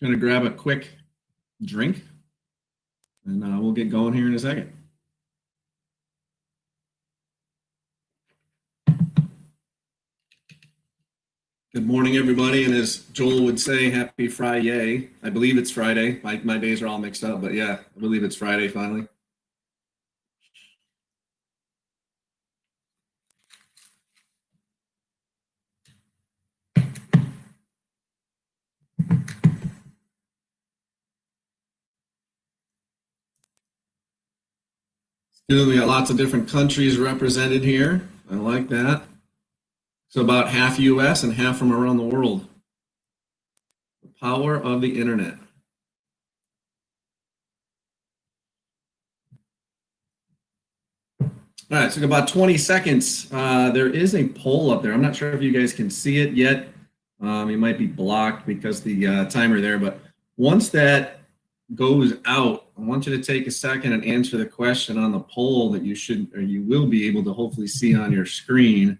Going to grab a quick drink, and we'll get going here in a second. Good morning, everybody, and as Joel would say, happy Friday. I believe it's Friday. My days are all mixed up, but yeah, I believe it's Friday finally. Good. We got lots of different countries represented here. I like that. So about half US and half from around the world. The power of the internet. All right, so about 20 seconds. There is a poll up there. I'm not sure if you guys can see it yet. It might be blocked because the timer there, but once that goes out, I want you to take a second and answer the question on the poll that you should, or you will be able to hopefully see on your screen.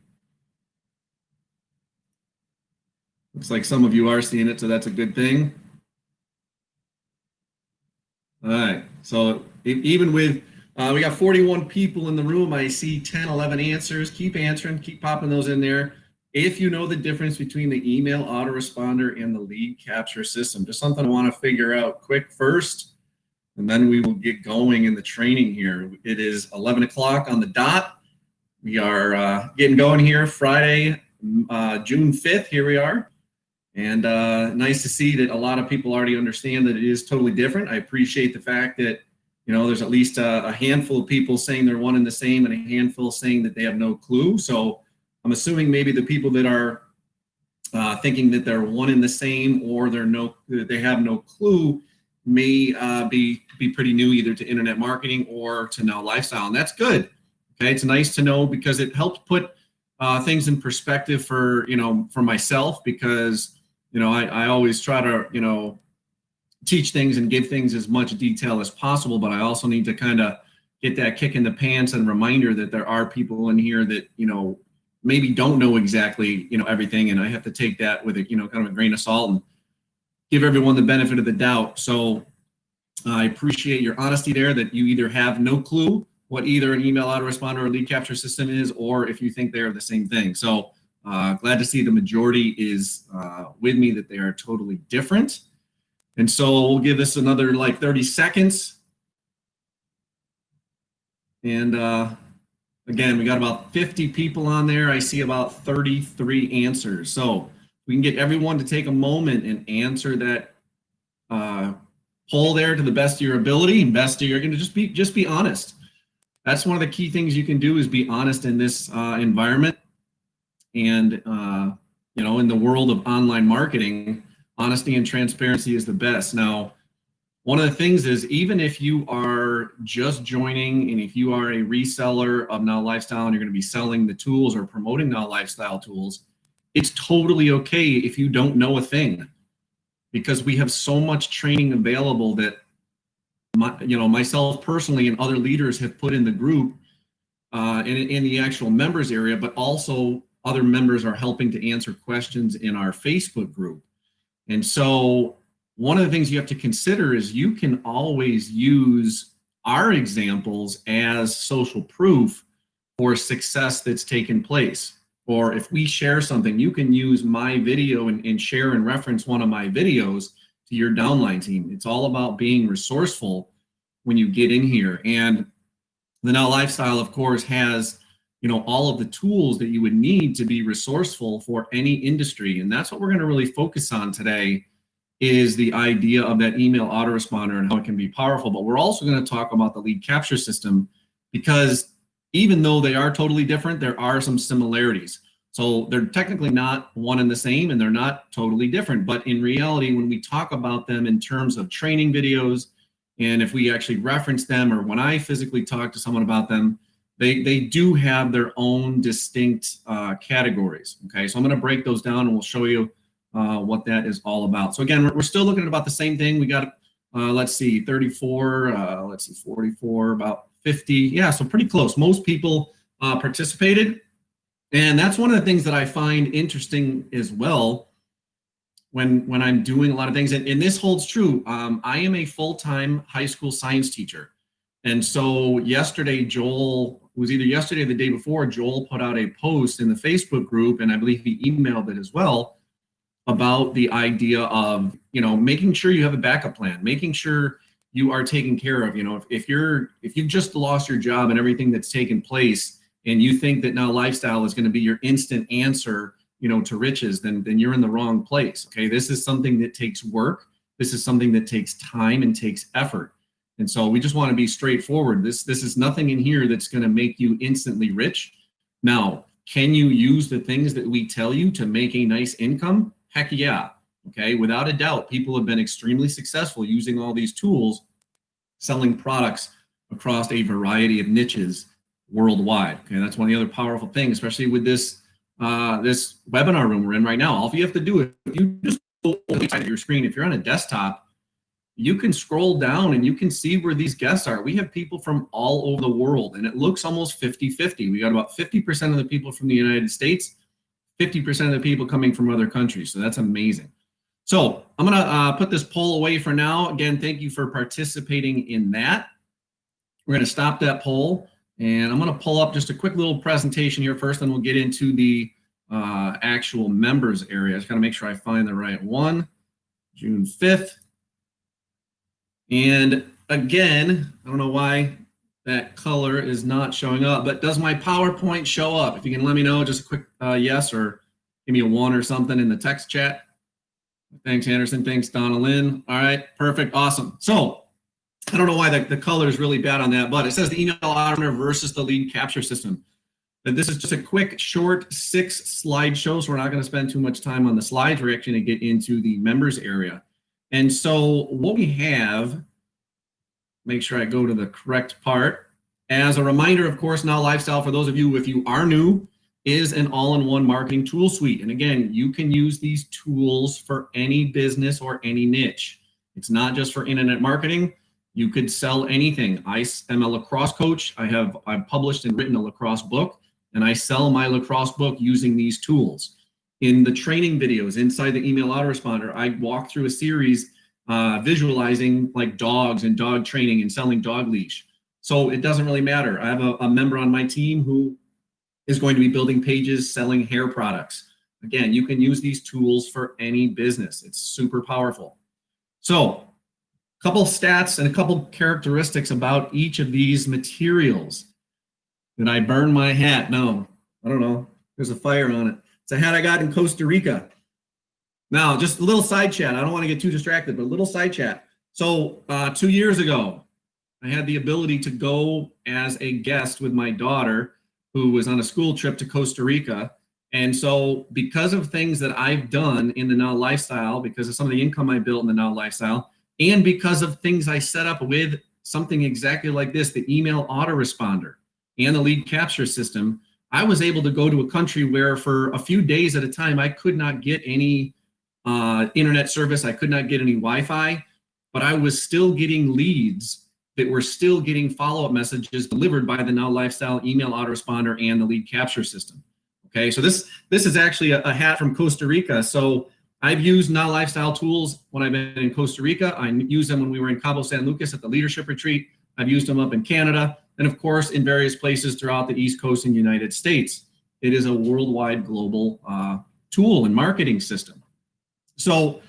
Looks like some of you are seeing it, so that's a good thing. All right, so even with, we got 41 people in the room, I see 10, 11 answers. Keep answering, keep popping those in there. If you know the difference between the email autoresponder and the lead capture system, just something I want to figure out quick first, and then we will get going in the training here. It is 11 o'clock on the dot. We are getting going here Friday, June 5th. Here we are. And nice to see that a lot of people already understand that it is totally different. I appreciate the fact that, you know, there's at least a handful of people saying they're one and the same and a handful saying that they have no clue. So I'm assuming maybe the people that are thinking that they're one and the same or they have no clue may be pretty new either to internet marketing or to Now Lifestyle, and that's good. Okay, it's nice to know because it helps put things in perspective for myself, because I always try to teach things and give things as much detail as possible, but I also need to kind of get that kick in the pants and reminder that there are people in here that maybe don't know exactly everything, and I have to take that with a kind of a grain of salt and give everyone the benefit of the doubt. So I appreciate your honesty there, that you either have no clue what either an email autoresponder or lead capture system is, or if you think they are the same thing. So glad to see the majority is with me, that they are totally different. And so we'll give this another like 30 seconds. And again, we got about 50 people on there. I see about 33 answers. So we can get everyone to take a moment and answer that poll there to the best of your ability, and best of your, going to just be honest. That's one of the key things you can do, is be honest in this environment. And in the world of online marketing, honesty and transparency is the best. Now, one of the things is, even if you are just joining and if you are a reseller of Now Lifestyle and you're going to be selling the tools or promoting Now Lifestyle tools, it's totally okay if you don't know a thing, because we have so much training available that myself personally and other leaders have put in the group in the actual members area, but also other members are helping to answer questions in our Facebook group. And so one of the things you have to consider is you can always use our examples as social proof for success that's taken place. Or if we share something, you can use my video and share and reference one of my videos to your downline team. It's all about being resourceful when you get in here. And the Now Lifestyle, of course, has all of the tools that you would need to be resourceful for any industry. And that's what we're going to really focus on today, is the idea of that email autoresponder and how it can be powerful. But we're also going to talk about the lead capture system, because even though they are totally different, there are some similarities. So they're technically not one and the same, and they're not totally different. But in reality, when we talk about them in terms of training videos, and if we actually reference them, or when I physically talk to someone about them, they do have their own distinct categories. Okay, so I'm going to break those down and we'll show you what that is all about. So again, we're still looking at about the same thing. We got, let's see, 34, let's see, 44, about 50. Yeah, so pretty close. Most people participated. And that's one of the things that I find interesting as well. when I'm doing a lot of things, and this holds true. I am a full-time high school science teacher. And so yesterday, Joel, it was either yesterday or the day before, Joel put out a post in the Facebook group, and I believe he emailed it as well, about the idea of, making sure you have a backup plan, making sure you are taken care of. If you've just lost your job and everything that's taken place, and you think that now lifestyle is going to be your instant answer, to riches, then you're in the wrong place. Okay. This is something that takes work. This is something that takes time and takes effort. And so we just want to be straightforward. This is nothing in here that's going to make you instantly rich. Now, can you use the things that we tell you to make a nice income? Heck yeah. Okay. Without a doubt, people have been extremely successful using all these tools, selling products across a variety of niches worldwide. Okay. That's one of the other powerful things, especially with this webinar room we're in right now. All you have to do is, if you just go to your screen, if you're on a desktop, you can scroll down and you can see where these guests are. We have people from all over the world, and it looks almost 50-50. We got about 50% of the people from the United States, 50% of the people coming from other countries. So that's amazing. So I'm going to put this poll away for now. Again, thank you for participating in that. We're going to stop that poll, and I'm going to pull up just a quick little presentation here first, and we'll get into the actual members area. I just got to make sure I find the right one. June 5th. And again, I don't know why that color is not showing up, but does my PowerPoint show up? If you can let me know, just a quick yes, or give me a 1 or something in the text chat. Thanks, Anderson. Thanks, Donna Lynn. All right, perfect, awesome. So I don't know why the color is really bad on that, but it says the email autoresponder versus the lead capture system. And this is just a quick, short 6 slideshow, so we're not going to spend too much time on the slides. We're actually going to get into the members area. And so what we have, make sure I go to the correct part. As a reminder, of course, Now Lifestyle, for those of you, if you are new, is an all-in-one marketing tool suite. And again, you can use these tools for any business or any niche. It's not just for internet marketing. You could sell anything. I am a lacrosse coach. I've published and written a lacrosse book, and I sell my lacrosse book using these tools. In the training videos inside the email autoresponder, I walk through a series visualizing like dogs and dog training and selling dog leash. So it doesn't really matter. I have a member on my team who is going to be building pages selling hair products. Again, you can use these tools for any business. It's super powerful. So a couple stats and a couple characteristics about each of these materials. Did I burn my hat? No, I don't know. There's a fire on it. It's a hat I got in Costa Rica. Now, just a little side chat. I don't want to get too distracted, but a little side chat. So 2 years ago, I had the ability to go as a guest with my daughter, who was on a school trip to Costa Rica. And so because of things that I've done in the Now Lifestyle, because of some of the income I built in the Now Lifestyle, and because of things I set up with something exactly like this, the email autoresponder and the lead capture system, I was able to go to a country where for a few days at a time, I could not get any internet service. I could not get any Wi-Fi, but I was still getting leads that were still getting follow-up messages delivered by the Now Lifestyle email autoresponder and the lead capture system. Okay, so this is actually a hat from Costa Rica. So I've used Now Lifestyle tools when I've been in Costa Rica. I used them when we were in Cabo San Lucas at the leadership retreat. I've used them up in Canada, and of course in various places throughout the East Coast and United States. It is a worldwide global tool and marketing system. So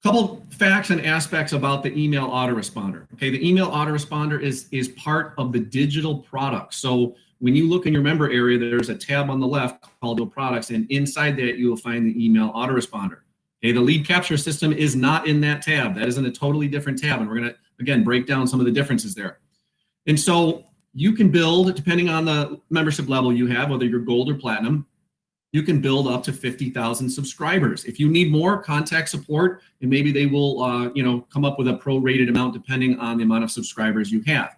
a couple facts and aspects about the email autoresponder. Okay, the email autoresponder is part of the digital product. So when you look in your member area, there's a tab on the left called Digital Products, and inside that you will find the email autoresponder. Okay, the lead capture system is not in that tab. That is in a totally different tab, and we're going to, again, break down some of the differences there. And so you can build, depending on the membership level you have, whether you're gold or platinum, you can build up to 50,000 subscribers. If you need more, contact support, and maybe they will come up with a prorated amount depending on the amount of subscribers you have.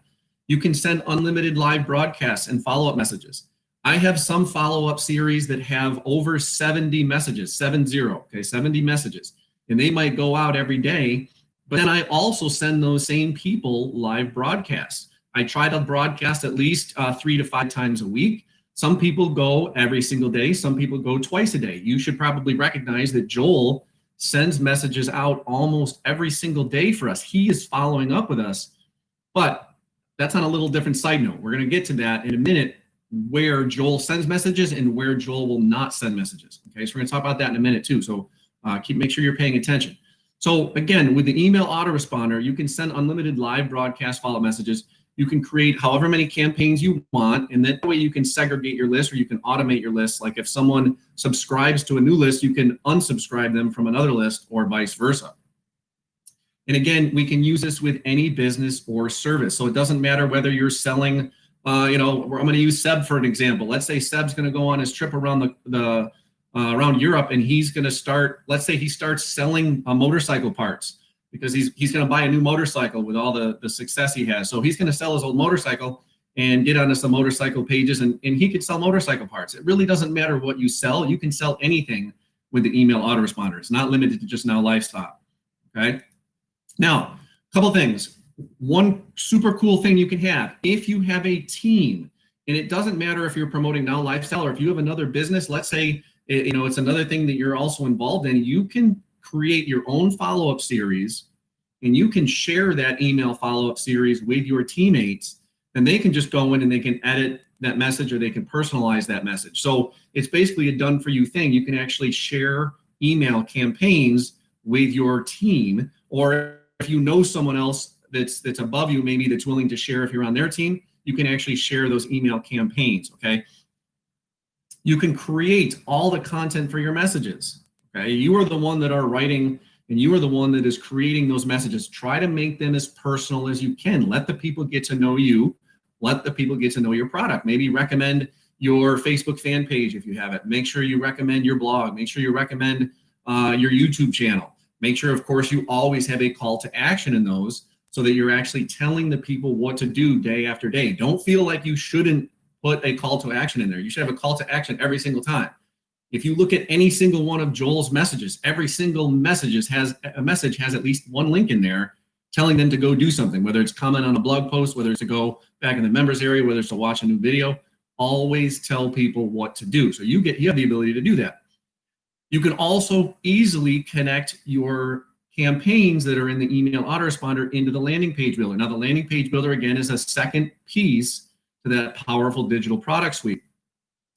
You can send unlimited live broadcasts and follow-up messages. I have some follow-up series that have over 70 messages, 70 messages, and they might go out every day, but then I also send those same people live broadcasts. I try to broadcast at least 3 to 5 times a week. Some people go every single day. Some people go twice a day. You should probably recognize that Joel sends messages out almost every single day for us. He is following up with us. But that's on a little different side note. We're going to get to that in a minute, where Joel sends messages and where Joel will not send messages. Okay, so we're going to talk about that in a minute too. So make sure you're paying attention. So again, with the email autoresponder, you can send unlimited live broadcast follow-up messages. You can create however many campaigns you want, and that way you can segregate your list, or you can automate your list. Like if someone subscribes to a new list, you can unsubscribe them from another list, or vice versa. And again, we can use this with any business or service. So it doesn't matter whether you're selling, I'm going to use Seb for an example. Let's say Seb's going to go on his trip around around Europe, and he's going to start, let's say he starts selling motorcycle parts, because he's going to buy a new motorcycle with all the success he has. So he's going to sell his old motorcycle and get onto some motorcycle pages, and he could sell motorcycle parts. It really doesn't matter what you sell. You can sell anything with the email autoresponder. It's not limited to just now lifestyle. Okay. Now, a couple things. One super cool thing you can have, if you have a team, and it doesn't matter if you're promoting now lifestyle or if you have another business, let's say, it's another thing that you're also involved in, you can create your own follow-up series, and you can share that email follow-up series with your teammates, and they can just go in and they can edit that message, or they can personalize that message. So it's basically a done for you thing. You can actually share email campaigns with your team, or if you know someone else that's above you, maybe that's willing to share, if you're on their team, you can actually share those email campaigns. Okay. You can create all the content for your messages. Okay. You are the one that are writing, and you are the one that is creating those messages. Try to make them as personal as you can. Let the people get to know you. Let the people get to know your product. Maybe recommend your Facebook fan page if you have it. Make sure you recommend your blog. Make sure you recommend your YouTube channel. Make sure, of course, you always have a call to action in those, so that you're actually telling the people what to do day after day. Don't feel like you shouldn't put a call to action in there. You should have a call to action every single time. If you look at any single one of Joel's messages, every single message has at least one link in there telling them to go do something, whether it's comment on a blog post, whether it's to go back in the members area, whether it's to watch a new video. Always tell people what to do. So you have the ability to do that. You can also easily connect your campaigns that are in the email autoresponder into the landing page builder. Now, the landing page builder, again, is a second piece to that powerful digital product suite.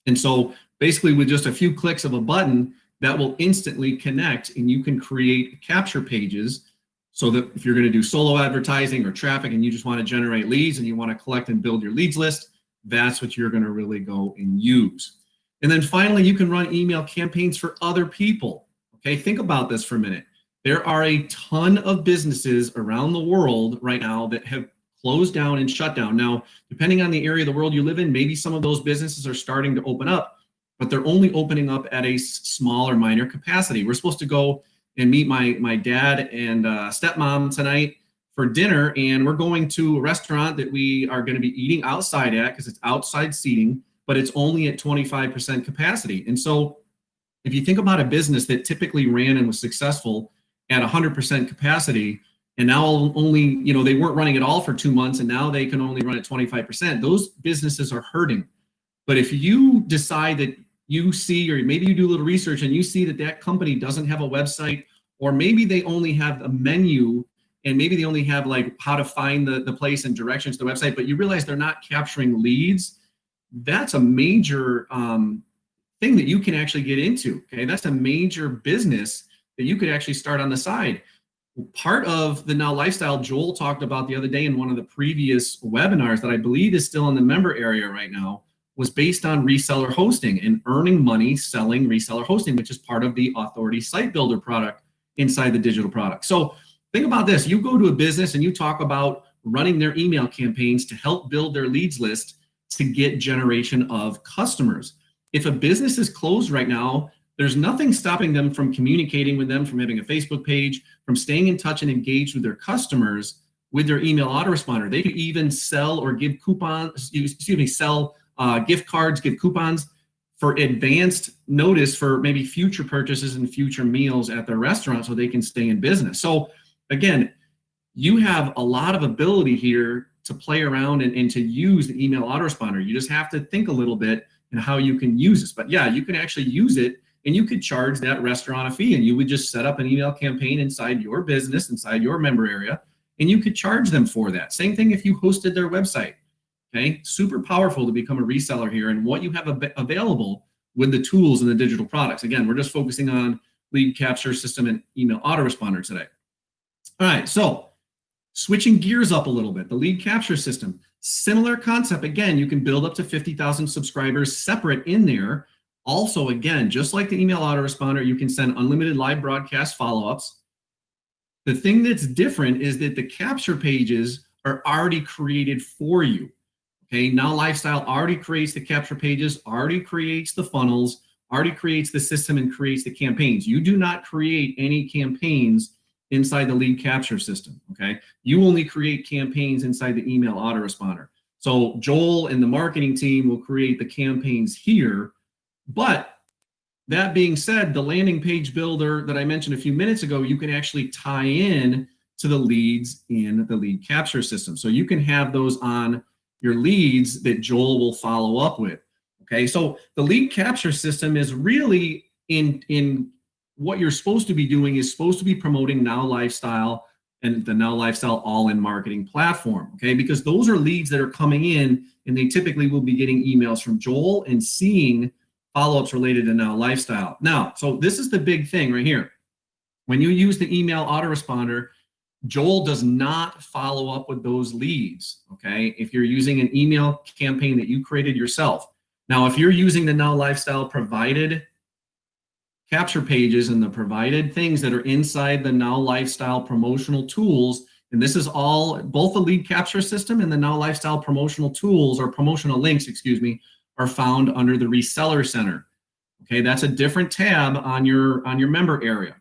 And so basically, with just a few clicks of a button, that will instantly connect, and you can create capture pages, so that if you're going to do solo advertising or traffic and you just want to generate leads and you want to collect and build your leads list, that's what you're going to really go and use. And then finally, you can run email campaigns for other people. Okay, think about this for a minute. There are a ton of businesses around the world right now that have closed down and shut down. Now, depending on the area of the world you live in, maybe some of those businesses are starting to open up, but they're only opening up at a small or minor capacity. We're supposed to go and meet my dad and stepmom tonight for dinner, and we're going to a restaurant that we are going to be eating outside at, because it's outside seating, but it's only at 25% capacity. And so if you think about a business that typically ran and was successful at 100% capacity, and now only, they weren't running at all for 2 months, and now they can only run at 25%, those businesses are hurting. But if you decide that you see, or maybe you do a little research and you see that that company doesn't have a website, or maybe they only have a menu, and maybe they only have like how to find the place and directions to the website, but you realize they're not capturing leads, that's a major thing that you can actually get into. Okay, that's a major business that you could actually start on the side. Part of the Now Lifestyle Joel talked about the other day in one of the previous webinars that I believe is still in the member area right now, was based on reseller hosting and earning money selling reseller hosting, which is part of the Authority Site Builder product inside the digital product. So think about this. You go to a business and you talk about running their email campaigns to help build their leads list to get generation of customers. If a business is closed right now, there's nothing stopping them from communicating with them, from having a Facebook page, from staying in touch and engaged with their customers with their email autoresponder. They could even sell or give coupons, sell gift cards, give coupons for advanced notice for maybe future purchases and future meals at their restaurant, so they can stay in business. So again, you have a lot of ability here to play around and to use the email autoresponder. You just have to think a little bit and how you can use this. But yeah, you can actually use it and you could charge that restaurant a fee, and you would just set up an email campaign inside your business, inside your member area, and you could charge them for that. Same thing if you hosted their website. Okay, super powerful to become a reseller here and what you have available with the tools and the digital products. Again, we're just focusing on lead capture system and email autoresponder today. All right, so switching gears up a little bit, the lead capture system, similar concept. Again, you can build up to 50,000 subscribers separate in there. Also, again, just like the email autoresponder, you can send unlimited live broadcast follow-ups. The thing that's different is that the capture pages are already created for you. Okay, Now Lifestyle already creates the capture pages, already creates the funnels, already creates the system and creates the campaigns. You do not create any campaigns inside the lead capture system, okay? You only create campaigns inside the email autoresponder. So Joel and the marketing team will create the campaigns here, but that being said, the landing page builder that I mentioned a few minutes ago, you can actually tie in to the leads in the lead capture system. So you can have those on your leads that Joel will follow up with. Okay, so the lead capture system is really in what you're supposed to be doing is supposed to be promoting Now Lifestyle and the Now Lifestyle all-in marketing platform. Okay, because those are leads that are coming in, and they typically will be getting emails from Joel and seeing follow-ups related to Now Lifestyle. Now, so this is the big thing right here. When you use the email autoresponder, Joel does not follow up with those leads, okay? If you're using an email campaign that you created yourself. Now, if you're using the Now Lifestyle provided capture pages and the provided things that are inside the Now Lifestyle promotional tools, and this is all, both the lead capture system and the Now Lifestyle promotional tools, or promotional links, excuse me, are found under the Reseller Center. Okay, that's a different tab on your member area.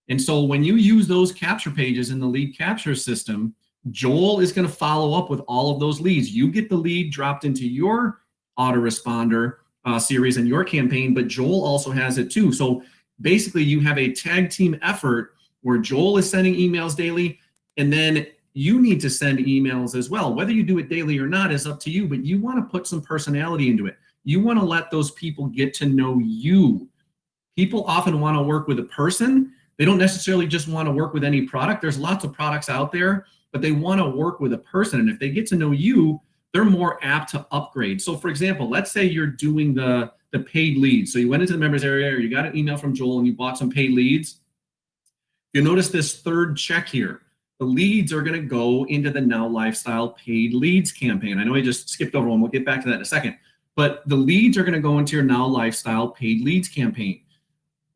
And so when you use those capture pages in the lead capture system, Joel is going to follow up with all of those leads. You get the lead dropped into your autoresponder series and your campaign, but Joel also has it too. So basically you have a tag team effort where Joel is sending emails daily, and then you need to send emails as well. Whether you do it daily or not is up to you, but you want to put some personality into it. You want to let those people get to know you. People often want to work with a person. They don't necessarily just want to work with any product. There's lots of products out there, but they want to work with a person. And if they get to know you, they're more apt to upgrade. So for example, let's say you're doing the paid leads. So you went into the members area, or you got an email from Joel and you bought some paid leads. You'll notice this third check here. The leads are going to go into the Now Lifestyle paid leads campaign. I know I just skipped over one. We'll get back to that in a second. But the leads are going to go into your Now Lifestyle paid leads campaign.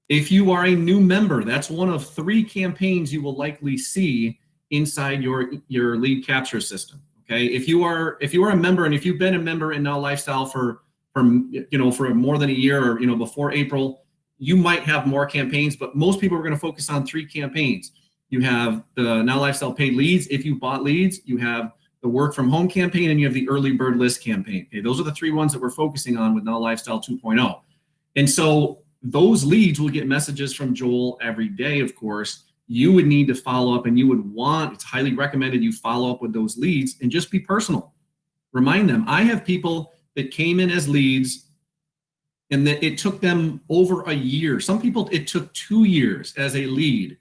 If you are a new member, that's one of 3 campaigns you will likely see inside your lead capture system. Okay, if you are a member, and if you've been a member in Now Lifestyle for more than a year, or before April, you might have more campaigns, but most people are going to focus on 3 campaigns. You have the Now Lifestyle paid leads. If you bought leads, you have the work from home campaign, and you have the early bird list campaign. Okay, those are the 3 ones that we're focusing on with Now Lifestyle 2.0. And so those leads will get messages from Joel every day, of course. You would need to follow up, and it's highly recommended you follow up with those leads and just be personal. Remind them. I have people that came in as leads and that it took them over a year. Some people, it took 2 years as a lead,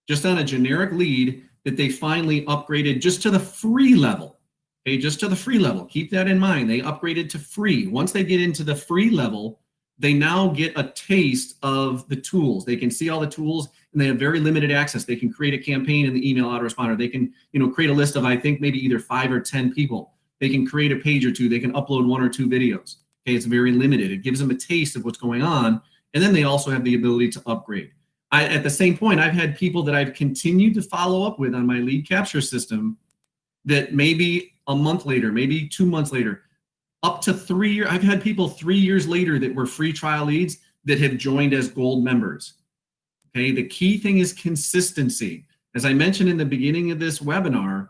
just on a generic lead, that they finally upgraded just to the free level. Okay, just to the free level. Keep that in mind. They upgraded to free. Once they get into the free level, they now get a taste of the tools. They can see all the tools, and they have very limited access. They can create a campaign in the email autoresponder. They can, create a list of, I think, maybe either 5 or 10 people. They can create a page or 2. They can upload 1 or 2 videos. Okay, it's very limited. It gives them a taste of what's going on, and then they also have the ability to upgrade. At the same point, I've had people that I've continued to follow up with on my lead capture system that maybe a month later, maybe 2 months later, up to 3 years. I've had people 3 years later that were free trial leads that have joined as gold members. Okay, the key thing is consistency. As I mentioned in the beginning of this webinar,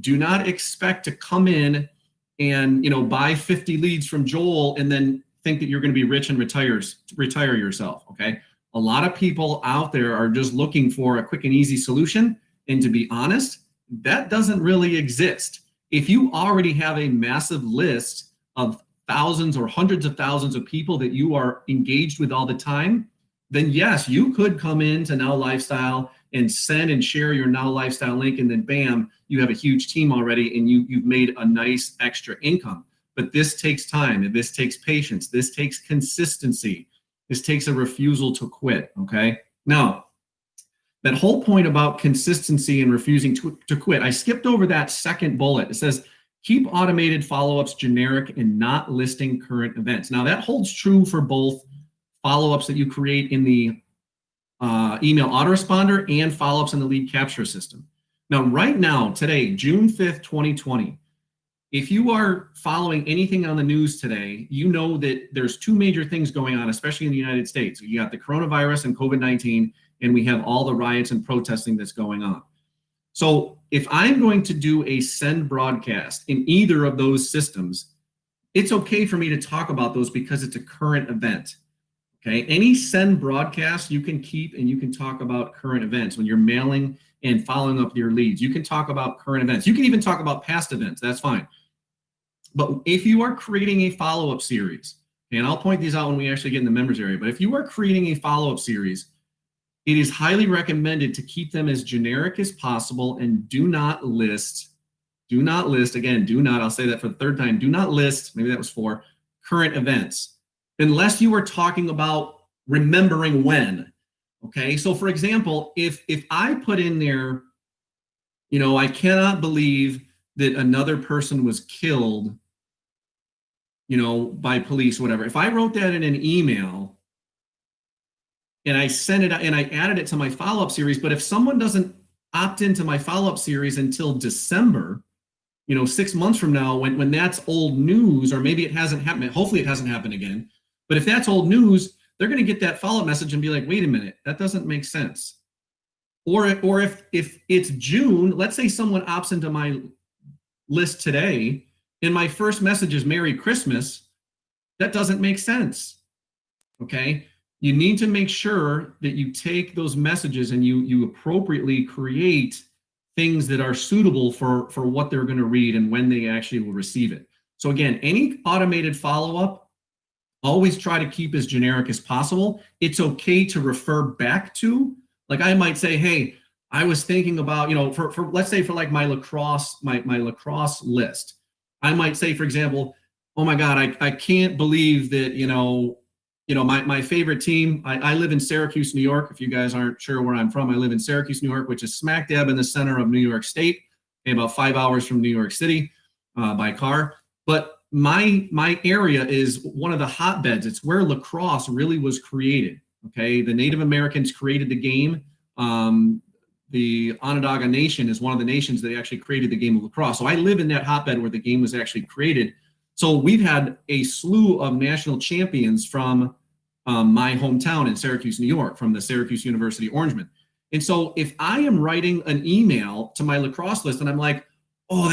do not expect to come in and buy 50 leads from Joel and then think that you're going to be rich and retire yourself. Okay, a lot of people out there are just looking for a quick and easy solution, and to be honest, that doesn't really exist. If you already have a massive list of thousands or hundreds of thousands of people that you are engaged with all the time, then yes, you could come into Now Lifestyle and send and share your Now Lifestyle link, and then bam, you have a huge team already, and you've made a nice extra income. But this takes time, and this takes patience, this takes consistency, this takes a refusal to quit. Okay. Now, that whole point about consistency and refusing to quit, I skipped over that second bullet. It says, keep automated follow-ups generic and not listing current events. Now, that holds true for both follow-ups that you create in the email autoresponder and follow-ups in the lead capture system. Now, right now, today, June 5th, 2020, if you are following anything on the news today, you know that there's two major things going on, especially in the United States. You got the coronavirus and COVID-19, and we have all the riots and protesting that's going on. So if I'm going to do a send broadcast in either of those systems, it's okay for me to talk about those because it's a current event. Okay, any send broadcast you can keep, and you can talk about current events when you're mailing and following up your leads. You can talk about current events. You can even talk about past events. That's fine. But if you are creating a follow-up series, and I'll point these out when we actually get in the members area, but if you are creating a follow-up series, it is highly recommended to keep them as generic as possible and do not list, again, do not, I'll say that for the third time, do not list, maybe that was 4, current events, unless you are talking about remembering when. Okay, so for example, if I put in there, I cannot believe that another person was killed, by police, whatever. If I wrote that in an email and I sent it and I added it to my follow-up series, but if someone doesn't opt into my follow-up series until December, 6 months from now, when that's old news, or maybe it hasn't happened, hopefully it hasn't happened again. But if that's old news, they're going to get that follow-up message and be like, wait a minute, that doesn't make sense. Or if it's June, let's say someone opts into my list today, and my first message is Merry Christmas, that doesn't make sense. Okay? You need to make sure that you take those messages and you appropriately create things that are suitable for what they're going to read and when they actually will receive it. So again, any automated follow-up, always try to keep as generic as possible. It's okay to refer back to, like I might say, hey, I was thinking about, for let's say for like my lacrosse list, I might say, for example, oh my God, I can't believe that, my favorite team, I live in Syracuse, New York. If you guys aren't sure where I'm from, I live in Syracuse, New York, which is smack dab in the center of New York State, about 5 hours from New York City by car. But my area is one of the hotbeds. It's where lacrosse really was created. Okay, the Native Americans created the game. The Onondaga Nation is one of the nations that actually created the game of lacrosse. So I live in that hotbed where the game was actually created. So we've had a slew of national champions from my hometown in Syracuse, New York, from the Syracuse University Orangemen. And so if I am writing an email to my lacrosse list and I'm like, oh,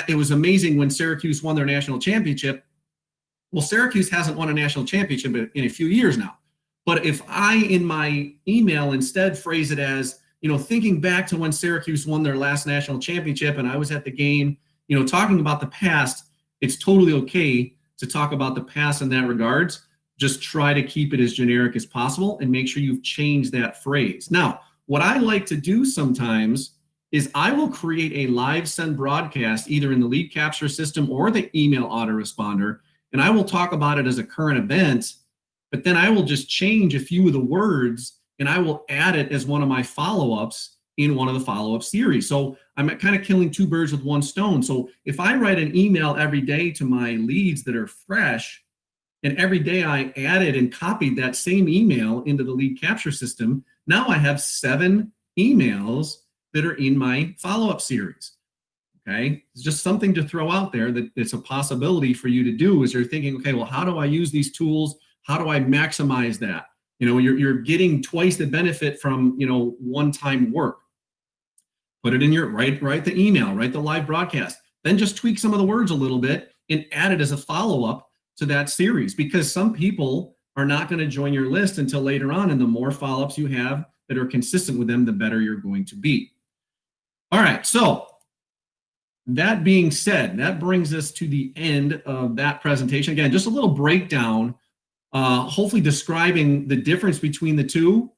it was amazing when Syracuse won their national championship. Well, Syracuse hasn't won a national championship in a few years now. But if I, in my email, instead phrase it as, thinking back to when Syracuse won their last national championship and I was at the game, talking about the past, it's totally okay to talk about the past in that regards. Just try to keep it as generic as possible and make sure you've changed that phrase. Now, what I like to do sometimes is I will create a live send broadcast either in the lead capture system or the email autoresponder, and I will talk about it as a current event, but then I will just change a few of the words and I will add it as one of my follow-ups in one of the follow-up series. So I'm kind of killing 2 birds with 1 stone. So if I write an email every day to my leads that are fresh, and every day I added and copied that same email into the lead capture system, now I have 7 emails that are in my follow-up series. Okay, it's just something to throw out there that it's a possibility for you to do as you're thinking, okay, well, how do I use these tools? How do I maximize that? You're getting twice the benefit from, one-time work. Put it in your, write the email, write the live broadcast, then just tweak some of the words a little bit and add it as a follow-up to that series, because some people are not going to join your list until later on, and the more follow-ups you have that are consistent with them, the better you're going to be. All right, so that being said, that brings us to the end of that presentation. Again, just a little breakdown hopefully describing the difference between the two.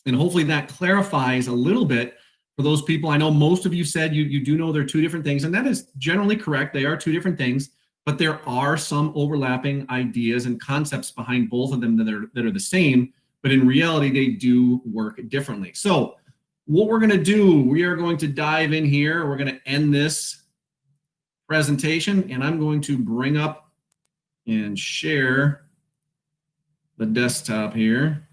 And hopefully that clarifies a little bit for those people. I know most of you said you do know they're two different things, and that is generally correct. They are two different things, but there are some overlapping ideas and concepts behind both of them that are the same, but in reality, they do work differently. So what we're going to do, we are going to dive in here. We're going to end this presentation, and I'm going to bring up and share the desktop here.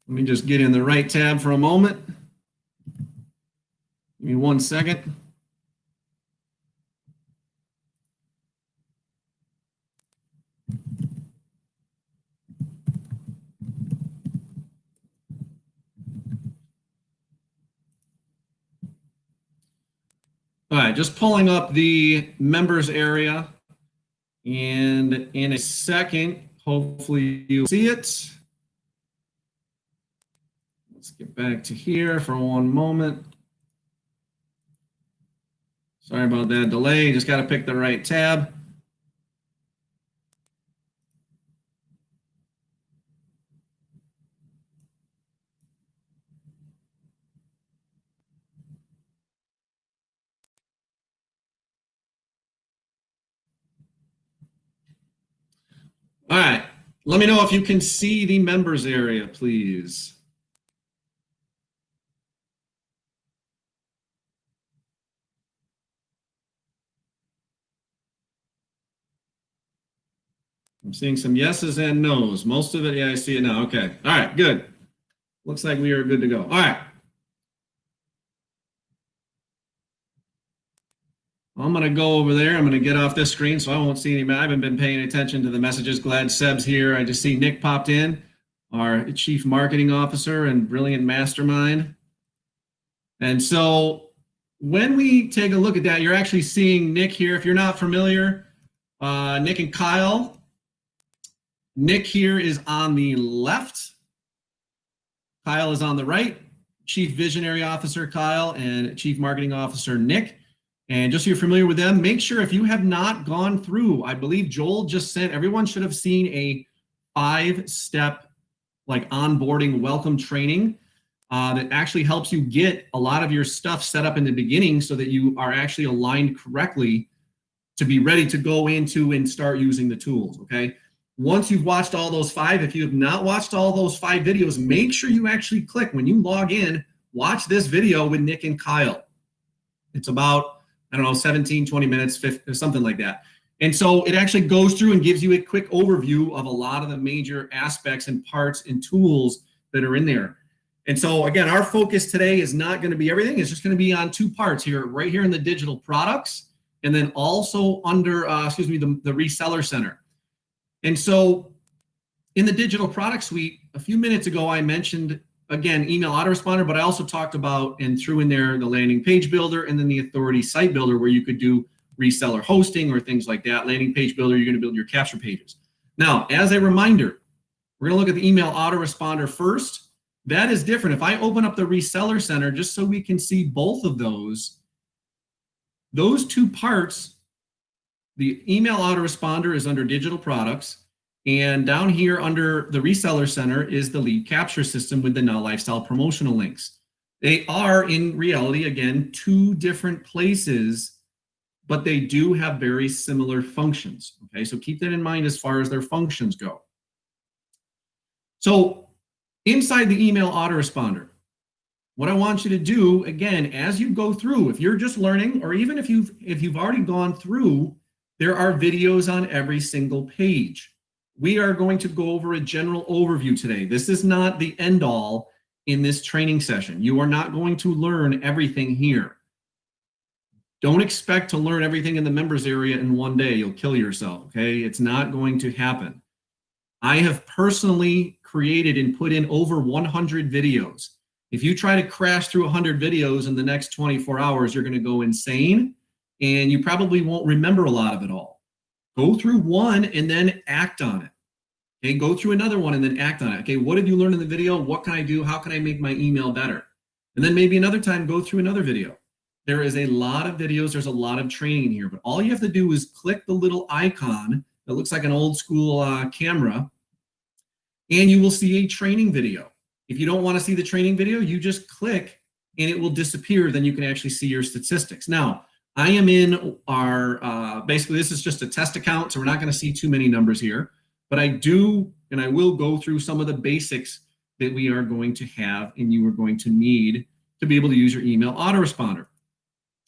Let me just get in the right tab for a moment. Give me 1 second. All right, just pulling up the members area. And in a second, hopefully you'll see it. Let's get back to here for 1 moment. Sorry about that delay, just got to pick the right tab. All right, let me know if you can see the members area, please. I'm seeing some yeses and nos. Most of it, yeah, I see it now. Okay. All right, good. Looks like we are good to go. All right. I'm going to go over there. I'm going to get off this screen so I won't see any. I haven't been paying attention to the messages. Glad Seb's here. I just see Nick popped in, our Chief Marketing Officer and brilliant mastermind. And so when we take a look at that, you're actually seeing Nick here. If you're not familiar, Nick and Kyle. Nick here is on the left. Kyle is on the right. Chief Visionary Officer Kyle and Chief Marketing Officer Nick. And just so you're familiar with them, make sure if you have not gone through, I believe Joel just sent, everyone should have seen a 5-step like onboarding welcome training that actually helps you get a lot of your stuff set up in the beginning so that you are actually aligned correctly to be ready to go into and start using the tools, okay? Once you've watched all those 5, if you have not watched all those 5 videos, make sure you actually click, when you log in, watch this video with Nick and Kyle. It's about, I don't know, 17, 20 minutes, 50, something like that. And so it actually goes through and gives you a quick overview of a lot of the major aspects and parts and tools that are in there. And so again, our focus today is not going to be everything. It's just going to be on 2 parts here, right here in the digital products, and then also under, the reseller center. And so in the digital product suite, a few minutes ago, I mentioned, again, email autoresponder, but I also talked about and threw in there the landing page builder and then the authority site builder where you could do reseller hosting or things like that. Landing page builder, you're going to build your capture pages. Now, as a reminder, we're going to look at the email autoresponder first. That is different. If I open up the reseller center, just so we can see both of those 2 parts, the email autoresponder is under digital products. And down here under the reseller center is the lead capture system with the Now Lifestyle promotional links. They are in reality, again, 2 different places, but they do have very similar functions. Okay, so keep that in mind as far as their functions go. So inside the email autoresponder, what I want you to do, again, as you go through, if you're just learning, or even if you've already gone through, there are videos on every single page. We are going to go over a general overview today. This is not the end all in this training session. You are not going to learn everything here. Don't expect to learn everything in the members area in one day. You'll kill yourself, okay? It's not going to happen. I have personally created and put in over 100 videos. If you try to crash through 100 videos in the next 24 hours, you're going to go insane, and you probably won't remember a lot of it all. Go through one and then act on it. Okay, go through another one and then act on it. Okay, what did you learn in the video? What can I do? How can I make my email better? And then maybe another time, go through another video. There is a lot of videos, there's a lot of training in here, but all you have to do is click the little icon that looks like an old school camera, and you will see a training video. If you don't want to see the training video, you just click and it will disappear. Then you can actually see your statistics. Now, I am in our, basically this is just a test account, so we're not going to see too many numbers here, but I do, and I will go through some of the basics that we are going to have and you are going to need to be able to use your email autoresponder.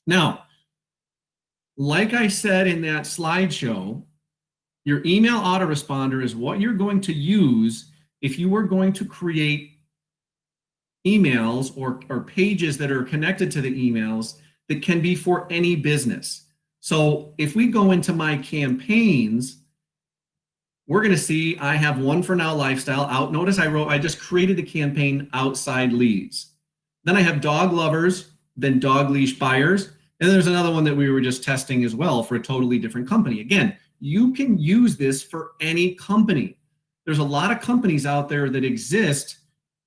Now, like I said in that slideshow, your email autoresponder is what you're going to use if you were going to create emails or pages that are connected to the emails that can be for any business. So if we go into my campaigns, we're going to see I have one for Now Lifestyle out. Notice I just created the campaign Outside Leads. Then I have dog lovers, then dog leash buyers. And there's another one that we were just testing as well for a totally different company. Again, you can use this for any company. There's a lot of companies out there that exist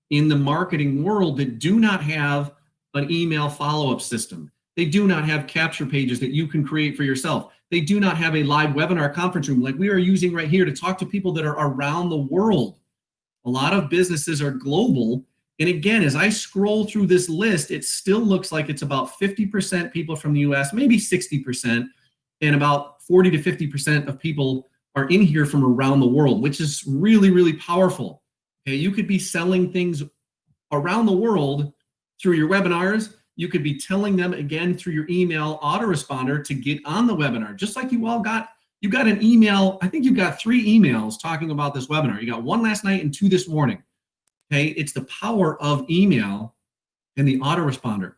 in the marketing world that do not have an email follow-up system. They do not have capture pages that you can create for yourself. They do not have a live webinar conference room like we are using right here to talk to people that are around the world. A lot of businesses are global. And again, as I scroll through this list, it still looks like it's about 50% people from the US, maybe 60%, and about 40 to 50% of people are in here from around the world, which is really, really powerful. Okay, you could be selling things around the world through your webinars. You could be telling them again through your email autoresponder to get on the webinar, just like you got an email. I think you've got 3 emails talking about this webinar. You got 1 last night and 2 this morning. Okay, it's the power of email and the autoresponder.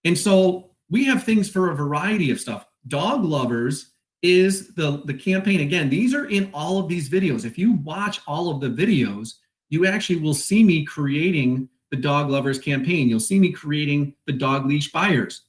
And so we have things for a variety of stuff. Dog lovers is the campaign. Again, these are in all of these videos. If you watch all of the videos, you actually will see me creating the dog lovers campaign. You'll see me creating the dog leash buyers.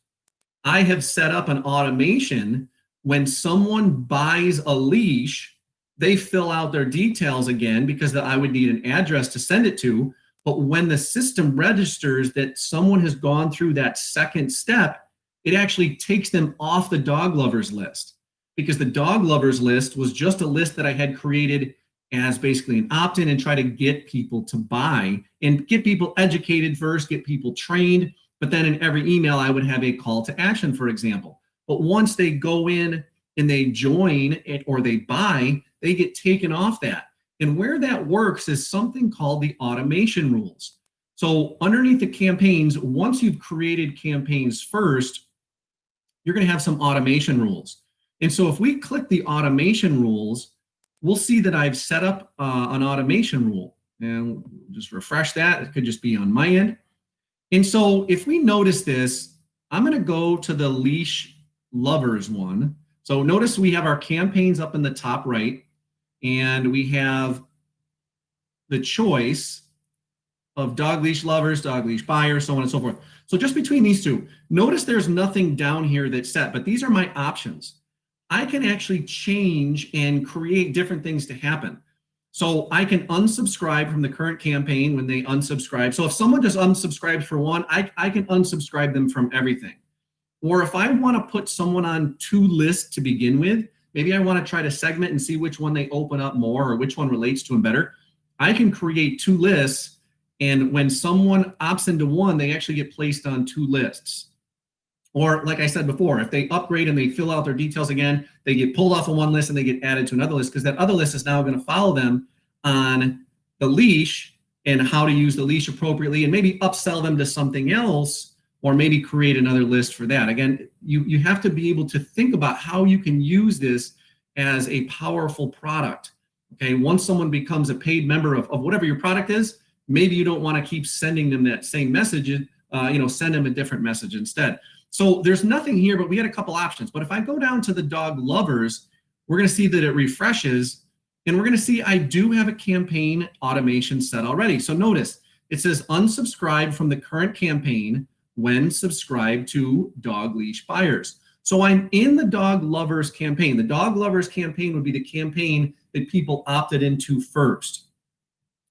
I have set up an automation when someone buys a leash, they fill out their details again because I would need an address to send it to. But when the system registers that someone has gone through that second step, it actually takes them off the dog lovers list, because the dog lovers list was just a list that I had created as basically an opt-in and try to get people to buy and get people educated first, get people trained. But then in every email, I would have a call to action, for example. But once they go in and they join it or they buy, they get taken off that. And where that works is something called the automation rules. So underneath the campaigns, once you've created campaigns first, you're going to have some automation rules. And so if we click the automation rules, we'll see that I've set up an automation rule. And just refresh that. It could just be on my end. And so if we notice this, I'm going to go to the leash lovers one. So notice we have our campaigns up in the top right, and we have the choice of dog leash lovers, dog leash buyers, so on and so forth. So just between these two, notice there's nothing down here that's set, but these are my options. I can actually change and create different things to happen. So I can unsubscribe from the current campaign when they unsubscribe. So if someone just unsubscribes for one, I can unsubscribe them from everything. Or if I want to put someone on 2 lists to begin with, maybe I want to try to segment and see which one they open up more or which one relates to them better. I can create 2 lists, and when someone opts into one, they actually get placed on 2 lists. Or like I said before, if they upgrade and they fill out their details again, they get pulled off of one list and they get added to another list, because that other list is now going to follow them on the leash and how to use the leash appropriately, and maybe upsell them to something else, or maybe create another list for that. Again, you have to be able to think about how you can use this as a powerful product. Okay, once someone becomes a paid member of whatever your product is, maybe you don't want to keep sending them that same message, send them a different message instead. So there's nothing here, but we had a couple options. But if I go down to the dog lovers, we're going to see that it refreshes, and we're going to see I do have a campaign automation set already. So notice it says unsubscribe from the current campaign when subscribed to dog leash buyers. So I'm in the dog lovers campaign. The dog lovers campaign would be the campaign that people opted into first.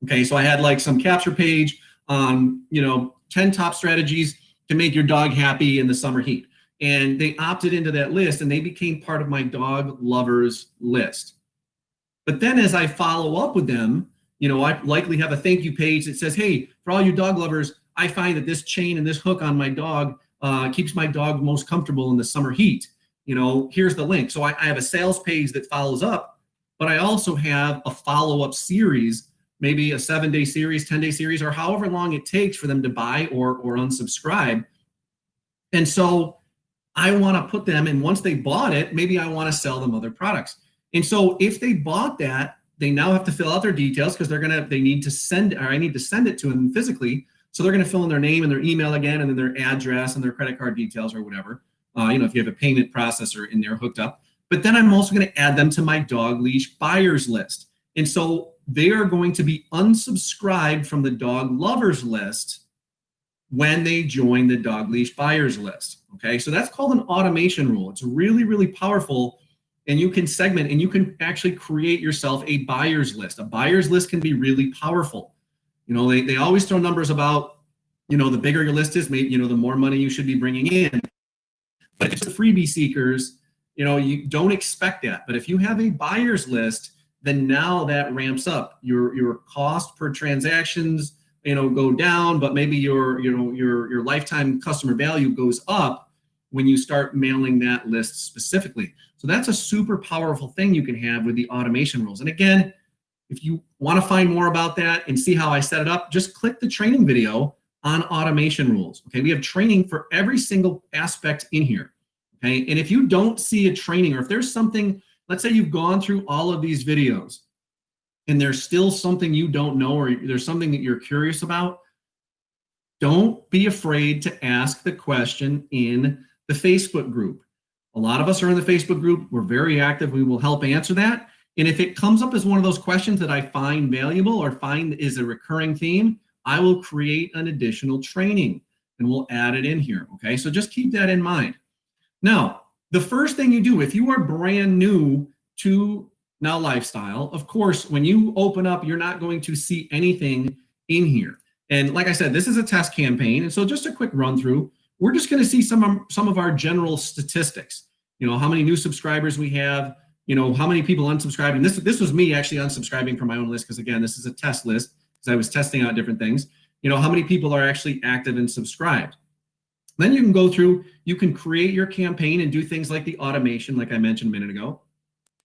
Okay, so I had like some capture page on 10 top strategies to make your dog happy in the summer heat. and they opted into that list and they became part of my dog lovers list. But then as I follow up with them, I likely have a thank you page that says, hey, for all you dog lovers, I find that this chain and this hook on my dog keeps my dog most comfortable in the summer heat. Here's the link. So I have a sales page that follows up, but I also have a follow-up series, maybe a 7-day series, 10-day series, or however long it takes for them to buy or unsubscribe. And so I want to put them, and once they bought it, maybe I want to sell them other products. And so if they bought that, they now have to fill out their details because I need to send it to them physically. So they're going to fill in their name and their email again, and then their address and their credit card details or whatever. If you have a payment processor in there hooked up. But then I'm also going to add them to my dog leash buyers list. And so they are going to be unsubscribed from the dog lovers list when they join the dog leash buyers list. Okay, so that's called an automation rule. It's really, really powerful. And you can segment and you can actually create yourself a buyers list. A buyers list can be really powerful. They always throw numbers about, the bigger your list is, maybe, the more money you should be bringing in. But if it's the freebie seekers, you don't expect that. But if you have a buyers list, then now that ramps up. Your cost per transactions, go down, but maybe your lifetime customer value goes up when you start mailing that list specifically. So that's a super powerful thing you can have with the automation rules. And again, if you want to find more about that and see how I set it up, just click the training video on automation rules. Okay, we have training for every single aspect in here. Okay, and if you don't see a training, or if there's something, let's say you've gone through all of these videos and there's still something you don't know, or there's something that you're curious about, don't be afraid to ask the question in the Facebook group. A lot of us are in the Facebook group. We're very active. We will help answer that. And if it comes up as one of those questions that I find valuable or find is a recurring theme, I will create an additional training and we'll add it in here. Okay, so just keep that in mind. Now, the first thing you do, if you are brand new to Now Lifestyle, of course, when you open up, you're not going to see anything in here. And like I said, this is a test campaign. And so just a quick run through, we're just going to see some of our general statistics. How many new subscribers we have, how many people unsubscribed. And this was me actually unsubscribing from my own list, because again, this is a test list because I was testing out different things. How many people are actually active and subscribed. Then you can go through, you can create your campaign and do things like the automation, like I mentioned a minute ago.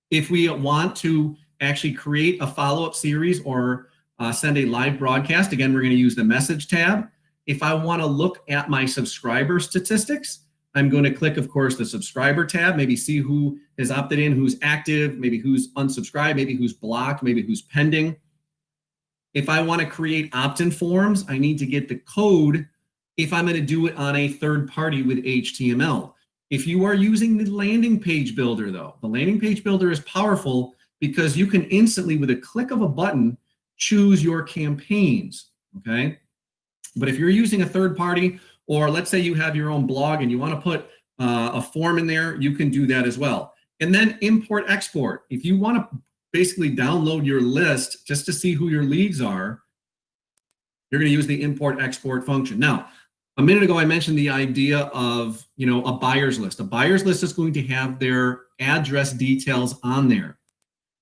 If we want to actually create a follow-up series or send a live broadcast, again, we're going to use the message tab. If I want to look at my subscriber statistics, I'm going to click, of course, the subscriber tab, maybe see who has opted in, who's active, maybe who's unsubscribed, maybe who's blocked, maybe who's pending. If I want to create opt-in forms, I need to get the code if I'm going to do it on a third party with HTML. If you are using the landing page builder, though, the landing page builder is powerful because you can instantly, with a click of a button, choose your campaigns, okay? But if you're using a third party, or let's say you have your own blog and you want to put a form in there, you can do that as well. And then import export. If you want to basically download your list just to see who your leads are, you're going to use the import export function. Now, a minute ago, I mentioned the idea of, a buyer's list. A buyer's list is going to have their address details on there.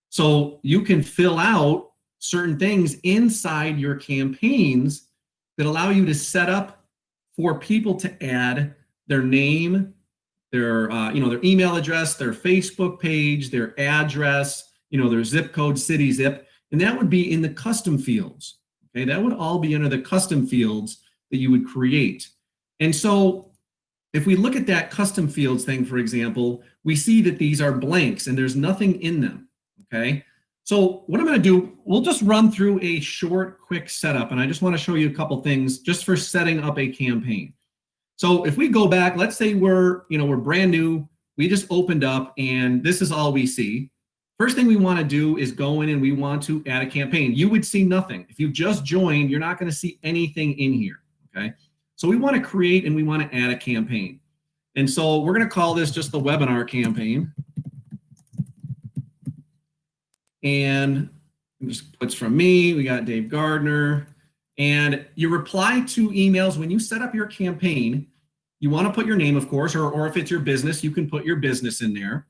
So you can fill out certain things inside your campaigns that allow you to set up for people to add their name, their email address, their Facebook page, their address, their zip code, city zip, and that would be in the custom fields. Okay, that would all be under the custom fields that you would create. And so if we look at that custom fields thing, for example, we see that these are blanks and there's nothing in them. Okay, so what I'm going to do, we'll just run through a short, quick setup, and I just want to show you a couple things just for setting up a campaign. So if we go back, let's say we're brand new, we just opened up and this is all we see. First thing we want to do is go in and we want to add a campaign. You would see nothing. If you just joined, you're not going to see anything in here, okay? So we want to create and we want to add a campaign. And so we're going to call this just the webinar campaign. And just it's from me, we got Dave Gardner. And you reply to emails when you set up your campaign. You want to put your name, of course, or if it's your business, you can put your business in there.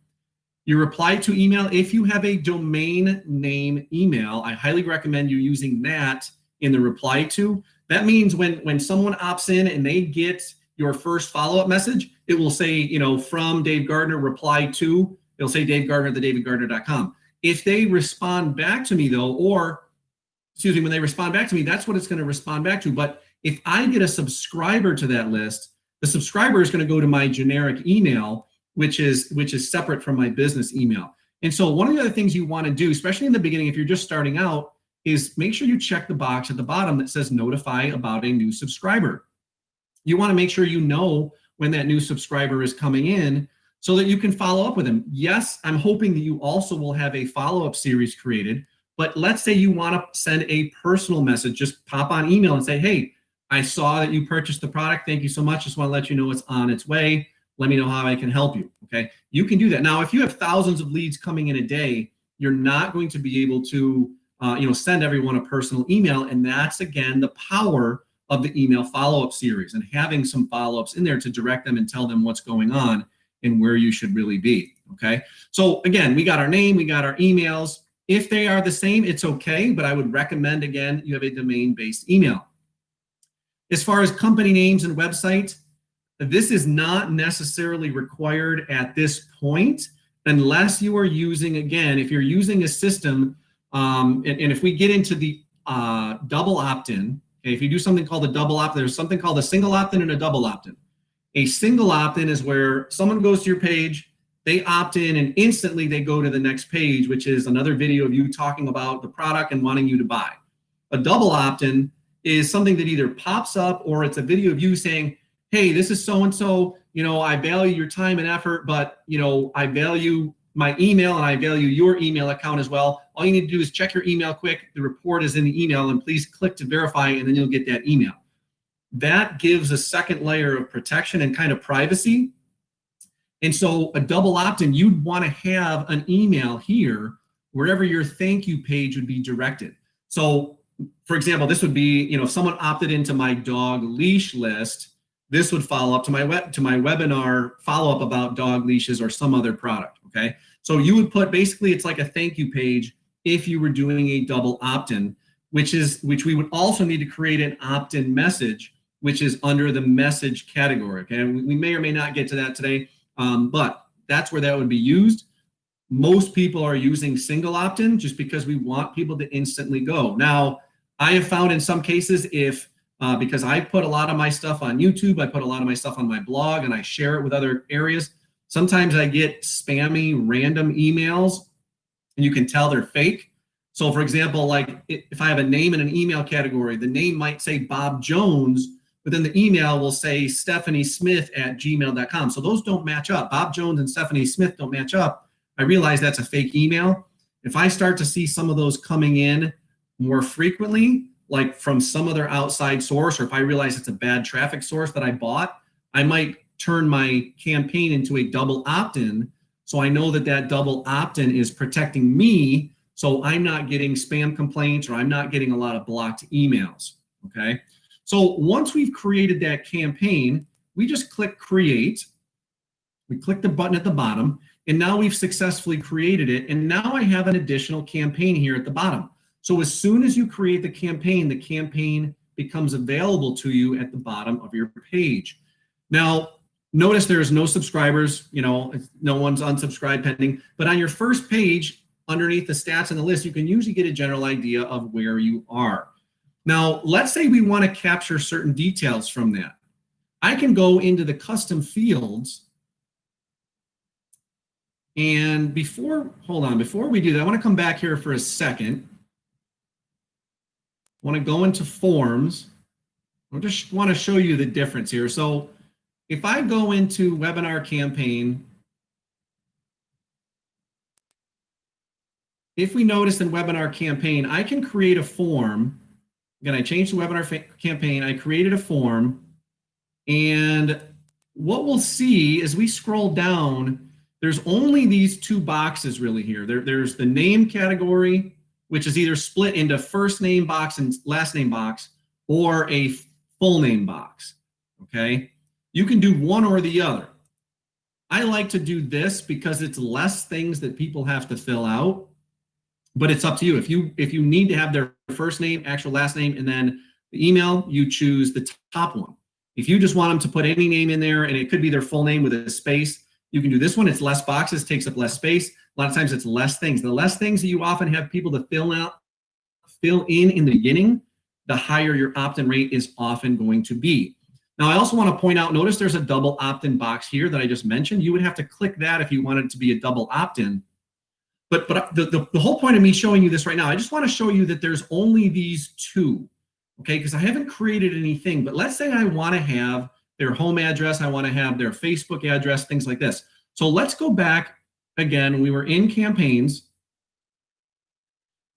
Your reply to email, if you have a domain name email, I highly recommend you using that in the reply to. That means when someone opts in and they get your first follow-up message, it will say, you know, from Dave Gardner, reply to, it'll say Dave Gardner at thedavidgardner.com. If they respond back to me though, or excuse me, when they respond back to me, that's what it's going to respond back to. But if I get a subscriber to that list, the subscriber is going to go to my generic email, which is separate from my business email. And so one of the other things you want to do, especially in the beginning, if you're just starting out, is make sure you check the box at the bottom that says notify about a new subscriber. You want to make sure you know when that new subscriber is coming in so that you can follow up with them. Yes, I'm hoping that you also will have a follow-up series created, but let's say you want to send a personal message, just pop on email and say, hey, I saw that you purchased the product. Thank you so much. Just want to let you know it's on its way. Let me know how I can help you. Okay, you can do that. Now, if you have thousands of leads coming in a day, you're not going to be able to send everyone a personal email. And that's, again, the power of the email follow-up series and having some follow-ups in there to direct them and tell them what's going on and where you should really be. Okay, so again, we got our name, we got our emails. If they are the same, it's okay, but I would recommend, again, you have a domain-based email. As far as company names and websites, this is not necessarily required at this point unless you are using, again, if you're using a system, and if we get into the double opt-in, okay, if you do something called a double opt-in, there's something called a single opt-in and a double opt-in. A single opt-in is where someone goes to your page, they opt in, and instantly they go to the next page, which is another video of you talking about the product and wanting you to buy. A double opt-in is something that either pops up or it's a video of you saying, hey, this is so-and-so, I value your time and effort, but, I value my email and I value your email account as well. All you need to do is check your email quick. The report is in the email and please click to verify and then you'll get that email. That gives a second layer of protection and kind of privacy. And so a double opt-in, you'd want to have an email here wherever your thank you page would be directed. So for example, this would be, if someone opted into my dog leash list, this would follow up to my webinar follow-up about dog leashes or some other product, okay? So you would put, basically it's like a thank you page if you were doing a double opt-in, which we would also need to create an opt-in message, which is under the message category, okay? We may or may not get to that today, but that's where that would be used. Most people are using single opt-in just because we want people to instantly go. Now, I have found in some cases because I put a lot of my stuff on YouTube, I put a lot of my stuff on my blog, and I share it with other areas. Sometimes I get spammy random emails, and you can tell they're fake. So for example, like if I have a name in an email category, the name might say Bob Jones, but then the email will say Stephanie Smith at gmail.com. So those don't match up. Bob Jones and Stephanie Smith don't match up. I realize that's a fake email. If I start to see some of those coming in more frequently, like from some other outside source, or if I realize it's a bad traffic source that I bought, I might turn my campaign into a double opt-in. So I know that that double opt-in is protecting me. So I'm not getting spam complaints or I'm not getting a lot of blocked emails, okay? So once we've created that campaign, we just click create. We click the button at the bottom, and now we've successfully created it. And now I have an additional campaign here at the bottom. So as soon as you create the campaign becomes available to you at the bottom of your page. Now, notice there's no subscribers, no one's unsubscribed pending, but on your first page, underneath the stats and the list, you can usually get a general idea of where you are. Now, let's say we want to capture certain details from that. I can go into the custom fields. And before we do that, I want to come back here for a second. I want to go into forms. I just want to show you the difference here. So if I go into webinar campaign, if we notice in webinar campaign, I can create a form. Again, I changed the webinar campaign. I created a form. And what we'll see as we scroll down, there's only these two boxes really here. There's the name category, which is either split into first name box and last name box, or a full name box, okay? You can do one or the other. I like to do this because it's less things that people have to fill out, but it's up to you. If you need to have their first name, actual last name, and then the email, you choose the top one. If you just want them to put any name in there, and it could be their full name with a space, you can do this one. It's less boxes, takes up less space. A lot of times it's less things. The less things that you often have people to fill in the beginning, the higher your opt-in rate is often going to be. Now, I also want to point out, notice there's a double opt-in box here that I just mentioned. You would have to click that if you wanted it to be a double opt-in. But the whole point of me showing you this right now, I just want to show you that there's only these two, okay? Because I haven't created anything. But let's say I want to have their home address. I want to have their Facebook address, things like this. So let's go back again. We were in campaigns.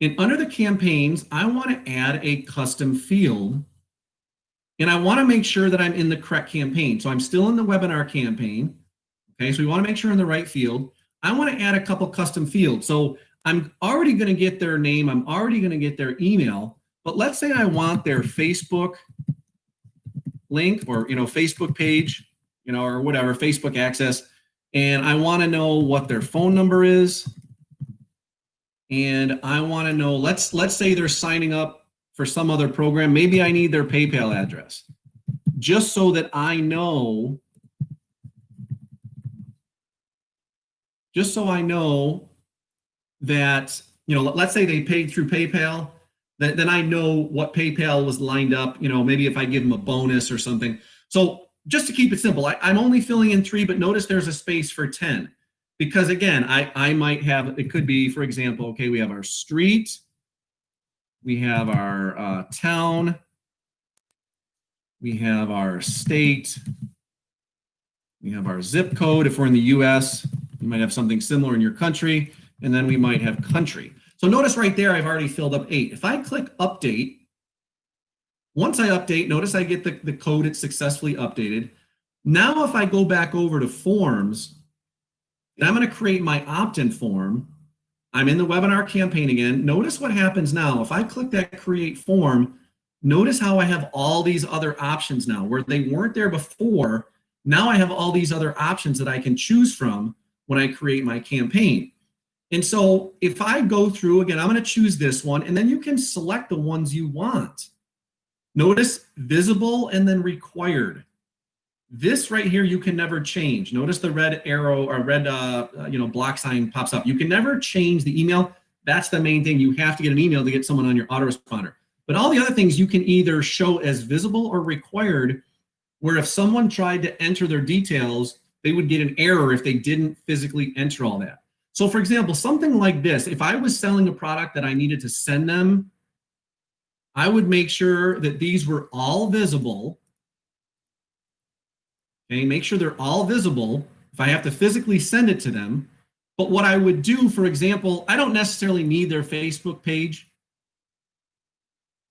And under the campaigns, I want to add a custom field. And I want to make sure that I'm in the correct campaign. So I'm still in the webinar campaign. Okay, so we want to make sure I'm in the right field. I want to add a couple custom fields. So I'm already going to get their name. I'm already going to get their email. But let's say I want their Facebook link or, Facebook page, or whatever, Facebook access. And I want to know what their phone number is. And I want to know, let's say they're signing up for some other program. Maybe I need their PayPal address, just so that I know, that, let's say they paid through PayPal, then I know what PayPal was lined up, maybe if I give them a bonus or something. So just to keep it simple, I'm only filling in 3, but notice there's a space for 10. Because again, I might have, it could be, for example, okay, we have our street, we have our town, we have our state, we have our zip code. If we're in the US, you might have something similar in your country, and then we might have country. So notice right there, I've already filled up 8. If I click update, once I update, notice I get the code, it's successfully updated. Now, if I go back over to forms, and I'm going to create my opt-in form, I'm in the webinar campaign again. Notice what happens now. If I click that create form, notice how I have all these other options now where they weren't there before. Now I have all these other options that I can choose from when I create my campaign. And so if I go through, again, I'm going to choose this one, and then you can select the ones you want. Notice visible and then required. This right here, you can never change. Notice the red arrow or red block sign pops up. You can never change the email. That's the main thing. You have to get an email to get someone on your autoresponder. But all the other things you can either show as visible or required, where if someone tried to enter their details, they would get an error if they didn't physically enter all that. So for example, something like this, if I was selling a product that I needed to send them, I would make sure that these were all visible. Okay, make sure they're all visible if I have to physically send it to them. But what I would do, for example, I don't necessarily need their Facebook page.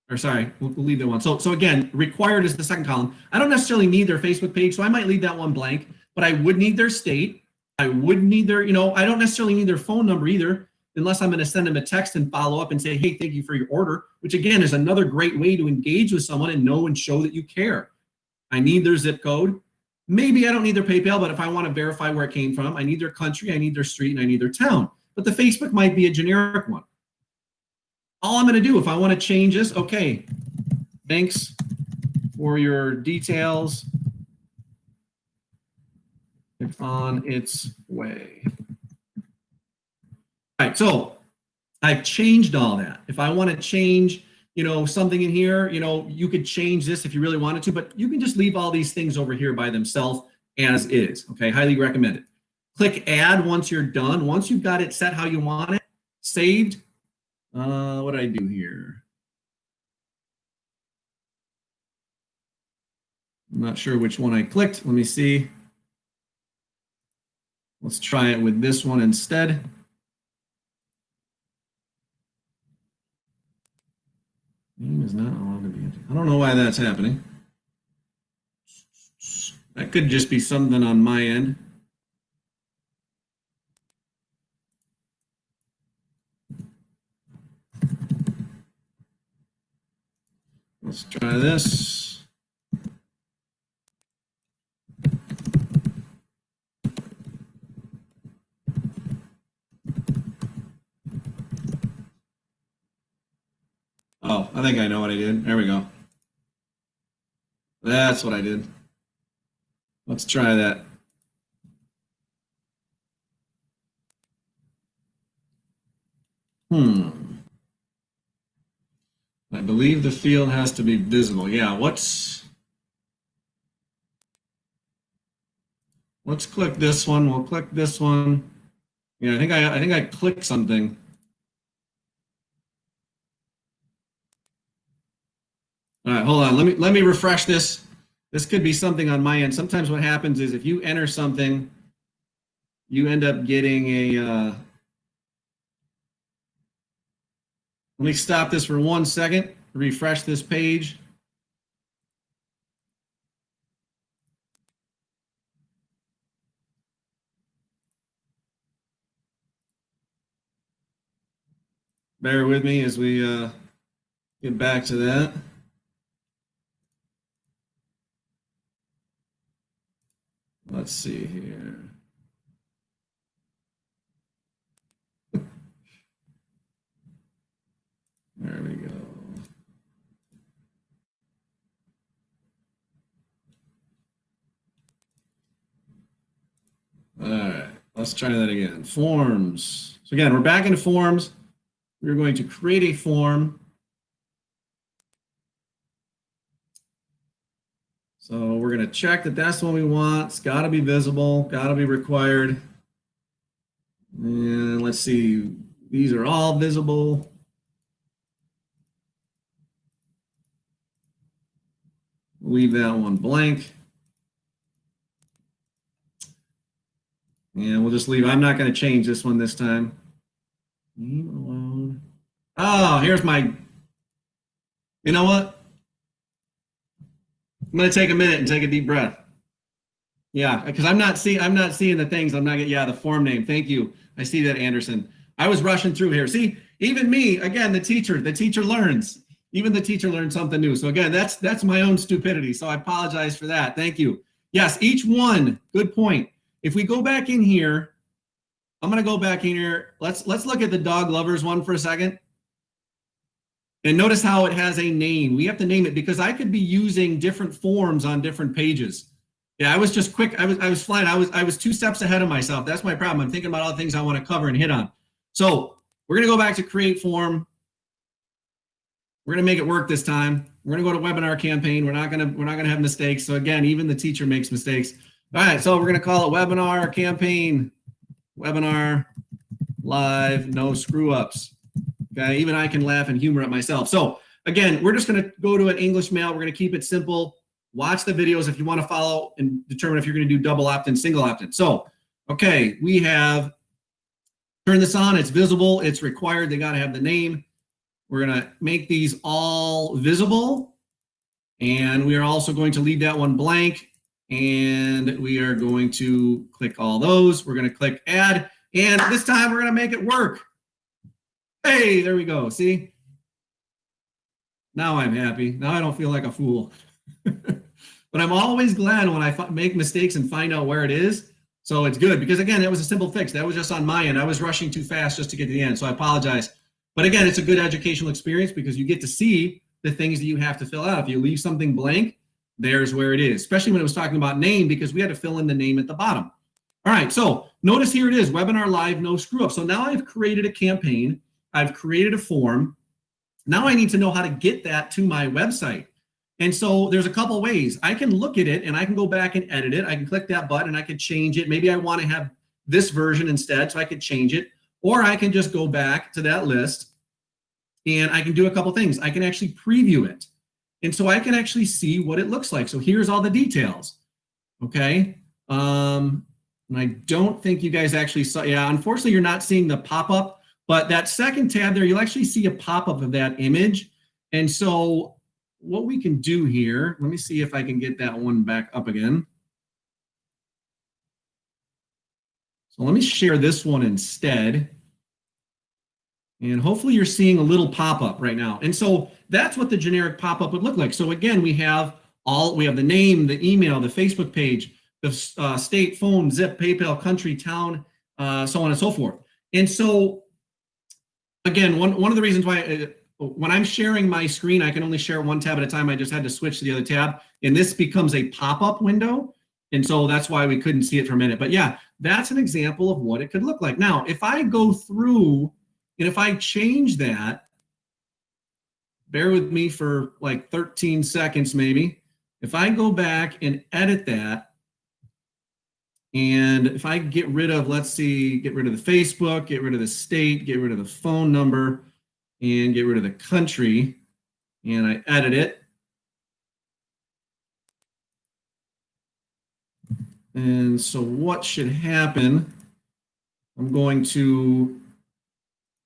Or sorry, we'll leave that one. So again, required is the second column. I don't necessarily need their Facebook page, so I might leave that one blank, but I would need their state. I would need their, I don't necessarily need their phone number either, unless I'm going to send them a text and follow up and say, hey, thank you for your order, which again is another great way to engage with someone and know and show that you care. I need their zip code. Maybe I don't need their PayPal, but if I want to verify where it came from, I need their country, I need their street, and I need their town. But the Facebook might be a generic one. All I'm going to do, if I want to change this, okay, thanks for your details. It's on its way. All right, so I've changed all that. If I want to change, something in here, you could change this if you really wanted to, but you can just leave all these things over here by themselves as is, okay? Highly recommend it. Click add once you're done. Once you've got it set how you want it, saved. What did I do here? I'm not sure which one I clicked. Let me see. Let's try it with this one instead. Name is not allowed to be empty. I don't know why that's happening. That could just be something on my end. Let's try this. think I know what I did. There we go. That's what I did. Let's try that. I believe the field has to be visible. Yeah, let's click this one. We'll click this one. Yeah, I think I clicked something. All right, hold on. Let me refresh this. This could be something on my end. Sometimes what happens is if you enter something, you end up getting a. Let me stop this for 1 second. Refresh this page. Bear with me as we get back to that. Let's see here. There we go. All right, let's try that again. Forms. So again, we're back into forms. We're going to create a form. So we're going to check that that's the one we want. It's got to be visible, got to be required. And let's see, these are all visible. Leave that one blank. And we'll just leave. I'm not going to change this one this time. Leave alone. Oh, here's my. You know what? I'm going to take a minute and take a deep breath. Yeah, because I'm not seeing the things. I'm not getting. Yeah, the form name. Thank you. I see that, Anderson. I was rushing through here. See, even me, again, the teacher learns. Even the teacher learned something new. So again, that's my own stupidity. So I apologize for that. Thank you. Yes, each one. Good point. If we go back in here, I'm going to go back in here. Let's look at the dog lovers one for a second. And notice how it has a name. We have to name it because I could be using different forms on different pages. Yeah, I was just quick. I was flying. I was 2 steps ahead of myself. That's my problem. I'm thinking about all the things I want to cover and hit on. So we're going to go back to create form. We're going to make it work this time. We're going to go to webinar campaign. We're not going to have mistakes. So again, even the teacher makes mistakes. All right, so we're going to call it webinar campaign, webinar live, no screw ups. Okay, even I can laugh and humor at myself. So again, we're just going to go to an English mail. We're going to keep it simple. Watch the videos if you want to follow and determine if you're going to do double opt-in, single opt-in. So, okay, we have turned this on. It's visible. It's required. They got to have the name. We're going to make these all visible. And we are also going to leave that one blank. And we are going to click all those. We're going to click add. And this time we're going to make it work. Hey, there we go. See? Now I'm happy. Now I don't feel like a fool. But I'm always glad when I make mistakes and find out where it is. So it's good because, again, that was a simple fix. That was just on my end. I was rushing too fast just to get to the end. So I apologize. But again, it's a good educational experience because you get to see the things that you have to fill out. If you leave something blank, there's where it is, especially when it was talking about name because we had to fill in the name at the bottom. All right, so notice here it is, webinar live, no screw up. So now I've created a campaign. I've created a form. Now I need to know how to get that to my website. And so there's a couple ways. I can look at it and I can go back and edit it. I can click that button and I can change it. Maybe I want to have this version instead, so I could change it. Or I can just go back to that list and I can do a couple things. I can actually preview it. And so I can actually see what it looks like. So here's all the details. Okay. And I don't think you guys actually saw, yeah, unfortunately you're not seeing the pop-up, but that second tab there, you'll actually see a pop-up of that image. And so what we can do here, let me see if I can get that one back up again. So let me share this one instead. And hopefully you're seeing a little pop-up right now. And so that's what the generic pop-up would look like. So again, we have the name, the email, the Facebook page, the state, phone, zip, PayPal, country, town, so on and so forth. And so again, one of the reasons why when I'm sharing my screen, I can only share one tab at a time. I just had to switch to the other tab, and this becomes a pop-up window. And so that's why we couldn't see it for a minute. But yeah, that's an example of what it could look like. Now, if I go through and if I change that, bear with me for like 13 seconds maybe. If I go back and edit that, and if I get rid of, let's see, get rid of the Facebook, get rid of the state, get rid of the phone number, and get rid of the country, and I edit it. And so what should happen, I'm going to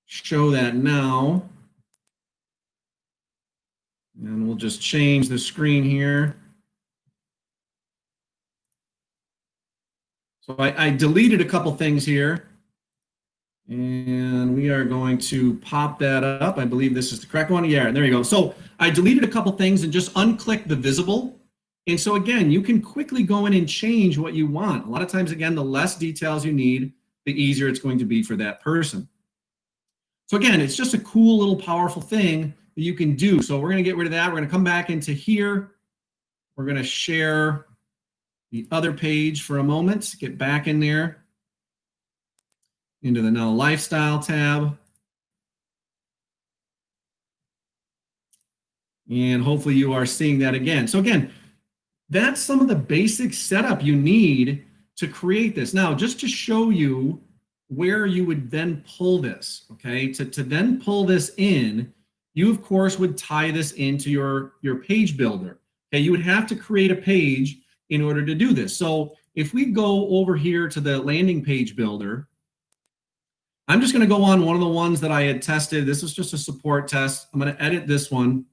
show that now. And we'll just change the screen here. So I deleted a couple things here. And we are going to pop that up. I believe this is the correct one. Yeah, there you go. So I deleted a couple things and just unclicked the visible. And so again, you can quickly go in and change what you want. A lot of times, again, the less details you need, the easier it's going to be for that person. So again, it's just a cool little powerful thing that you can do. So we're going to get rid of that. We're going to come back into here. We're going to share the other page for a moment, get back in there into the Now Lifestyle tab. And hopefully you are seeing that again. So again, that's some of the basic setup you need to create this. Now, just to show you where you would then pull this, okay? To then pull this in, you of course would tie this into your page builder. Okay, you would have to create a page in order to do this. So if we go over here to the landing page builder, I'm just going to go on one of the ones that I had tested. This was just a support test. I'm going to edit this one.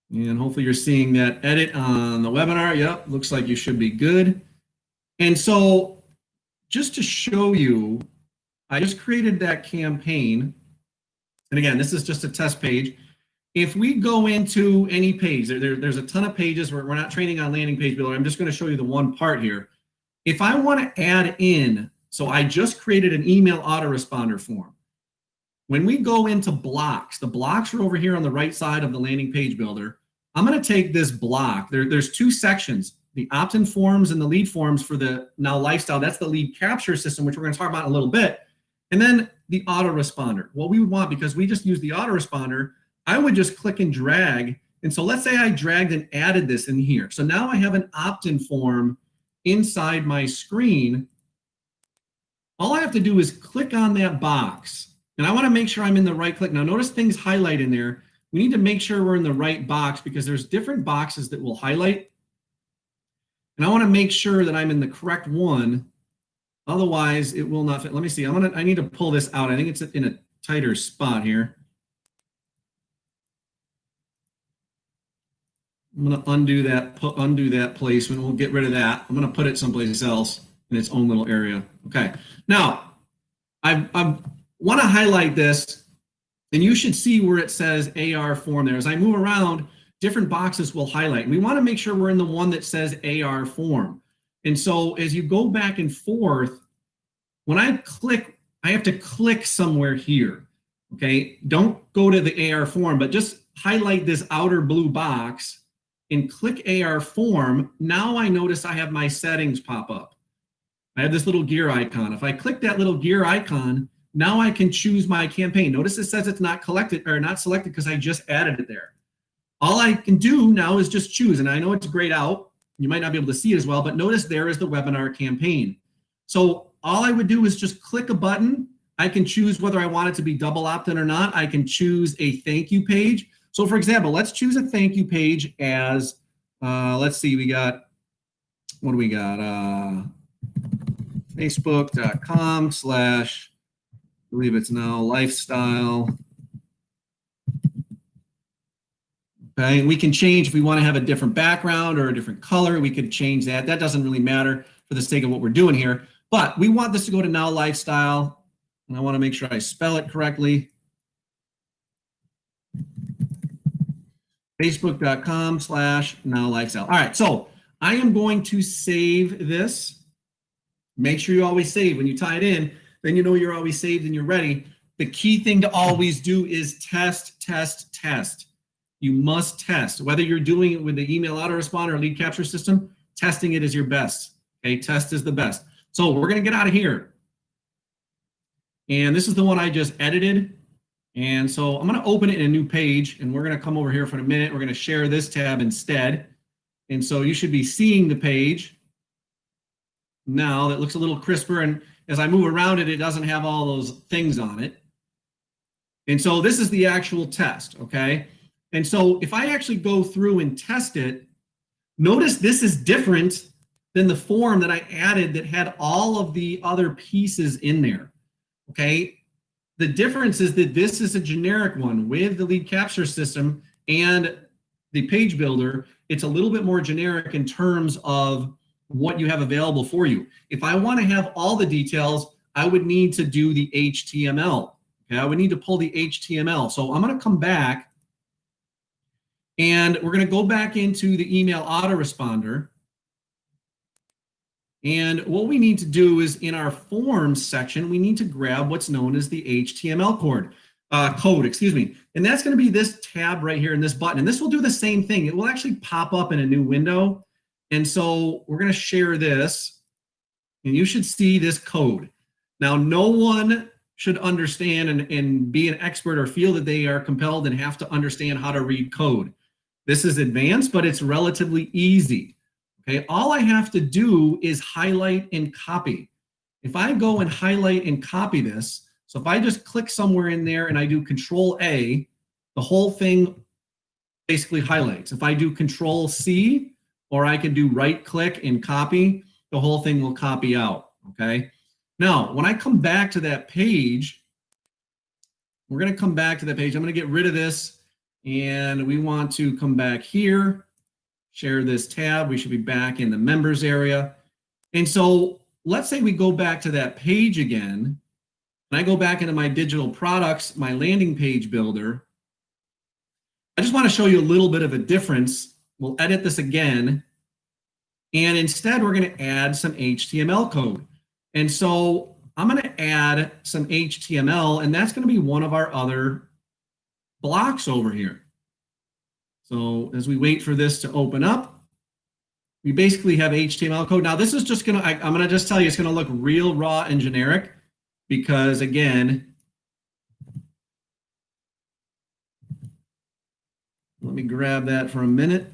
And hopefully you're seeing that edit on the webinar. Yep, looks like you should be good. And so just to show you, I just created that campaign. And again, this is just a test page. If we go into any page, there's a ton of pages. We're not training on landing page builder. I'm just going to show you the one part here. If I want to add in, so I just created an email autoresponder form. When we go into blocks, the blocks are over here on the right side of the landing page builder. I'm going to take this block. There's two sections, the opt-in forms and the lead forms for the Now Lifestyle. That's the lead capture system, which we're going to talk about in a little bit. And then the autoresponder. What we would want, because we just use the autoresponder, I would just click and drag. And so let's say I dragged and added this in here. So now I have an opt-in form inside my screen. All I have to do is click on that box. And I want to make sure I'm in the right click. Now notice things highlight in there. We need to make sure we're in the right box because there's different boxes that will highlight. And I want to make sure that I'm in the correct one. Otherwise, it will not fit. Let me see. I need to pull this out. I think it's in a tighter spot here. I'm going to undo that placement. We'll get rid of that. I'm going to put it someplace else in its own little area. Okay. Now, I want to highlight this, and you should see where it says AR form there. As I move around, different boxes will highlight. We want to make sure we're in the one that says AR form. And so as you go back and forth, when I click, I have to click somewhere here. Okay. Don't go to the AR form, but just highlight this outer blue box and click AR form. Now I notice I have my settings pop up. I have this little gear icon. If I click that little gear icon, now I can choose my campaign. Notice it says it's not collected or not selected because I just added it there. All I can do now is just choose. And I know it's grayed out. You might not be able to see it as well, but notice there is the webinar campaign. So all I would do is just click a button. I can choose whether I want it to be double opt-in or not. I can choose a thank you page. So for example, let's choose a thank you page as, let's see, we got, what do we got? Facebook.com/ I believe it's Now Lifestyle. Okay, and we can change if we want to have a different background or a different color, we could change that. That doesn't really matter for the sake of what we're doing here. But we want this to go to Now Lifestyle, and I want to make sure I spell it correctly. Facebook.com/Now Lifestyle. All right, so I am going to save this. Make sure you always save. When you tie it in, then you know you're always saved and you're ready. the key thing to always do is test, test, test. You must test. Whether you're doing it with the email autoresponder or lead capture system, testing it is your best. Okay, test is the best. So we're going to get out of here. And this is the one I just edited. And so I'm going to open it in a new page, and we're going to come over here for a minute. We're going to share this tab instead. And so you should be seeing the page now that looks a little crisper. And as I move around it, it doesn't have all those things on it. And so this is the actual test, okay? And so if I actually go through and test it, notice this is different than the form that I added that had all of the other pieces in there, okay? The difference is that this is a generic one with the lead capture system and the page builder. It's a little bit more generic in terms of what you have available for you. If I want to have all the details, I would need to do the HTML. Okay, I would need to pull the HTML. So I'm going to come back, and we're going to go back into the email autoresponder. And what we need to do is in our forms section, we need to grab what's known as the HTML code. And that's going to be this tab right here in this button. And this will do the same thing. It will actually pop up in a new window. And so we're going to share this, and you should see this code. Now, no one should understand and be an expert or feel that they are compelled and have to understand how to read code. This is advanced, but it's relatively easy. Okay, all I have to do is highlight and copy. If I go and highlight and copy this, so if I just click somewhere in there and I do Control A, the whole thing basically highlights. If I do Control C, or I can do right click and copy, the whole thing will copy out, okay? Now, when I come back to that page, we're gonna come back to that page. I'm gonna get rid of this, and we want to come back here, share this tab. We should be back in the members area. And so let's say we go back to that page again, and I go back into my digital products, my landing page builder. I just want to show you a little bit of a difference. We'll edit this again, and instead we're going to add some HTML code. And so I'm going to add some HTML, and that's going to be one of our other blocks over here. So as we wait for this to open up, we basically have HTML code. Now this is just going to, I'm going to just tell you, it's going to look real raw and generic because again, let me grab that for a minute.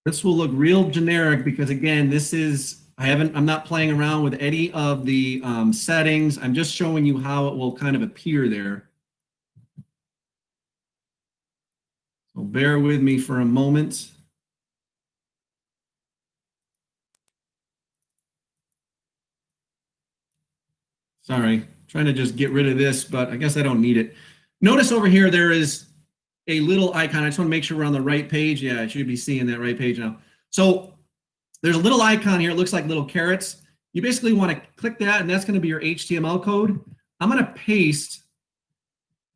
This will look real generic because again, this is, I'm not playing around with any of the settings. I'm just showing you how it will kind of appear there. So bear with me for a moment. Sorry, trying to just get rid of this, but I guess I don't need it. Notice over here, there is a little icon. I just want to make sure we're on the right page. Yeah, I should be seeing that right page now. So there's a little icon here. It looks like little carrots. You basically want to click that, and that's going to be your HTML code. I'm going to paste.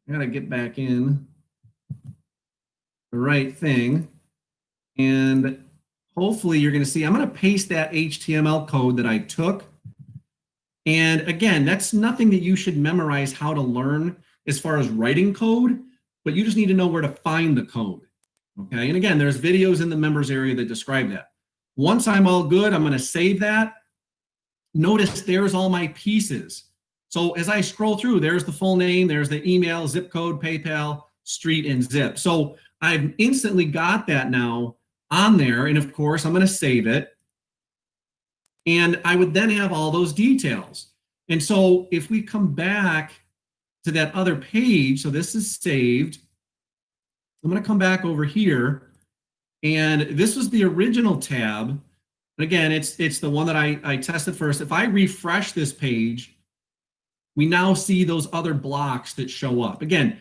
I got to get back in the right thing. And hopefully you're going to see, I'm going to paste that HTML code that I took. And again, that's nothing that you should memorize how to learn as far as writing code, but you just need to know where to find the code. Okay, and again, there's videos in the members area that describe that. Once I'm all good, I'm going to save that. Notice there's all my pieces. So as I scroll through, there's the full name, there's the email, zip code, PayPal, street, and zip. So I've instantly got that now on there, and of course, I'm going to save it. And I would then have all those details. And so if we come back to that other page, so this is saved. I'm going to come back over here, and this was the original tab. And again, it's the one that I tested first. If I refresh this page, we now see those other blocks that show up. Again,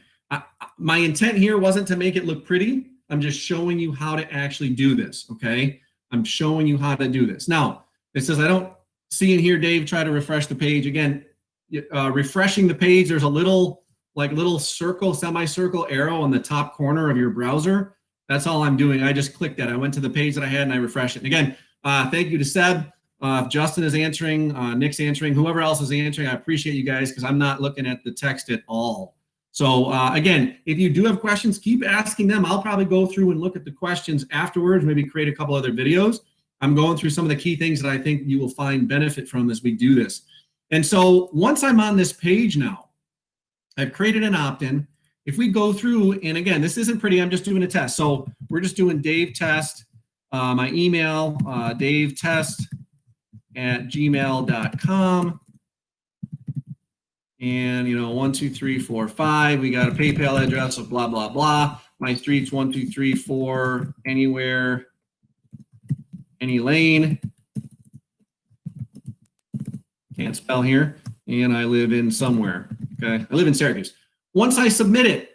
my intent here wasn't to make it look pretty. I'm just showing you how to actually do this, okay? I'm showing you how to do this. Now, it says I don't see in here, Dave, try to refresh the page. Again, refreshing the page, there's a little circle, semicircle arrow on the top corner of your browser. That's all I'm doing. I just clicked that. I went to the page that I had and I refreshed it. And again, thank you to Seb If Justin is answering, Nick's answering, whoever else is answering, I appreciate you guys because I'm not looking at the text at all. So again, if you do have questions, keep asking them. I'll probably go through and look at the questions afterwards, maybe create a couple other videos. I'm going through some of the key things that I think you will find benefit from as we do this. And so once I'm on this page now, I've created an opt-in. If we go through, and again, this isn't pretty, I'm just doing a test. So we're just doing Dave Test, my email, davetest@gmail.com. And, 1, 2, 3, 4, 5. We got a PayPal address of blah, blah, blah. My streets, 1, 2, 3, 4, anywhere, any lane. Can't spell here. And I live in somewhere. Okay. I live in Syracuse. Once I submit it,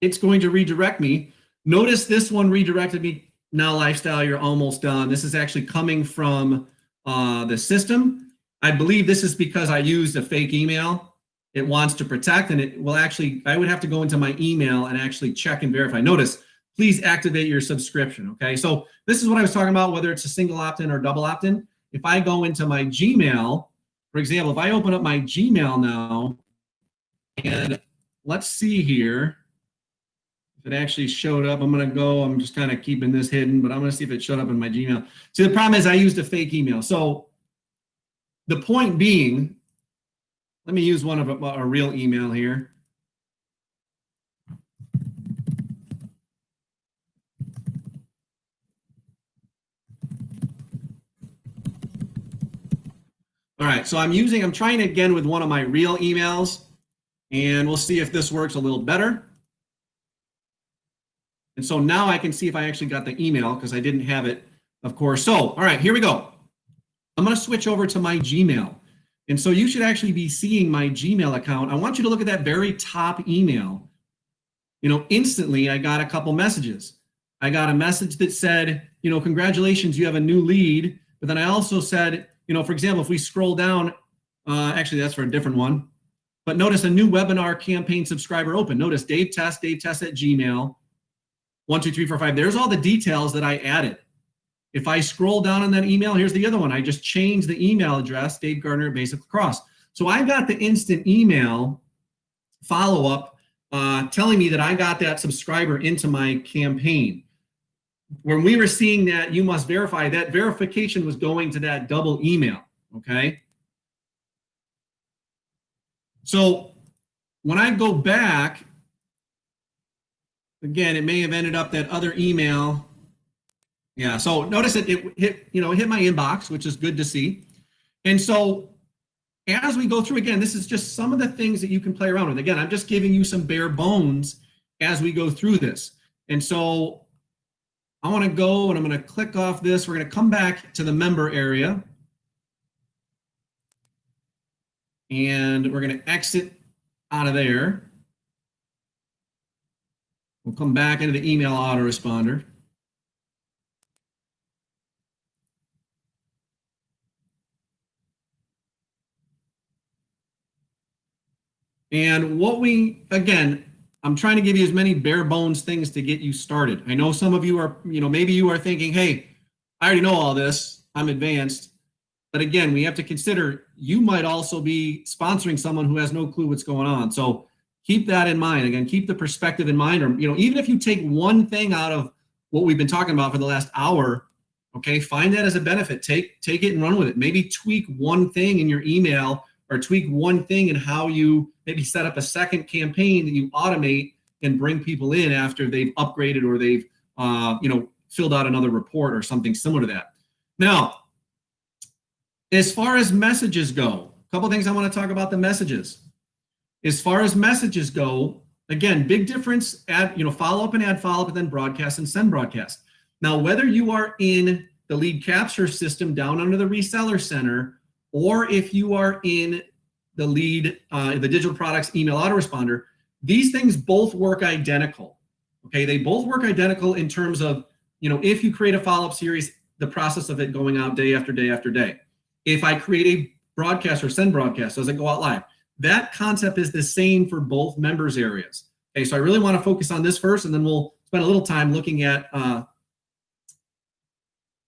it's going to redirect me. Notice this one redirected me. Now, lifestyle, you're almost done. This is actually coming from the system. I believe this is because I used a fake email. It wants to protect, and it will actually, I would have to go into my email and actually check and verify. Notice, please activate your subscription, okay? So this is what I was talking about, whether it's a single opt-in or double opt-in. If I go into my Gmail, for example, if I open up my Gmail now, and let's see here, if it actually showed up, I'm just kind of keeping this hidden, but I'm gonna see if it showed up in my Gmail. See, the problem is I used a fake email. So the point being, let me use one of a real email here. All right, so I'm trying again with one of my real emails, and we'll see if this works a little better. And so now I can see if I actually got the email because I didn't have it, of course. So, all right, here we go. I'm going to switch over to my Gmail. And so you should actually be seeing my Gmail account. I want you to look at that very top email. Instantly I got a couple messages. I got a message that said, congratulations, you have a new lead. But then I also said, for example, if we scroll down, actually that's for a different one. But notice a new webinar campaign subscriber open. Notice Dave Test at Gmail, 1, 2, 3, 4, 5. There's all the details that I added. If I scroll down on that email, here's the other one. I just changed the email address, Dave Gardner at Basic Lacrosse. So I got the instant email follow-up telling me that I got that subscriber into my campaign. When we were seeing that you must verify, that verification was going to that double email, okay? So when I go back, again, it may have ended up that other email. Yeah, so notice it hit my inbox, which is good to see. And so as we go through, again, this is just some of the things that you can play around with. Again, I'm just giving you some bare bones as we go through this. And so I want to go and I'm going to click off this. We're going to come back to the member area. And we're going to exit out of there. We'll come back into the email autoresponder. And again, I'm trying to give you as many bare bones things to get you started. I know some of you are, maybe you are thinking, hey, I already know all this, I'm advanced. But again, we have to consider you might also be sponsoring someone who has no clue what's going on. So keep that in mind. Again, keep the perspective in mind, or, even if you take one thing out of what we've been talking about for the last hour, okay, find that as a benefit. Take it and run with it. Maybe tweak one thing in your email, or tweak one thing in how you maybe set up a second campaign that you automate and bring people in after they've upgraded or they've filled out another report or something similar to that. Now, as far as messages go, a couple of things I want to talk about the messages. As far as messages go, again, big difference, follow up and add follow up, and then broadcast and send broadcast. Now, whether you are in the lead capture system down under the reseller center, or if you are in the the digital products email autoresponder, these things both work identical. Okay, they both work identical in terms of, if you create a follow-up series, the process of it going out day after day after day. If I create a broadcast or send broadcast, does it go out live? That concept is the same for both members areas. Okay, so I really want to focus on this first, and then we'll spend a little time looking at the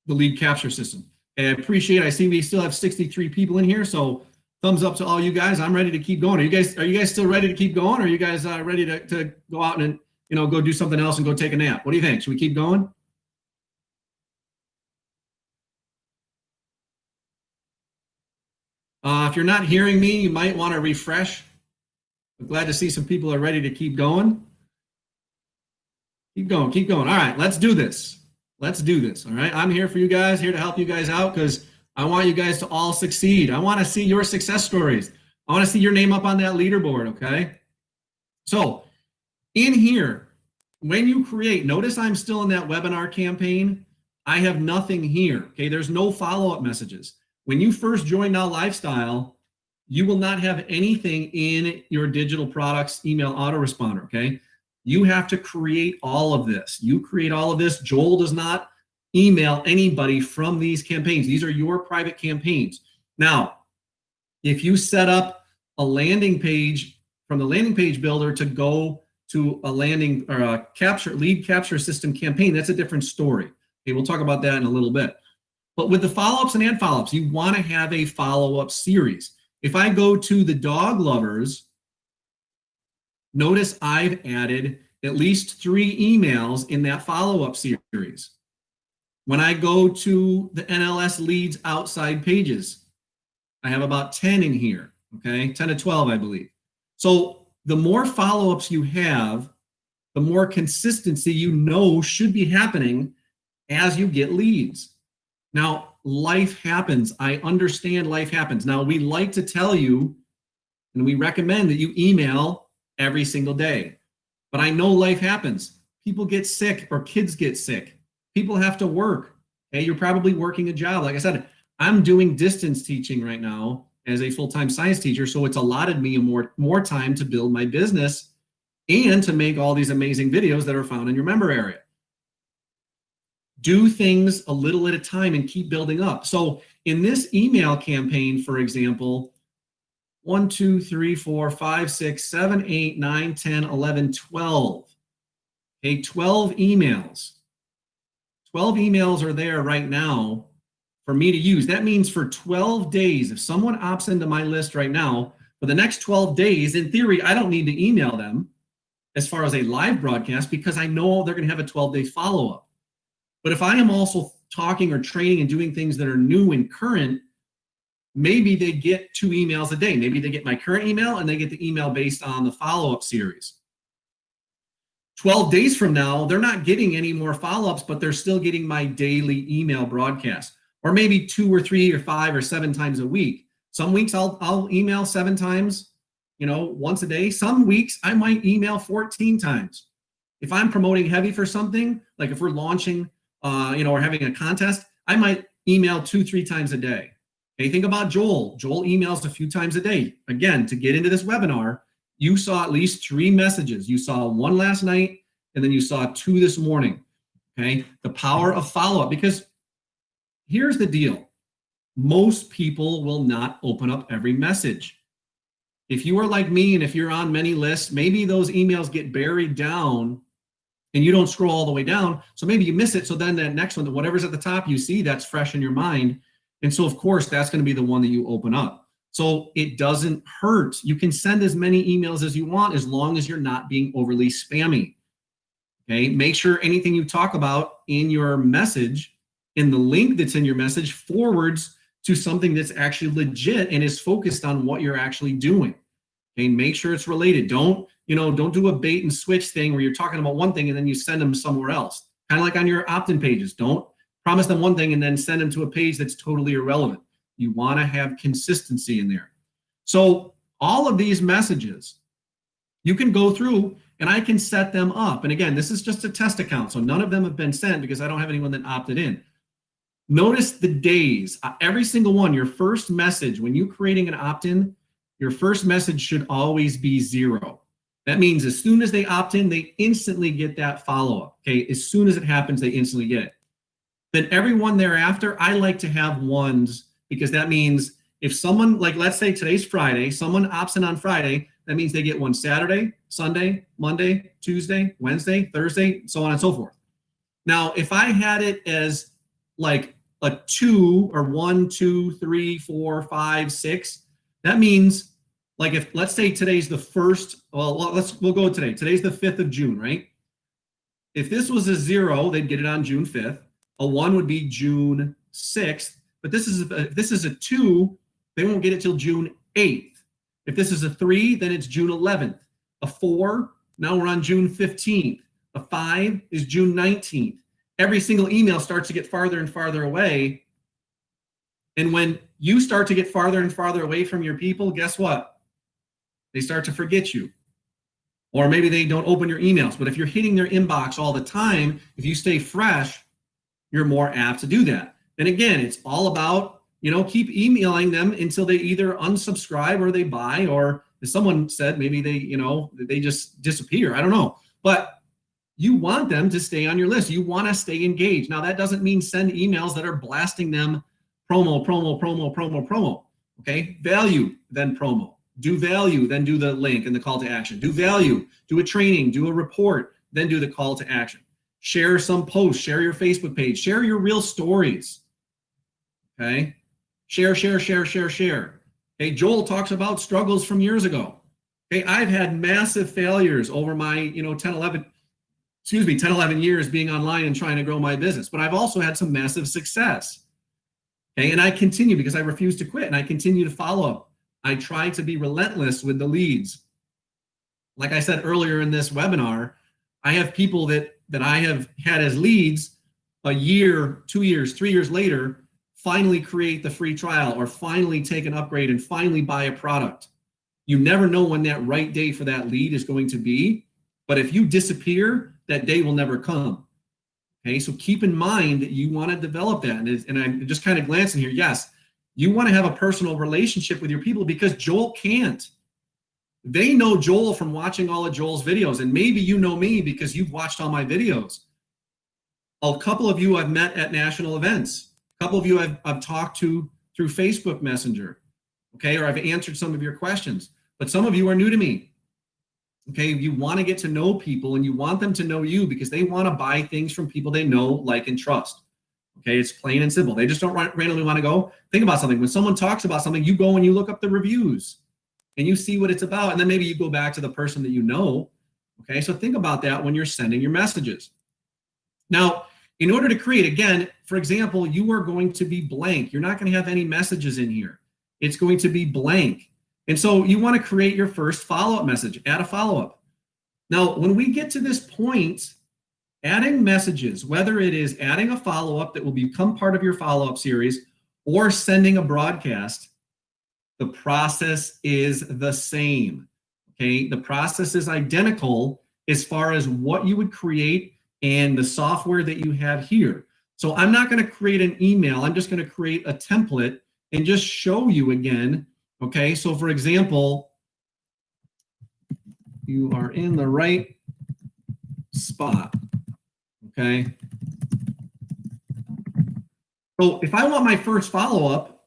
lead capture system. I appreciate it. I see we still have 63 people in here, so thumbs up to all you guys. I'm ready to keep going. Are you guys still ready to keep going? Or are you guys ready to go out and go do something else and go take a nap? What do you think? Should we keep going? If you're not hearing me, you might want to refresh. I'm glad to see some people are ready to keep going. Keep going, keep going. All right, let's do this. Let's do this. All right, I'm here for you guys, here to help you guys out because I want you guys to all succeed. I want to see your success stories. I want to see your name up on that leaderboard, okay? So in here, when you create, notice I'm still in that webinar campaign. I have nothing here, okay? There's no follow-up messages. When you first join Now Lifestyle, you will not have anything in your digital products email autoresponder, okay? You have to create all of this. You create all of this. Joel does not email anybody from these campaigns. These are your private campaigns. Now, if you set up a landing page from the landing page builder to go to a landing or a lead capture system campaign, that's a different story. Okay, we'll talk about that in a little bit. But with the follow-ups and ad follow-ups, you want to have a follow-up series. If I go to the dog lovers, notice I've added at least 3 emails in that follow-up series. When I go to the NLS leads outside pages, I have about 10 in here, okay? 10 to 12, I believe. So the more follow-ups you have, the more consistency should be happening as you get leads. Now, life happens. I understand life happens. Now, we like to tell you, and we recommend that you email every single day. But I know life happens. People get sick or kids get sick. People have to work. Okay, you're probably working a job. Like I said, I'm doing distance teaching right now as a full-time science teacher, so it's allotted me more time to build my business and to make all these amazing videos that are found in your member area. Do things a little at a time and keep building up. So in this email campaign, for example, 1, 2, 3, 4, 5, 6, 7, 8, 9, 10, 11, 12. Okay, 12 emails. 12 emails are there right now for me to use. That means for 12 days, if someone opts into my list right now, for the next 12 days, in theory, I don't need to email them as far as a live broadcast because I know they're going to have a 12-day follow-up. But if I am also talking or training and doing things that are new and current, maybe they get 2 emails a day. Maybe they get my current email and they get the email based on the follow-up series. 12 days from now, they're not getting any more follow-ups, but they're still getting my daily email broadcast, or maybe 2 or 3 or 5 or 7 times a week. Some weeks I'll email 7 times, once a day. Some weeks I might email 14 times. If I'm promoting heavy for something, like if we're launching, or having a contest, I might email 2-3 times a day. Okay, think about Joel. Joel emails a few times a day. Again, to get into this webinar, you saw at least 3 messages. You saw 1 last night, and then you saw 2 this morning. Okay, the power of follow-up, because here's the deal. Most people will not open up every message. If you are like me and if you're on many lists, maybe those emails get buried down and you don't scroll all the way down. So maybe you miss it. So then that next one, whatever's at the top, you see that's fresh in your mind. And so, of course, that's going to be the one that you open up. So it doesn't hurt. You can send as many emails as you want as long as you're not being overly spammy. Okay, make sure anything you talk about in your message, in the link that's in your message, forwards to something that's actually legit and is focused on what you're actually doing. Okay, make sure it's related. Don't do a bait and switch thing where you're talking about one thing and then you send them somewhere else. Kind of like on your opt-in pages. Don't promise them one thing and then send them to a page that's totally irrelevant. You want to have consistency in there. So all of these messages, you can go through and I can set them up. And again, this is just a test account. So none of them have been sent because I don't have anyone that opted in. Notice the days, every single one, your first message, when you're creating an opt-in, your first message should always be 0. That means as soon as they opt in, they instantly get that follow-up. Okay, as soon as it happens, they instantly get it. Then everyone thereafter, I like to have 1s because that means if someone, like let's say today's Friday, someone opts in on Friday, that means they get 1 Saturday, Sunday, Monday, Tuesday, Wednesday, Thursday, so on and so forth. Now, if I had it as like a 2 or 1, 2, 3, 4, 5, 6, that means, like, if let's say today's the first, well, we'll go with today. Today's the 5th of June, right? If this was a 0, they'd get it on June 5th. A 1 would be June 6th. But if this is a 2, they won't get it till June 8th. If this is a 3, then it's June 11th. A 4, now we're on June 15th. A 5 is June 19th. Every single email starts to get farther and farther away. And when you start to get farther and farther away from your people, guess what? They start to forget you. Or maybe they don't open your emails. But if you're hitting their inbox all the time, if you stay fresh, you're more apt to do that. And again, it's all about, keep emailing them until they either unsubscribe or they buy, or as someone said, maybe they just disappear. I don't know. But you want them to stay on your list. You want to stay engaged. Now, that doesn't mean send emails that are blasting them promo, promo, promo, promo, promo. Okay? Value, then promo. Do value, then do the link and the call to action. Do value, do a training, do a report, then do the call to action. Share some posts, share your Facebook page, share your real stories. Okay? Share, share, share, share, share. Okay, Joel talks about struggles from years ago. Okay, I've had massive failures over my, 10, 11 years being online and trying to grow my business, but I've also had some massive success. Okay, and I continue because I refuse to quit and I continue to follow up. I try to be relentless with the leads. Like I said earlier in this webinar, I have people that I have had as leads a year, 2 years, 3 years later, finally create the free trial or finally take an upgrade and finally buy a product. You never know when that right day for that lead is going to be, but if you disappear, that day will never come. Okay, so keep in mind that you want to develop that. And I'm just kind of glancing here. Yes, you want to have a personal relationship with your people because Joel can't. They know Joel from watching all of Joel's videos, and maybe you know me because you've watched all my videos. A couple of you I've met at national events. A couple of you I've talked to through Facebook Messenger, okay, or I've answered some of your questions. But some of you are new to me. Okay, you want to get to know people and you want them to know you because they want to buy things from people they know, like, and trust. Okay, it's plain and simple. They just don't randomly want to go. Think about something. When someone talks about something, you go and you look up the reviews and you see what it's about. And then maybe you go back to the person that you know. Okay, so think about that when you're sending your messages. Now, in order to create, again, for example, you are going to be blank. You're not going to have any messages in here. It's going to be blank. And so you want to create your first follow-up message, add a follow-up. Now, when we get to this point, adding messages, whether it is adding a follow-up that will become part of your follow-up series or sending a broadcast, the process is the same. Okay, the process is identical as far as what you would create and the software that you have here. So I'm not going to create an email. I'm just going to create a template and just show you again. Okay, so for example, you are in the right spot. Okay. So if I want my first follow-up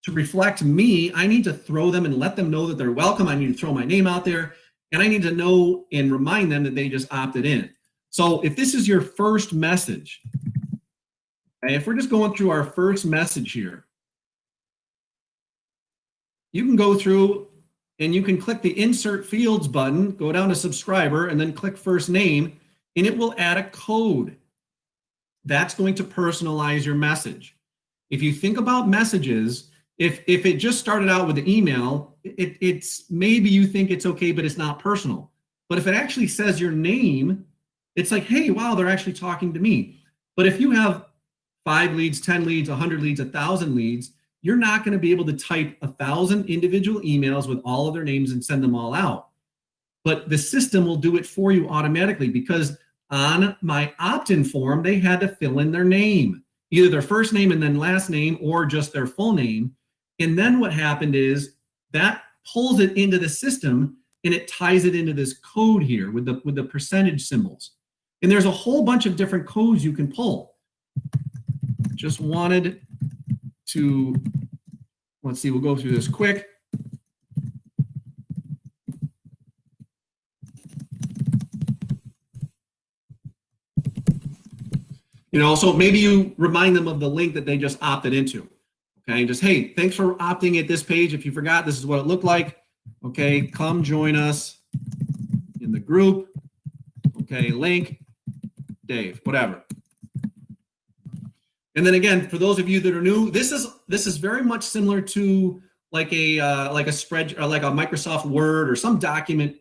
to reflect me, I need to throw them and let them know that they're welcome. I need to throw my name out there, and I need to know and remind them that they just opted in. So if this is your first message, okay, if we're just going through our first message here, you can go through and you can click the Insert Fields button, go down to Subscriber, and then click First Name, and it will add a code. That's going to personalize your message. If you think about messages, if it just started out with an email, it's maybe you think it's okay, but it's not personal. But if it actually says your name, it's like, hey, wow, they're actually talking to me. But if you have 5 leads, 10 leads, 100 leads, 1,000 leads, you're not going to be able to type 1,000 individual emails with all of their names and send them all out. But the system will do it for you automatically because on my opt-in form, they had to fill in their name, either their first name and then last name or just their full name. And then what happened is that pulls it into the system and it ties it into this code here with the percentage symbols. And there's a whole bunch of different codes you can pull. Just wanted to, let's see, we'll go through this quick. You know, so maybe you remind them of the link that they just opted into. Okay, just, hey, thanks for opting at this page. If you forgot, this is what it looked like. Okay, come join us in the group. Okay, link, Dave, whatever. And then again, for those of you that are new, this is very much similar to like a spread or like a Microsoft Word or some document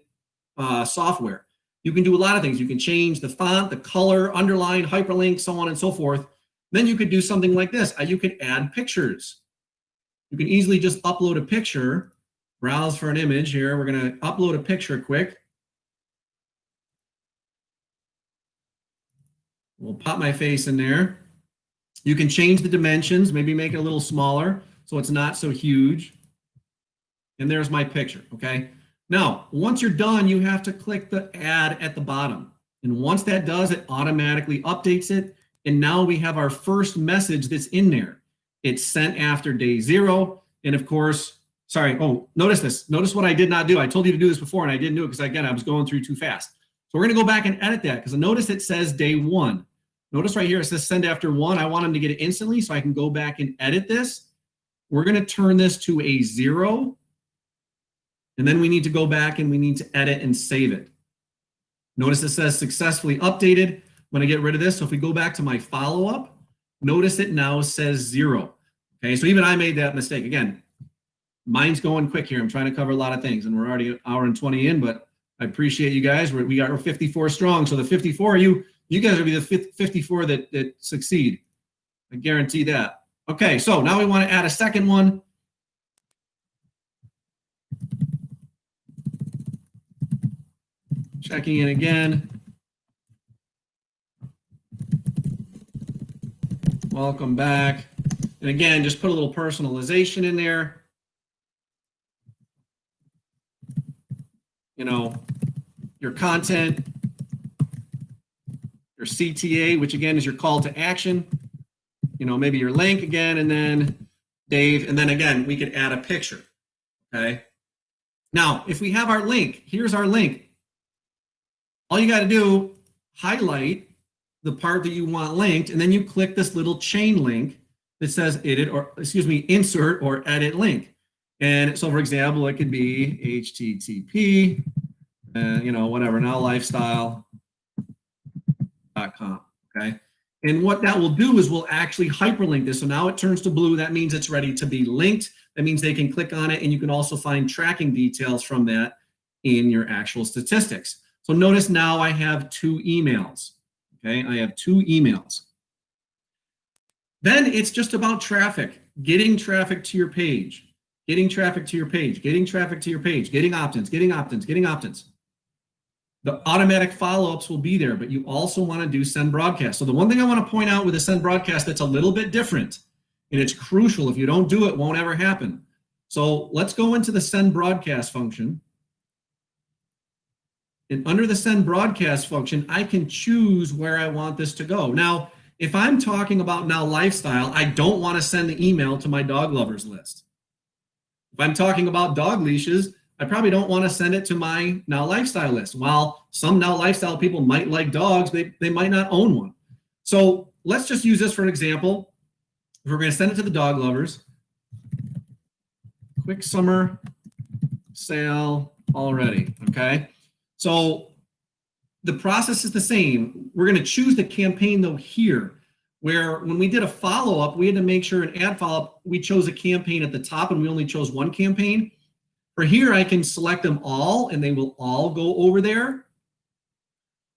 software. You can do a lot of things. You can change the font, the color, underline, hyperlink, so on and so forth. Then you could do something like this. You could add pictures. You can easily just upload a picture, browse for an image here. We're going to upload a picture quick. We'll pop my face in there. You can change the dimensions, maybe make it a little smaller so it's not so huge. And there's my picture, okay? Now, once you're done, you have to click the add at the bottom. And once that does, it automatically updates it. And now we have our first message that's in there. It's sent after day 0. And of course, sorry, oh, notice this. Notice what I did not do. I told you to do this before and I didn't do it because, again, I was going through too fast. So we're going to go back and edit that because notice it says day 1. Notice right here it says send after 1. I want them to get it instantly so I can go back and edit this. We're going to turn this to a 0. And then we need to go back and we need to edit and save it. Notice it says successfully updated. I'm going to get rid of this. So if we go back to my follow-up, notice it now says 0. Okay, so even I made that mistake. Again, mine's going quick here. I'm trying to cover a lot of things, and we're already an hour and 20 in, but I appreciate you guys. We got 54 strong. So the 54 of you guys will be the 54 that succeed. I guarantee that. Okay, so now we want to add a second one. Checking in again. Welcome back. And again, just put a little personalization in there. You know, your content, your CTA, which again is your call to action. You know, maybe your link again, and then Dave, and then again, we could add a picture, okay? Now, if we have our link, here's our link. All you got to do, highlight the part that you want linked, and then you click this little chain link that says insert or edit link. And so, for example, it could be HTTP, you know, whatever, nowlifestyle.com, okay? And what that will do is we'll actually hyperlink this. So now it turns to blue. That means it's ready to be linked. That means they can click on it, and you can also find tracking details from that in your actual statistics. So notice now I have 2 emails. Okay, I have 2 emails. Then it's just about traffic, getting traffic to your page, getting traffic to your page, getting traffic to your page, getting opt-ins, getting opt-ins, getting opt-ins. The automatic follow-ups will be there, but you also want to do send broadcast. So the one thing I want to point out with the send broadcast that's a little bit different, and it's crucial, if you don't do it, it won't ever happen. So let's go into the send broadcast function. And under the send broadcast function, I can choose where I want this to go. Now, if I'm talking about Now Lifestyle, I don't want to send the email to my dog lovers list. If I'm talking about dog leashes, I probably don't want to send it to my Now Lifestyle list. While some Now Lifestyle people might like dogs, they might not own one. So let's just use this for an example. If we're going to send it to the dog lovers, quick summer sale already, okay? So the process is the same. We're going to choose the campaign though here, where when we did a follow-up, we had to make sure an ad follow-up, we chose a campaign at the top and we only chose one campaign. For here, I can select them all and they will all go over there.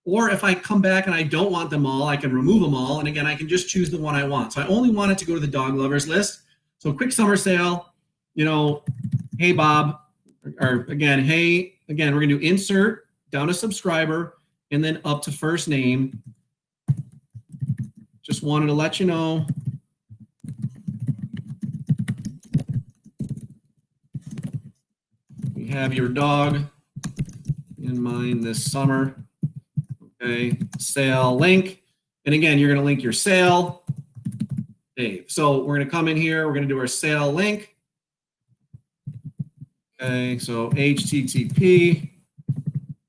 Or if I come back and I don't want them all, I can remove them all. And again, I can just choose the one I want. So I only want it to go to the dog lovers list. So quick summer sale, you know, hey Bob, or again, hey, again, we're going to do insert down to subscriber and then up to first name. Just wanted to let you know. We have your dog in mind this summer. Okay, sale link. And again, you're going to link your sale. Dave. So we're going to come in here. We're going to do our sale link. Okay, so HTTP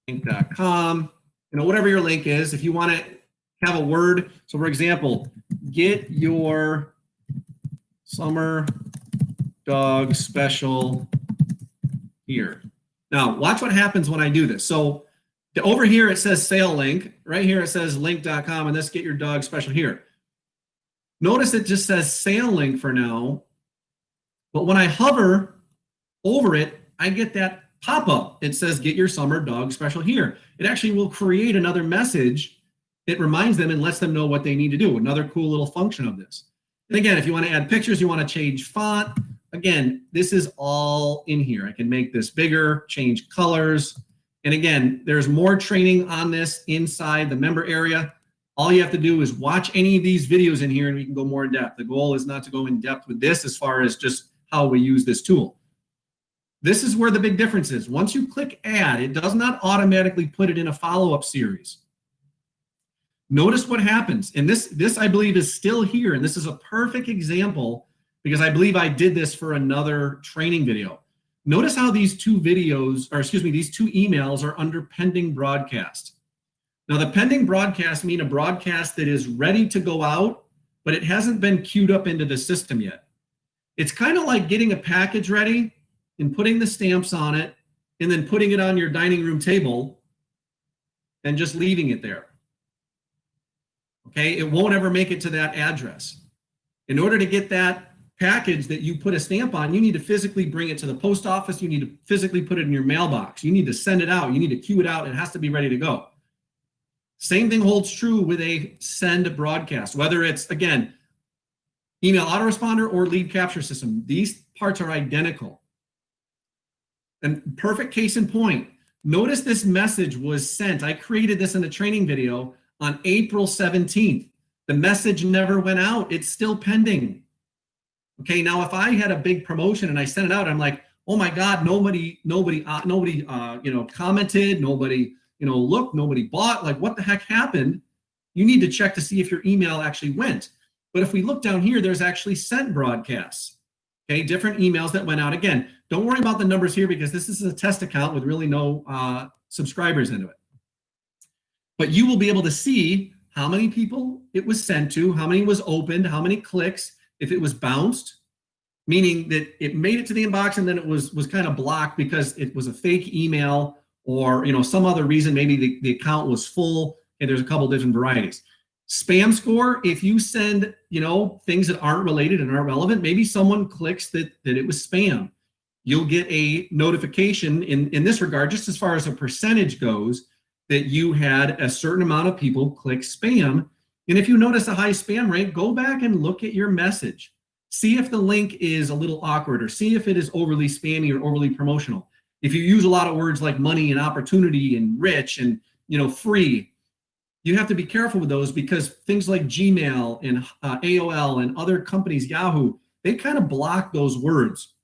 link.com. You know, whatever your link is, if you want it have a word. So for example, get your summer dog special here. Now watch what happens when I do this. So over here it says sale link. Right here it says link.com, and this get your dog special here. Notice it just says sale link for now. But when I hover over it, I get that pop-up. It says get your summer dog special here. It actually will create another message. It reminds them and lets them know what they need to do. Another cool little function of this. And again, if you want to add pictures, you want to change font, again, this is all in here. I can make this bigger, change colors. And again, there's more training on this inside the member area. All you have to do is watch any of these videos in here and we can go more in depth. The goal is not to go in depth with this as far as just how we use this tool. This is where the big difference is. Once you click add, it does not automatically put it in a follow-up series. Notice what happens. And this I believe is still here. And this is a perfect example because I believe I did this for another training video. Notice how these two videos, or excuse me, these two emails are under pending broadcast. Now the pending broadcast mean a broadcast that is ready to go out, but it hasn't been queued up into the system yet. It's kind of like getting a package ready and putting the stamps on it and then putting it on your dining room table and just leaving it there. Okay, it won't ever make it to that address. In order to get that package that you put a stamp on, you need to physically bring it to the post office. You need to physically put it in your mailbox. You need to send it out. You need to queue it out. It has to be ready to go. Same thing holds true with a send broadcast, whether it's, again, email autoresponder or lead capture system. These parts are identical. And perfect case in point, notice this message was sent. I created this in a training video on April 17th. The message never went out. It's still pending. Okay, now if I had a big promotion and I sent it out, I'm like, oh my God, nobody commented, nobody, looked, nobody bought. Like, what the heck happened? You need to check to see if your email actually went. But if we look down here, there's actually sent broadcasts. Okay, different emails that went out. Again, don't worry about the numbers here because this is a test account with really no subscribers into it. But you will be able to see how many people it was sent to, how many was opened, how many clicks, if it was bounced, meaning that it made it to the inbox and then it was kind of blocked because it was a fake email or some other reason, maybe the account was full, and there's a couple different varieties. Spam score, if you send things that aren't related and aren't relevant, maybe someone clicks that it was spam. You'll get a notification in this regard, just as far as a percentage goes, that you had a certain amount of people click spam. And if you notice a high spam rate, go back and look at your message. See if the link is a little awkward or see if it is overly spammy or overly promotional. If you use a lot of words like money and opportunity and rich and free, you have to be careful with those because things like Gmail and AOL and other companies, Yahoo, they kind of block those words.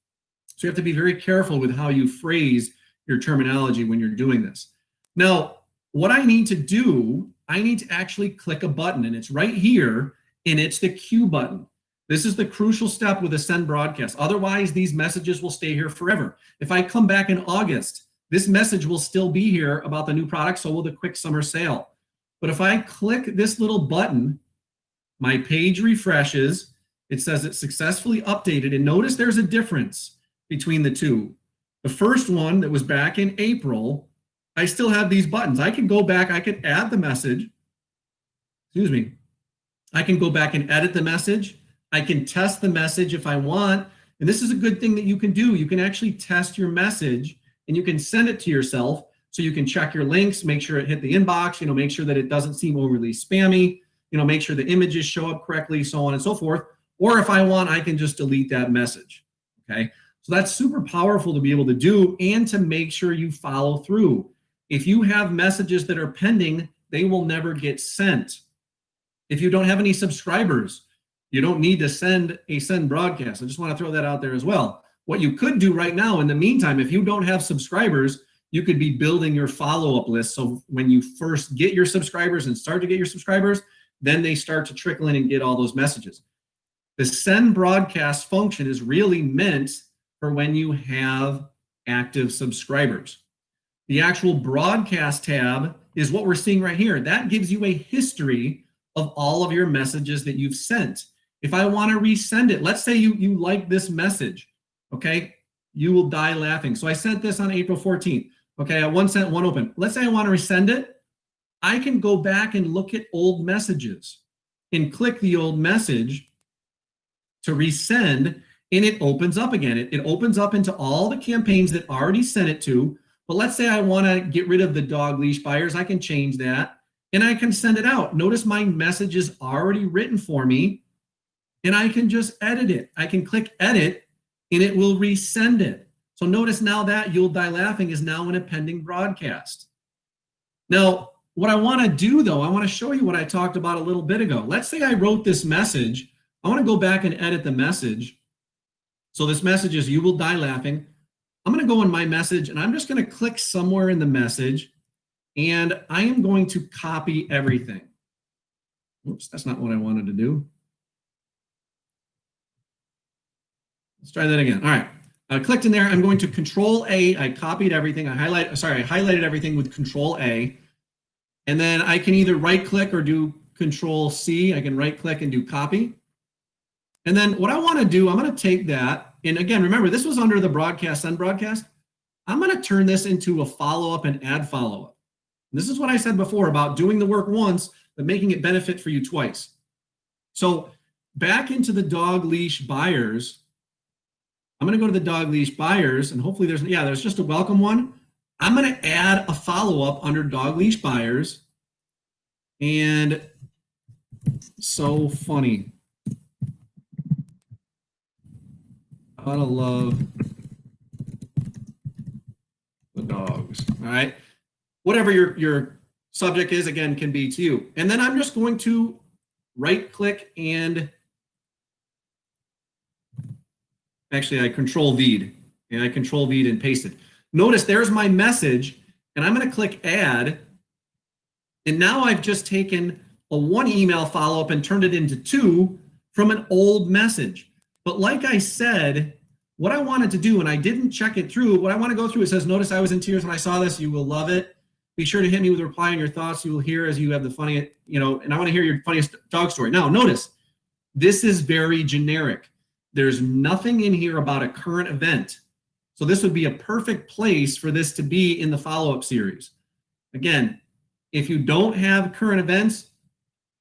So you have to be very careful with how you phrase your terminology when you're doing this. Now, what I need to do, I need to actually click a button, and it's right here, and it's the Q button. This is the crucial step with a send broadcast. Otherwise, these messages will stay here forever. If I come back in August, this message will still be here about the new product, so will the quick summer sale. But if I click this little button, my page refreshes. It says it's successfully updated, and notice there's a difference between the two. The first one that was back in April, I still have these buttons. I can go back, I can add the message. Excuse me. I can go back and edit the message. I can test the message if I want. And this is a good thing that you can do. You can actually test your message and you can send it to yourself so you can check your links, make sure it hit the inbox, make sure that it doesn't seem overly spammy, make sure the images show up correctly, so on and so forth. Or if I want, I can just delete that message. Okay. So that's super powerful to be able to do and to make sure you follow through. If you have messages that are pending, they will never get sent. If you don't have any subscribers, you don't need to send a send broadcast. I just want to throw that out there as well. What you could do right now, in the meantime, if you don't have subscribers, you could be building your follow-up list. So when you first get your subscribers and start to get your subscribers, then they start to trickle in and get all those messages. The send broadcast function is really meant for when you have active subscribers. The actual broadcast tab is what we're seeing right here. That gives you a history of all of your messages that you've sent. If I want to resend it, let's say you like this message, okay? You will die laughing. So I sent this on April 14th. Okay, one sent, one open. Let's say I want to resend it. I can go back and look at old messages and click the old message to resend, and it opens up again. It opens up into all the campaigns that already sent it to. But let's say I want to get rid of the dog leash buyers. I can change that, and I can send it out. Notice my message is already written for me, and I can just edit it. I can click edit, and it will resend it. So notice now that You'll Die Laughing is now in a pending broadcast. Now, what I want to do, though, I want to show you what I talked about a little bit ago. Let's say I wrote this message. I want to go back and edit the message. So this message is You Will Die Laughing. I'm going to go in my message, and I'm just going to click somewhere in the message, and I am going to copy everything. Oops, that's not what I wanted to do. Let's try that again. All right. I clicked in there. I'm going to Control A. I copied everything. I highlighted everything with Control A. And then I can either right click or do Control C. I can right click and do copy. And then what I want to do, I'm going to take that. And again, remember, this was under the broadcast, send broadcast. I'm going to turn this into a follow-up and add follow-up. This is what I said before about doing the work once, but making it benefit for you twice. So back into the dog leash buyers, I'm going to go to the dog leash buyers, and hopefully there's just a welcome one. I'm going to add a follow-up under dog leash buyers. And so funny. Gotta love the dogs. All right. Whatever your subject is, again, can be to you. And then I'm just going to right click and actually I Control V'd, and I Control V'd and paste it. Notice there's my message, and I'm going to click add. And now I've just taken a one email follow-up and turned it into two from an old message. But like I said, what I wanted to do, and I didn't check it through, what I want to go through, it says, notice I was in tears when I saw this. You will love it. Be sure to hit me with a reply on your thoughts. You will hear as you have the funniest, and I want to hear your funniest dog story. Now, notice, this is very generic. There's nothing in here about a current event. So this would be a perfect place for this to be in the follow-up series. Again, if you don't have current events,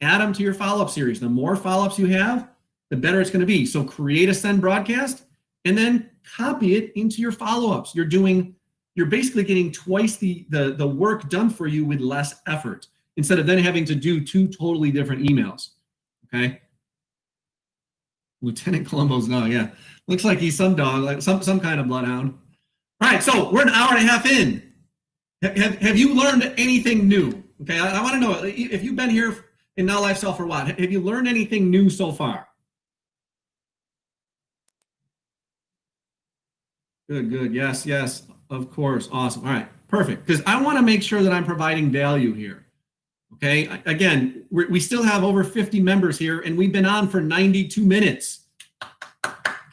add them to your follow-up series. The more follow-ups you have, the better it's going to be. So create a send broadcast and then copy it into your follow-ups. You're basically getting twice the work done for you with less effort, instead of then having to do two totally different emails. Okay. Lieutenant Columbo's dog, yeah. Looks like he's some dog, like some kind of bloodhound. All right, so we're an hour and a half in. Have you learned anything new? Okay, I want to know, if you've been here in Now Lifestyle for a while, have you learned anything new so far? Good, yes, of course, awesome. All right, perfect, because I want to make sure that I'm providing value here. Okay, again, we still have over 50 members here, and we've been on for 92 minutes.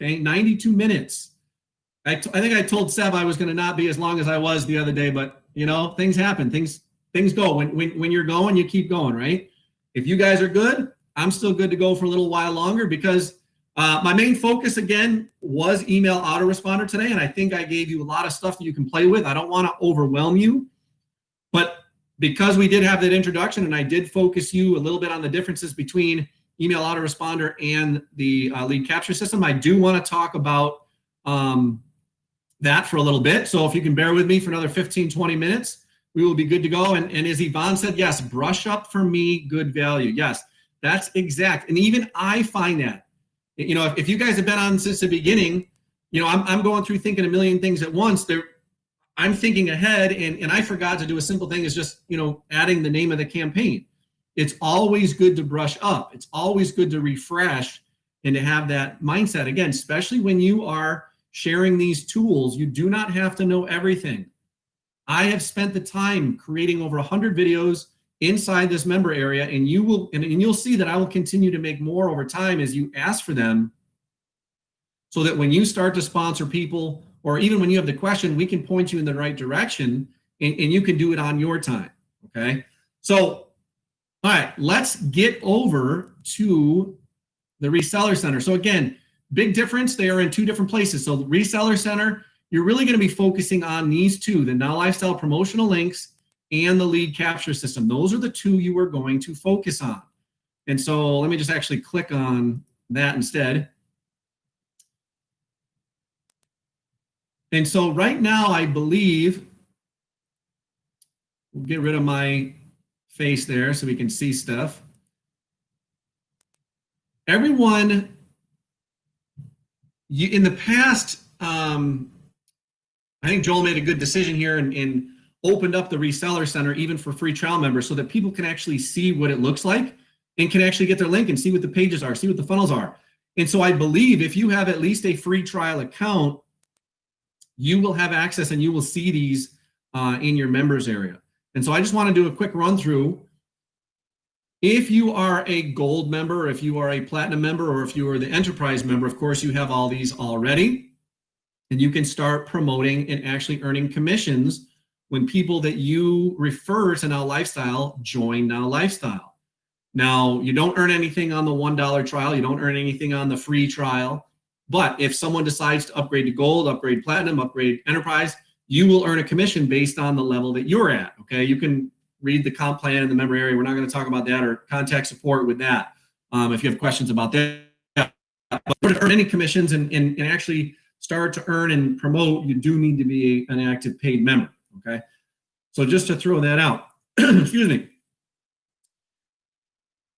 Okay, 92 minutes. I think I told Seb I was going to not be as long as I was the other day, but things happen. Things go. When you're going, you keep going, right? If you guys are good, I'm still good to go for a little while longer, because my main focus again was email autoresponder today, and I think I gave you a lot of stuff that you can play with. I don't want to overwhelm you, but because we did have that introduction, and I did focus you a little bit on the differences between email autoresponder and the lead capture system, I do want to talk about that for a little bit. So if you can bear with me for another 15, 20 minutes, we will be good to go. And as Yvonne said, yes, brush up for me, good value. Yes, that's exact. And even I find that, if you guys have been on since the beginning, I'm going through thinking a million things at once. I'm thinking ahead, and I forgot to do a simple thing, is just, adding the name of the campaign. It's always good to brush up. It's always good to refresh and to have that mindset. Again, especially when you are sharing these tools, you do not have to know everything. I have spent the time creating over 100 videos inside this member area, and you'll see that I will continue to make more over time as you ask for them, so that when you start to sponsor people, or even when you have the question, we can point you in the right direction, and you can do it on your time. Okay. So, all right, let's get over to the Reseller Center. So again, big difference. They are in two different places. So the Reseller Center, you're really going to be focusing on these two, the Now Lifestyle promotional links and the lead capture system. Those are the two you are going to focus on. And so let me just actually click on that instead. And so right now, I believe, we'll get rid of my face there so we can see stuff. Everyone, in the past, I think Joel made a good decision here and opened up the Reseller Center even for free trial members so that people can actually see what it looks like and can actually get their link and see what the pages are, see what the funnels are. And so I believe if you have at least a free trial account, you will have access and you will see these in your members area. And so I just want to do a quick run through. If you are a gold member, if you are a platinum member, or if you are the enterprise member, of course, you have all these already. And you can start promoting and actually earning commissions when people that you refer to Now Lifestyle join Now Lifestyle. Now, you don't earn anything on the $1 trial. You don't earn anything on the free trial. But if someone decides to upgrade to gold, upgrade platinum, upgrade enterprise, you will earn a commission based on the level that you're at. Okay, you can read the comp plan in the member area. We're not going to talk about that, or contact support with that if you have questions about that. But to earn any commissions and actually start to earn and promote, you do need to be an active paid member. Okay, so just to throw that out, excuse me.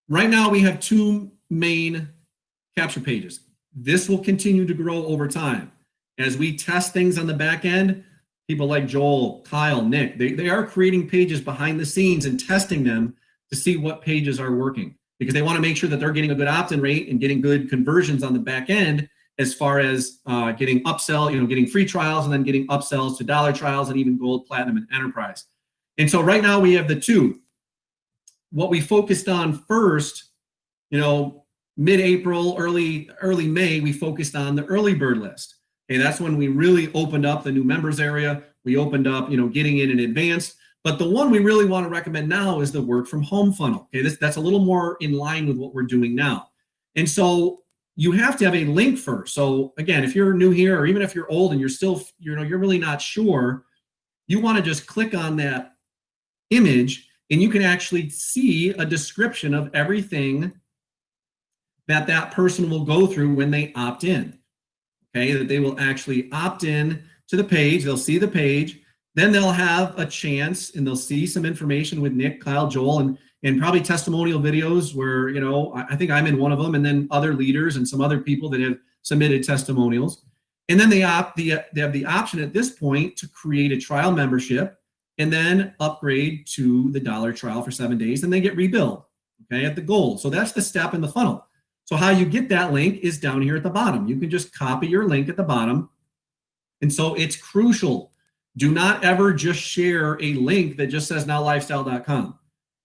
Right now we have two main capture pages. This will continue to grow over time. As we test things on the back end, people like Joel, Kyle, Nick, they are creating pages behind the scenes and testing them to see what pages are working, because they want to make sure that they're getting a good opt-in rate and getting good conversions on the back end as far as getting upsell, getting free trials and then getting upsells to dollar trials and even gold, platinum, and enterprise. And so right now we have the two. What we focused on first, mid-April, early May, we focused on the early bird list. Okay, that's when we really opened up the new members area. We opened up, getting in advance. But the one we really want to recommend now is the work from home funnel. Okay, that's a little more in line with what we're doing now. And so you have to have a link first. So again, if you're new here, or even if you're old and you're still, you're really not sure, you want to just click on that image and you can actually see a description of everything that person will go through when they opt in. Okay, that they will actually opt in to the page, they'll see the page, then they'll have a chance and they'll see some information with Nick, Kyle, Joel, and probably testimonial videos where, I think I'm in one of them, and then other leaders and some other people that have submitted testimonials. And then they have the option at this point to create a trial membership and then upgrade to the dollar trial for 7 days, and they get rebilled, okay, at the gold. So that's the step in the funnel. So how you get that link is down here at the bottom. You can just copy your link at the bottom. And so it's crucial. Do not ever just share a link that just says nowlifestyle.com.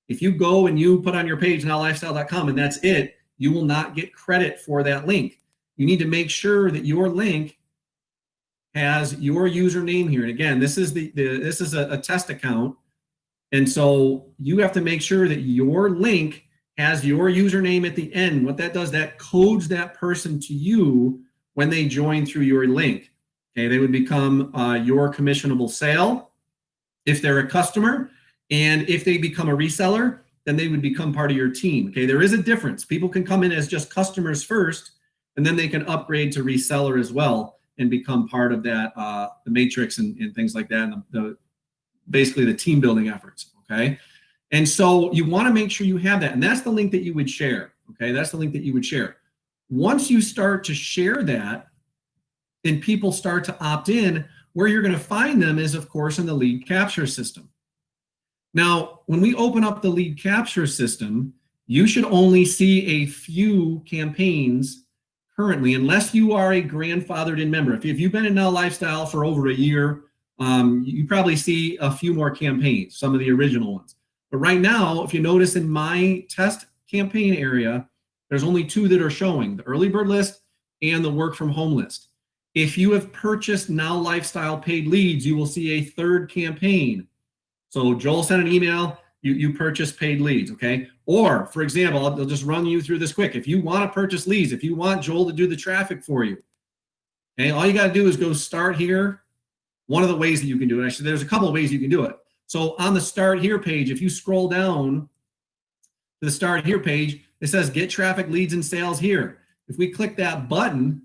If you go and you put on your page nowlifestyle.com and that's it, you will not get credit for that link. You need to make sure that your link has your username here. And again, this is this is a test account. And so you have to make sure that your link has your username at the end. What that does, that codes that person to you when they join through your link. Okay, they would become your commissionable sale if they're a customer. And if they become a reseller, then they would become part of your team. Okay, there is a difference. People can come in as just customers first, and then they can upgrade to reseller as well and become part of that, the matrix and things like that, and basically the team building efforts, okay? And so you want to make sure you have that, and that's the link that you would share, okay? That's the link that you would share. Once you start to share that, and people start to opt in, where you're going to find them is, of course, in the lead capture system. Now, when we open up the lead capture system, you should only see a few campaigns currently, unless you are a grandfathered in member. If you've been in Now Lifestyle for over a year, you probably see a few more campaigns, some of the original ones. But right now, if you notice in my test campaign area, there's only two that are showing, the early bird list and the work from home list. If you have purchased Now Lifestyle paid leads, you will see a third campaign. So Joel sent an email you purchase paid leads, okay? Or, for example, I'll just run you through this quick. If you want to purchase leads, if you want Joel to do the traffic for you, okay, all you got to do is go start here. One of the ways that you can do it, actually, there's a couple of ways you can do it. So on the start here page, if you scroll down to the start here page, it says get traffic, leads, and sales here. If we click that button,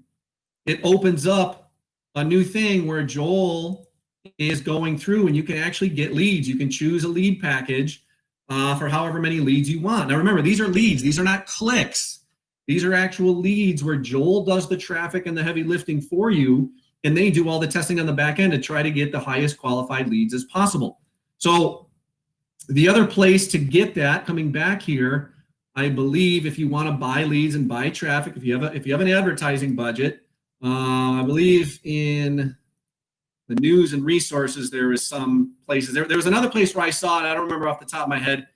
it opens up a new thing where Joel is going through and you can actually get leads. You can choose a lead package for however many leads you want. Now remember, these are leads. These are not clicks. These are actual leads where Joel does the traffic and the heavy lifting for you, and they do all the testing on the back end to try to get the highest qualified leads as possible. So the other place to get that, coming back here, I believe if you want to buy leads and buy traffic, if you have an advertising budget, I believe in the news and resources, there is some places. There was another place where I saw it. I don't remember off the top of my head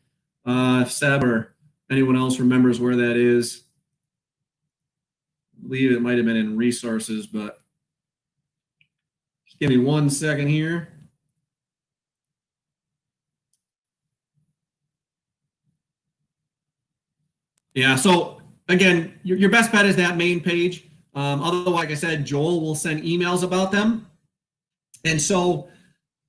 if Seb or anyone else remembers where that is. I believe it might have been in resources, but just give me 1 second here. Yeah, so again, your best bet is that main page. Although, like I said, Joel will send emails about them. And so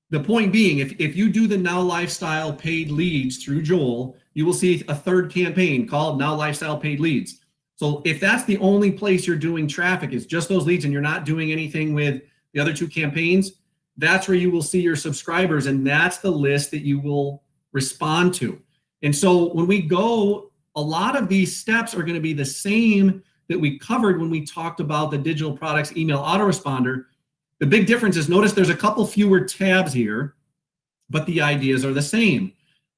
the point being, if you do the Now Lifestyle paid leads through Joel, you will see a third campaign called Now Lifestyle paid leads. So if that's the only place you're doing traffic is just those leads and you're not doing anything with the other two campaigns, that's where you will see your subscribers, and that's the list that you will respond to. And so when we go, a lot of these steps are going to be the same that we covered when we talked about the digital products email autoresponder. The big difference is, notice there's a couple fewer tabs here, but the ideas are the same.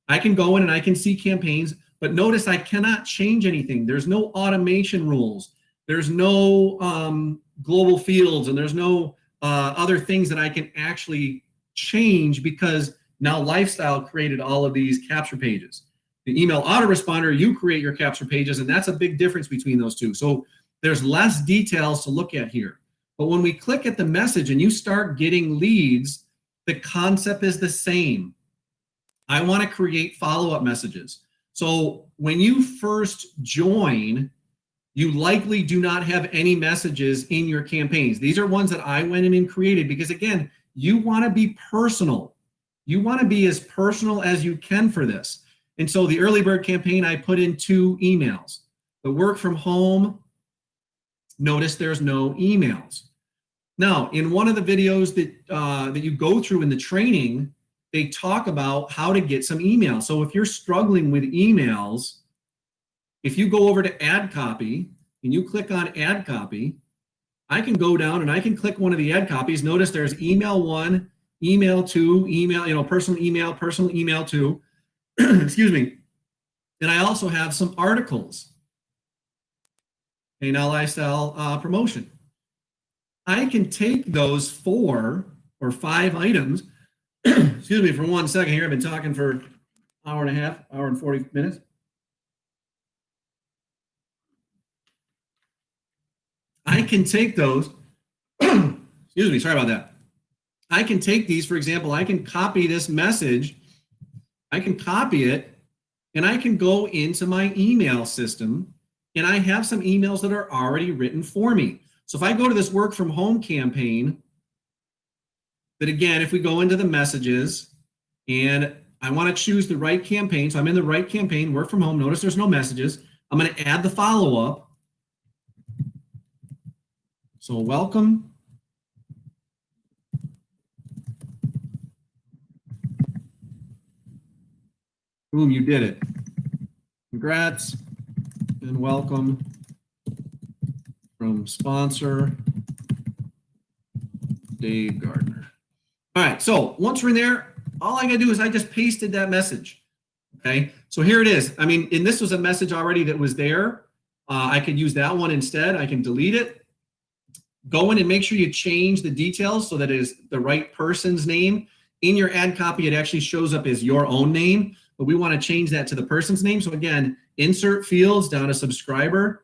I can go in and I can see campaigns, but notice I cannot change anything. There's no automation rules. There's no global fields, and there's no other things that I can actually change because Now Lifestyle created all of these capture pages. The email autoresponder, you create your capture pages, and that's a big difference between those two. So there's less details to look at here. But when we click at the message and you start getting leads, the concept is the same. I want to create follow-up messages. So when you first join, you likely do not have any messages in your campaigns. These are ones that I went in and created because, again, you want to be personal. You want to be as personal as you can for this. And so the early bird campaign, I put in 2 emails. The work from home, notice there's no emails. Now, in one of the videos that you go through in the training, they talk about how to get some emails. So if you're struggling with emails, if you go over to ad copy and you click on ad copy, I can go down and I can click one of the ad copies. Notice there's email 1, email 2, email, personal email 2. Excuse me. And I also have some articles. Okay, Now Lifestyle promotion. I can take those 4 or 5 items. Excuse me for 1 second here. I've been talking for an hour and a half, hour and 40 minutes. I can take those. Excuse me, sorry about that. I can take these, for example, I can copy this message. I can copy it, and I can go into my email system, and I have some emails that are already written for me. So if I go to this work from home campaign, that again, if we go into the messages, and I want to choose the right campaign, so I'm in the right campaign, work from home, notice there's no messages. I'm going to add the follow-up. So welcome. Boom, you did it. Congrats and welcome from sponsor Dave Gardner. All right, so once we're in there, all I gotta do is I just pasted that message. Okay, so here it is. I mean, and this was a message already that was there. I could use that one instead. I can delete it. Go in and make sure you change the details so that it is the right person's name. In your ad copy, it actually shows up as your own name, but we want to change that to the person's name. So again, insert fields down to subscriber,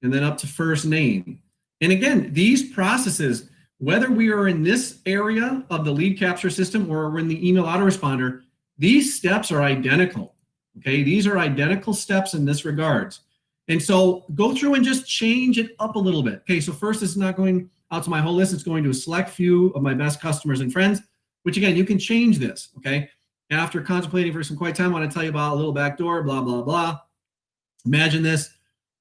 and then up to first name. And again, these processes, whether we are in this area of the lead capture system or we're in the email autoresponder, These steps are identical. Okay, these are identical steps in this regards. And so go through and just change it up a little bit. Okay, so first, it's not going out to my whole list. It's going to a select few of my best customers and friends, which again, you can change this. Okay, after contemplating for some quiet time, I want to tell you about a little backdoor, blah, blah, blah. Imagine this.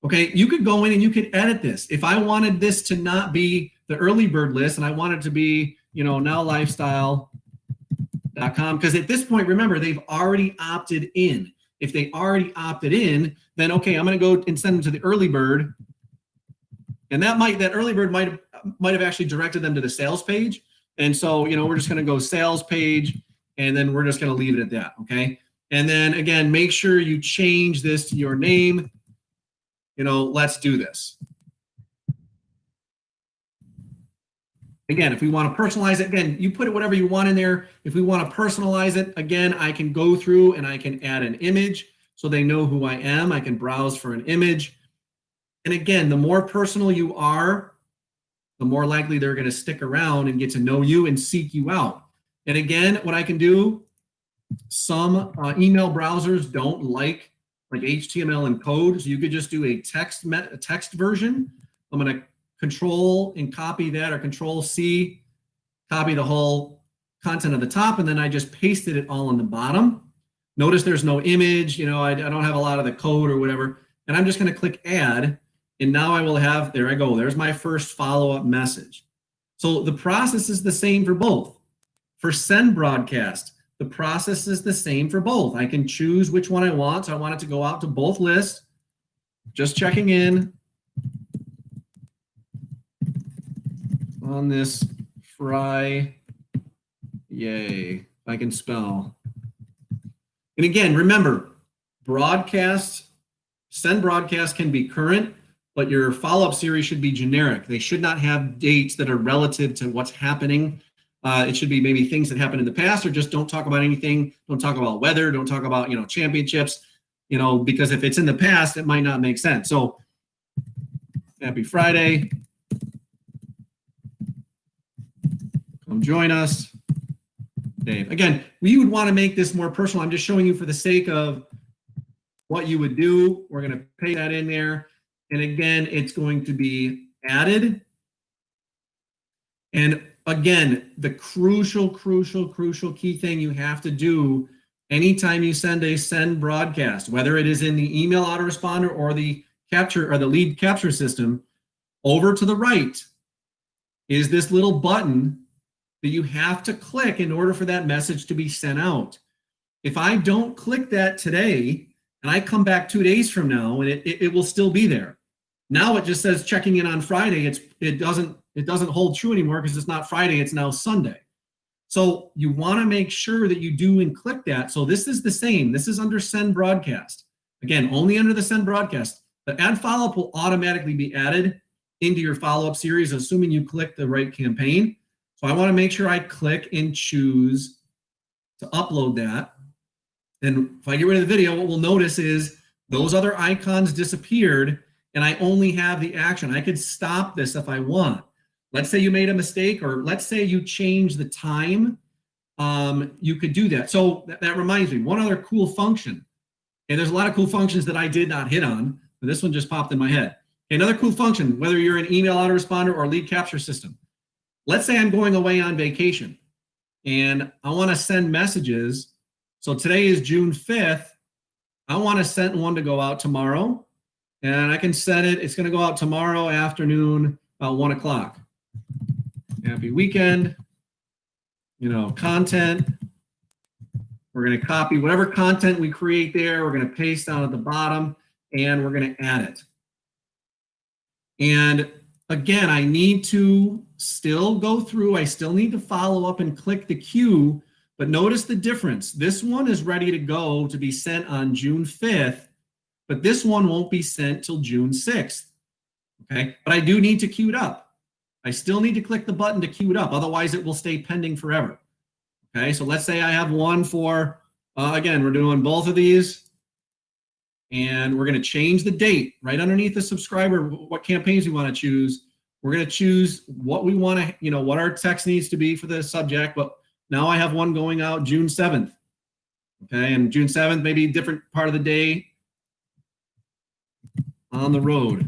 Okay, you could go in and you could edit this. If I wanted this to not be the early bird list and I want it to be, nowlifestyle.com, because at this point, remember, they've already opted in. If they already opted in, then okay, I'm going to go and send them to the early bird, and that early bird might have actually directed them to the sales page. And so we're just going to go sales page, and then we're just going to leave it at that. Okay, and then again, make sure you change this to your name. Let's do this. Again, if we want to personalize it, again, you put it whatever you want in there. If we want to personalize it, again, I can go through and I can add an image so they know who I am. I can browse for an image. And again, the more personal you are, the more likely they're going to stick around and get to know you and seek you out. And again, what I can do, some email browsers don't like HTML and code, so you could just do a text version. I'm going to Control and copy that, or Control C, copy the whole content at the top, and then I just pasted it all on the bottom. Notice there's no image, I don't have a lot of the code or whatever, and I'm just going to click add, and now I will have, there I go, there's my first follow-up message. So the process is the same for both. For send broadcast, the process is the same for both. I can choose which one I want, so I want it to go out to both lists, just checking in on this Friday, if I can spell. And again, remember, send broadcast can be current, but your follow-up series should be generic. They should not have dates that are relative to what's happening. It should be maybe things that happened in the past, or just don't talk about anything. Don't talk about weather. Don't talk about, championships, because if it's in the past, it might not make sense. So happy Friday. Come join us, Dave. Again, we would want to make this more personal. I'm just showing you for the sake of what you would do. We're going to paste that in there. And again, it's going to be added. And again, the crucial key thing you have to do anytime you send a send broadcast, whether it is in the email autoresponder or the capture or the lead capture system, over to the right is this little button that you have to click in order for that message to be sent out. If I don't click that today and I come back 2 days from now, and it will still be there. Now it just says checking in on Friday. It doesn't hold true anymore because it's not Friday, it's now Sunday. So you want to make sure that you do and click that. So this is the same. This is under send broadcast. Again, only under the send broadcast. The add follow-up will automatically be added into your follow-up series, assuming you click the right campaign. So I want to make sure I click and choose to upload that. And if I get rid of the video, what we'll notice is those other icons disappeared, and I only have the action. I could stop this if I want. Let's say you made a mistake, or let's say you change the time. You could do that. So that reminds me, one other cool function. And there's a lot of cool functions that I did not hit on, but this one just popped in my head. Another cool function, whether you're an email autoresponder or lead capture system. Let's say I'm going away on vacation and I want to send messages. So today is June 5th. I want to send one to go out tomorrow, and I can set it. It's going to go out tomorrow afternoon about 1 o'clock. Happy weekend. Content. We're going to copy whatever content we create there. We're going to paste down at the bottom, and we're going to add it. And again, I need to still go through. I still need to follow up and click the queue. But notice the difference. This one is ready to go to be sent on June 5th, but this one won't be sent till June 6th. Okay, but I do need to queue it up. I still need to click the button to queue it up. Otherwise, it will stay pending forever. Okay, so let's say I have one for, again, we're doing both of these. And we're going to change the date right underneath the subscriber, what campaigns we want to choose. We're going to choose what we want to, what our text needs to be for the subject. But now I have one going out June 7th. Okay, and June 7th, maybe a different part of the day on the road.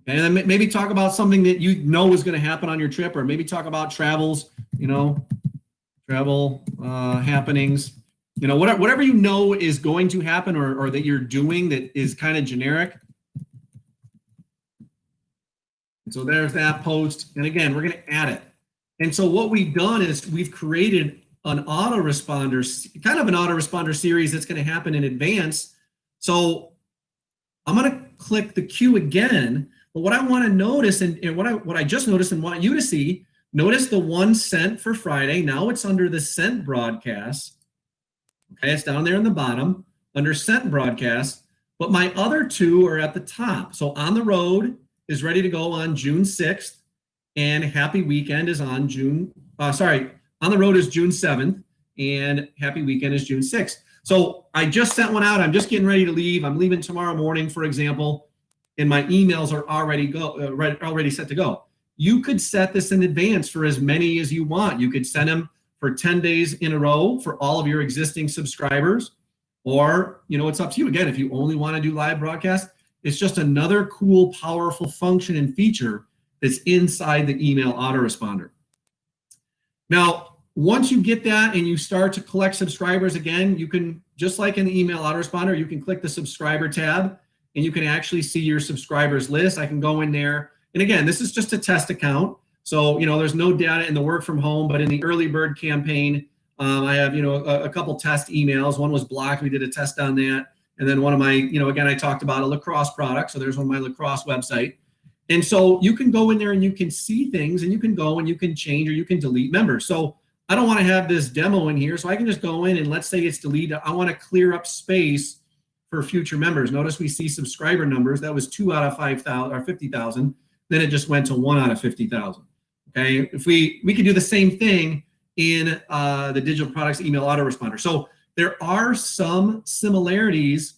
Okay, and then maybe talk about something that you know is going to happen on your trip, or maybe talk about travels, travel happenings. Whatever you know is going to happen or that you're doing that is kind of generic. And so there's that post. And again, we're going to add it. And so what we've done is we've created an autoresponder, kind of an autoresponder series that's going to happen in advance. So I'm going to click the queue again. But what I want to notice and what I just noticed and want you to see, notice the 1 cent for Friday. Now it's under the sent broadcast. Okay, it's down there in the bottom under sent broadcast. But my other two are at the top. So On the Road is ready to go on June 6th. And Happy Weekend is on On the Road is June 7th. And Happy Weekend is June 6th. So I just sent one out. I'm just getting ready to leave. I'm leaving tomorrow morning, for example, and my emails are already set to go. You could set this in advance for as many as you want. You could send them for 10 days in a row for all of your existing subscribers, or it's up to you. Again, if you only want to do live broadcast, it's just another cool, powerful function and feature that's inside the email autoresponder. Now, once you get that and you start to collect subscribers again, you can, just like in the email autoresponder, you can click the subscriber tab and you can actually see your subscribers list. I can go in there. And again, this is just a test account. So, there's no data in the work from home, but in the early bird campaign, I have, a couple test emails. One was blocked. We did a test on that. And then one of my, again, I talked about a lacrosse product. So there's one of my lacrosse website. And so you can go in there and you can see things and you can go and you can change or you can delete members. So I don't want to have this demo in here. So I can just go in and let's say it's deleted. I want to clear up space for future members. Notice we see subscriber numbers. That was 2 out of 5,000 or 50,000. Then it just went to 1 out of 50,000. Okay. If we could do the same thing in the digital products email autoresponder. So there are some similarities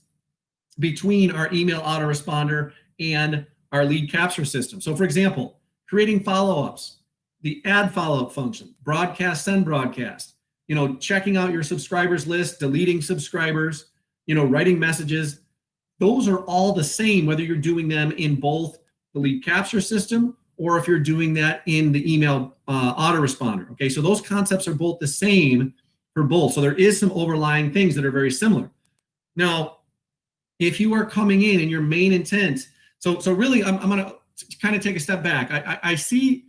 between our email autoresponder and our lead capture system. So for example, creating follow-ups, the add follow-up function, broadcast, send broadcast, checking out your subscribers list, deleting subscribers, writing messages. Those are all the same, whether you're doing them in both the lead capture system or if you're doing that in the email autoresponder. Okay, so those concepts are both the same for both. So there is some overlying things that are very similar. Now, if you are coming in and your main intent, so really I'm going to kind of take a step back. I see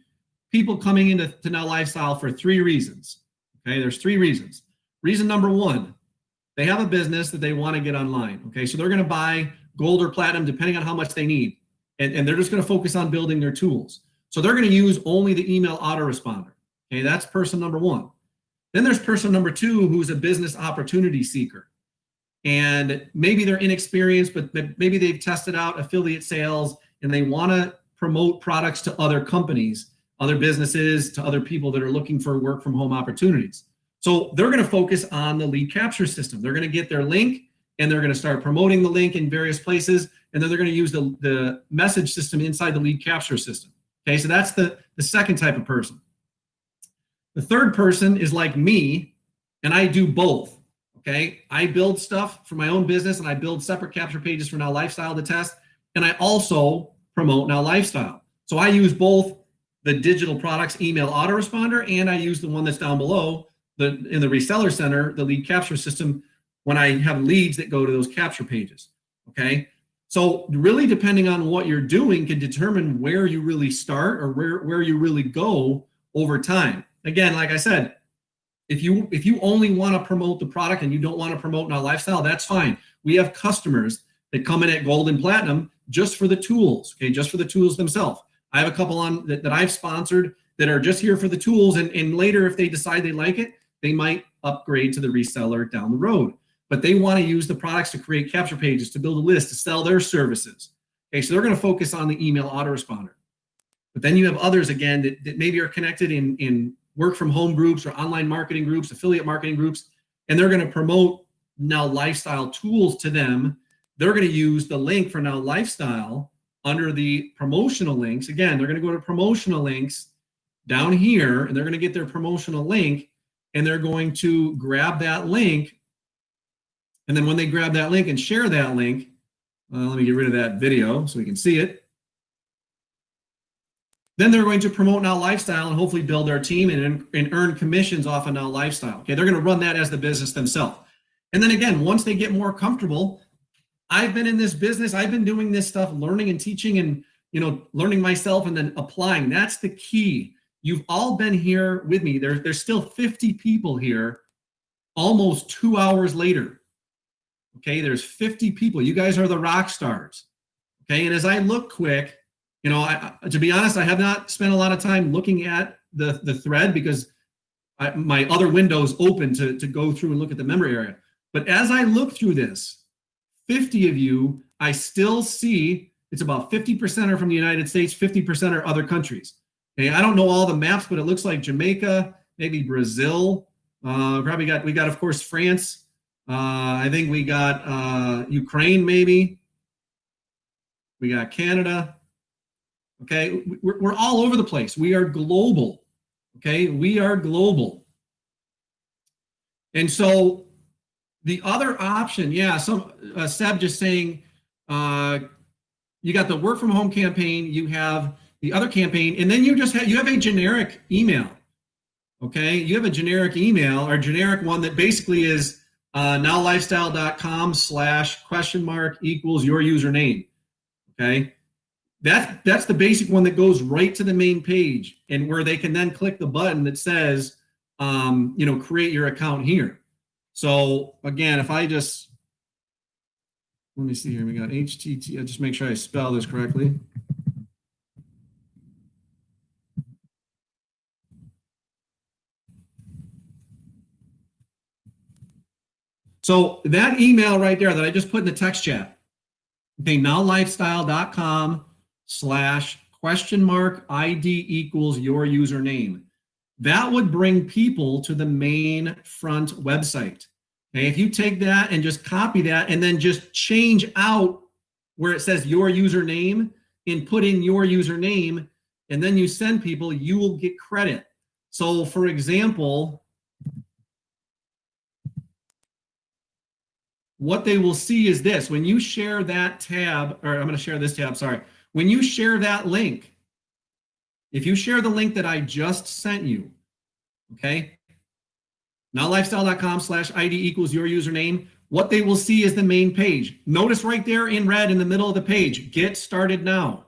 people coming into Now Lifestyle for 3 reasons. Okay, there's 3 reasons. Reason number 1, they have a business that they want to get online. Okay, so they're going to buy gold or platinum depending on how much they need. And they're just going to focus on building their tools. So they're going to use only the email autoresponder. Okay, that's person number 1. Then there's person number 2 who's a business opportunity seeker. And maybe they're inexperienced, but maybe they've tested out affiliate sales and they want to promote products to other companies, other businesses, to other people that are looking for work from home opportunities. So they're going to focus on the lead capture system. They're going to get their link and they're going to start promoting the link in various places. And then they're going to use the message system inside the lead capture system. Okay, so that's the second type of person. The third person is like me, and I do both. Okay, I build stuff for my own business and I build separate capture pages for Now Lifestyle to test. And I also promote Now Lifestyle. So I use both the digital products email autoresponder and I use the one that's down below in the reseller center, the lead capture system, when I have leads that go to those capture pages. Okay, so really depending on what you're doing can determine where you really start or where you really go over time. Again, like I said, if you only want to promote the product and you don't want to promote Now Lifestyle, that's fine. We have customers that come in at gold and platinum just for the tools, okay, just for the tools themselves. I have a couple on that I've sponsored that are just here for the tools, and later if they decide they like it, they might upgrade to the reseller down the road. But they want to use the products to create capture pages, to build a list, to sell their services. Okay, so they're going to focus on the email autoresponder. But then you have others, again, that maybe are connected in work from home groups or online marketing groups, affiliate marketing groups, and they're going to promote Now Lifestyle tools to them. They're going to use the link for Now Lifestyle under the promotional links. Again, they're going to go to promotional links down here, and they're going to get their promotional link, and they're going to grab that link And then when they grab that link and share that link, let me get rid of that video so we can see it. Then they're going to promote Now Lifestyle and hopefully build their team and earn commissions off of Now Lifestyle. Okay, they're going to run that as the business themselves. And then again, once they get more comfortable, I've been in this business, I've been doing this stuff, learning and teaching and learning myself and then applying. That's the key. You've all been here with me. There's still 50 people here almost 2 hours later. Okay, there's 50 people. You guys are the rock stars. Okay, and as I look quick, to be honest, I have not spent a lot of time looking at the thread because my other window's open to go through and look at the member area. But as I look through this, 50 of you, I still see it's about 50% are from the United States, 50% are other countries. Okay, I don't know all the maps, but it looks like Jamaica, maybe Brazil. We got of course France. I think we got Ukraine, maybe. We got Canada. Okay, we're all over the place. We are global. Okay, we are global. And so the other option, Seb just saying, you got the work from home campaign, you have the other campaign, and then you have a generic email. Okay, you have a generic email or generic one that basically is nowlifestyle.com/? equals your username. Okay, that's the basic one that goes right to the main page and where they can then click the button that says, create your account here. So again, if I just, let me see here, we got HTT, I'll just make sure I spell this correctly. So that email right there that I just put in the text chat, okay, nowlifestyle.com/? ID equals your username. That would bring people to the main front website. Okay, if you take that and just copy that and then just change out where it says your username and put in your username and then you send people, you will get credit. So for example, what they will see is this. When you share that tab, or I'm going to share this tab, sorry. When you share that link, if you share the link that I just sent you, okay, nowlifestyle.com/ID equals your username, what they will see is the main page. Notice right there in red in the middle of the page, get started now.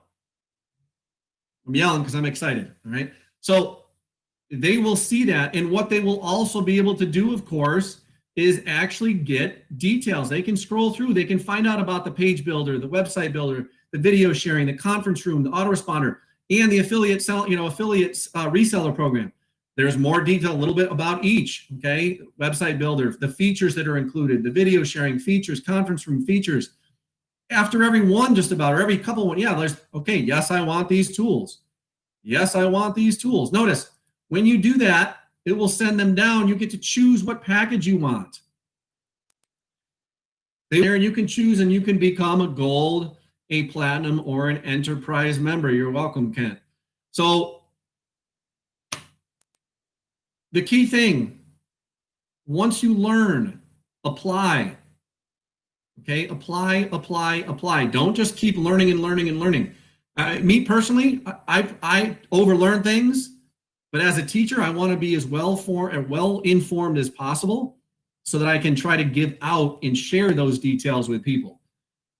I'm yelling because I'm excited, all right? So they will see that, and what they will also be able to do, of course, is actually get details. They can scroll through, they can find out about the page builder, the website builder, the video sharing, the conference room, the autoresponder, and the affiliates reseller program. There's more detail, a little bit about each, okay? Website builder, the features that are included, the video sharing features, conference room features. After every one, just about, or every couple one, there's, okay, yes, I want these tools. Yes, I want these tools. Notice, when you do that, it will send them down. You get to choose what package you want. There, you can choose and you can become a gold, a platinum, or an enterprise member. You're welcome, Kent. So the key thing, once you learn, apply. Okay, apply. Don't just keep learning and learning and learning. Me personally, I overlearn things, but as a teacher, I want to be as well informed as possible so that I can try to give out and share those details with people.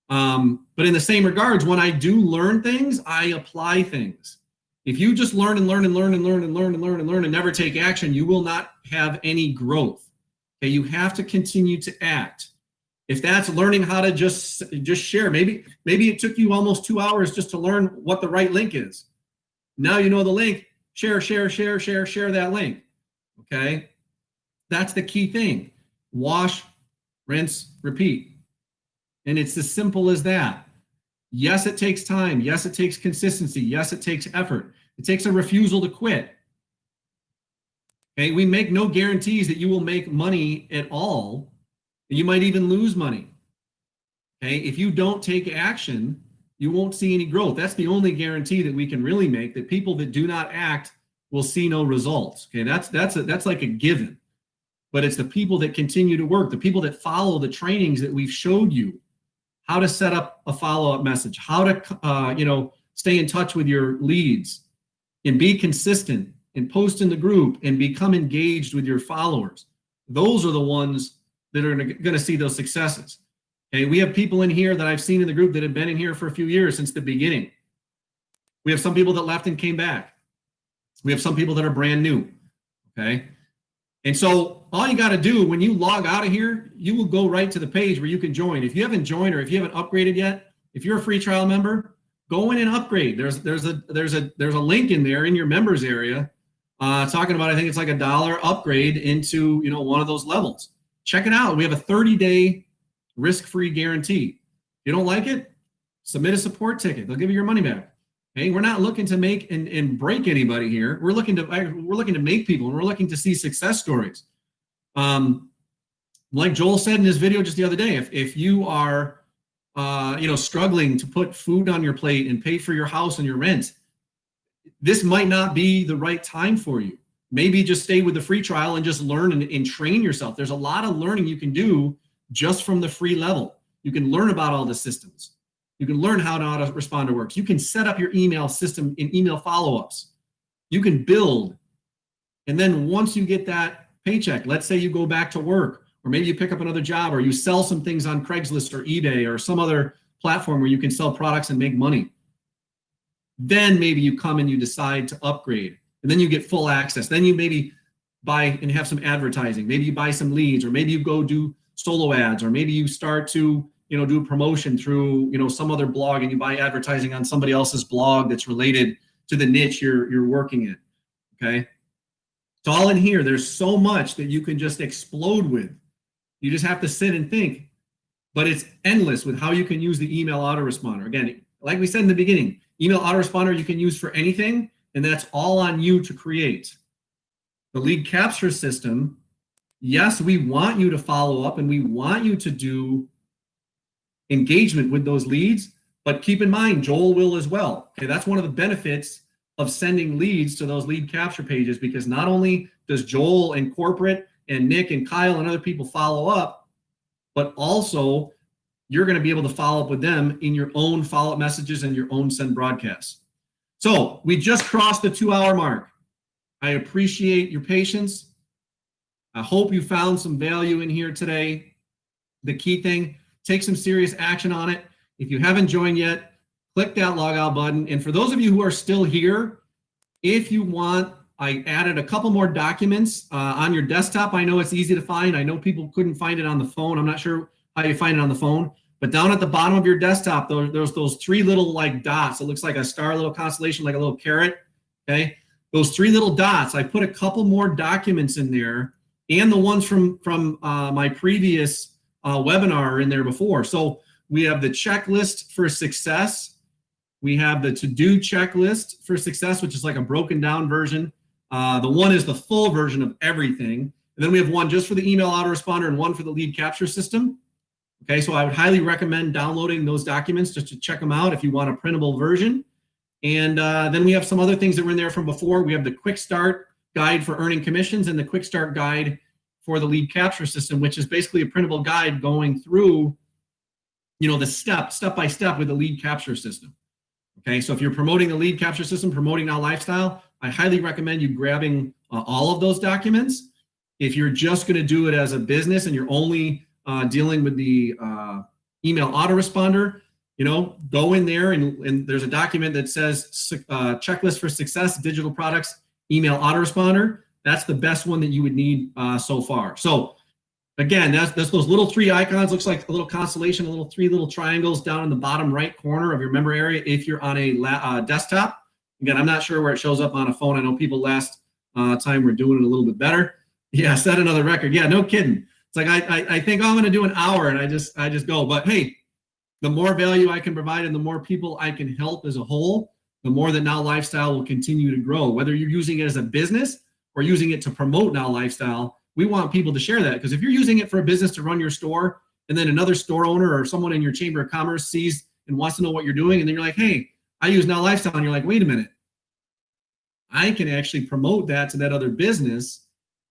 But in the same regards, when I do learn things, I apply things. If you just learn and learn and learn and learn and learn and learn and learn and never take action, you will not have any growth. Okay, you have to continue to act. If that's learning how to just share, maybe it took you almost 2 hours just to learn what the right link is. Now you know the link, share that link. Okay, that's the key thing. Wash, rinse, repeat. And it's as simple as that. Yes, it takes time. Yes, it takes consistency. Yes, it takes effort. It takes a refusal to quit. Okay, we make no guarantees that you will make money at all. You might even lose money. Okay, if you don't take action, you won't see any growth. That's the only guarantee that we can really make, that people that do not act will see no results. Okay, that's like a given. but it's the people that continue to work, the people that follow the trainings that we've showed you, how to set up a follow-up message, how to stay in touch with your leads and be consistent and post in the group and become engaged with your followers. Those are the ones that are going to see those successes. Okay, we have people in here that I've seen in the group that have been in here for a few years since the beginning. We have some people that left and came back. We have some people that are brand new. Okay, and so all you got to do when you log out of here, you will go right to the page where you can join. If you haven't joined or if you haven't upgraded yet, if you're a free trial member, go in and upgrade. There's a link in there in your members area talking about, I think it's like $1 upgrade into one of those levels. Check it out. We have a 30-day risk-free guarantee. If you don't like it, submit a support ticket. They'll give you your money back. Okay, we're not looking to make and break anybody here. We're looking to make people, and we're looking to see success stories. Like Joel said in his video just the other day, if you are struggling to put food on your plate and pay for your house and your rent, this might not be the right time for you. Maybe just stay with the free trial and just learn and train yourself. There's a lot of learning you can do just from the free level. You can learn about all the systems. You can learn how Autoresponder works. You can set up your email system in email follow-ups. You can build. And then once you get that paycheck, let's say you go back to work, or maybe you pick up another job, or you sell some things on Craigslist or eBay or some other platform where you can sell products and make money. Then maybe you come and you decide to upgrade, and then you get full access. Then you maybe buy and have some advertising. Maybe you buy some leads, or maybe you go do solo ads, or maybe you start to do a promotion through some other blog, and you buy advertising on somebody else's blog that's related to the niche you're working in. Okay, it's all in here. There's so much that you can just explode with. You just have to sit and think, but it's endless with how you can use the email autoresponder. Again, like we said in the beginning, email autoresponder you can use for anything, and that's all on you to create. The lead capture system, yes, we want you to follow up and we want you to do engagement with those leads, but keep in mind, Joel will as well. Okay, that's one of the benefits of sending leads to those lead capture pages, because not only does Joel and corporate and Nick and Kyle and other people follow up, but also you're going to be able to follow up with them in your own follow-up messages and your own send broadcasts. So we just crossed the 2-hour mark. I appreciate your patience. I hope you found some value in here today. The key thing, take some serious action on it. If you haven't joined yet, click that log out button. And for those of you who are still here, if you want, I added a couple more documents on your desktop. I know it's easy to find. I know people couldn't find it on the phone. I'm not sure how you find it on the phone, but down at the bottom of your desktop, there's those 3 little like dots. It looks like a star, little constellation, like a little carrot. Okay, those 3 little dots. I put a couple more documents in there, and the ones from my previous webinar in there before. So we have the checklist for success. We have the to-do checklist for success, which is like a broken down version. The one is the full version of everything. And then we have one just for the email autoresponder and one for the lead capture system. Okay, so I would highly recommend downloading those documents just to check them out if you want a printable version. And then we have some other things that were in there from before. We have the quick start guide for earning commissions and the quick start guide for the lead capture system, which is basically a printable guide going through, the step by step with the lead capture system. Okay, so if you're promoting the lead capture system, promoting Now Lifestyle, I highly recommend you grabbing all of those documents. If you're just going to do it as a business and you're only dealing with the email autoresponder, go in there and there's a document that says checklist for success, digital products, email autoresponder. That's the best one that you would need so far. So again, that's those little 3 icons. Looks like a little constellation, 3 little triangles down in the bottom right corner of your member area if you're on a desktop. Again, I'm not sure where it shows up on a phone. I know people last time were doing it a little bit better. Yeah, set another record. Yeah, no kidding. It's like I think I'm going to do an hour and I just go. But hey, the more value I can provide and the more people I can help as a whole, the more that Now Lifestyle will continue to grow. Whether you're using it as a business or using it to promote Now Lifestyle, we want people to share that, because if you're using it for a business to run your store and then another store owner or someone in your chamber of commerce sees and wants to know what you're doing, and then you're like, hey, I use Now Lifestyle, and you're like, wait a minute, I can actually promote that to that other business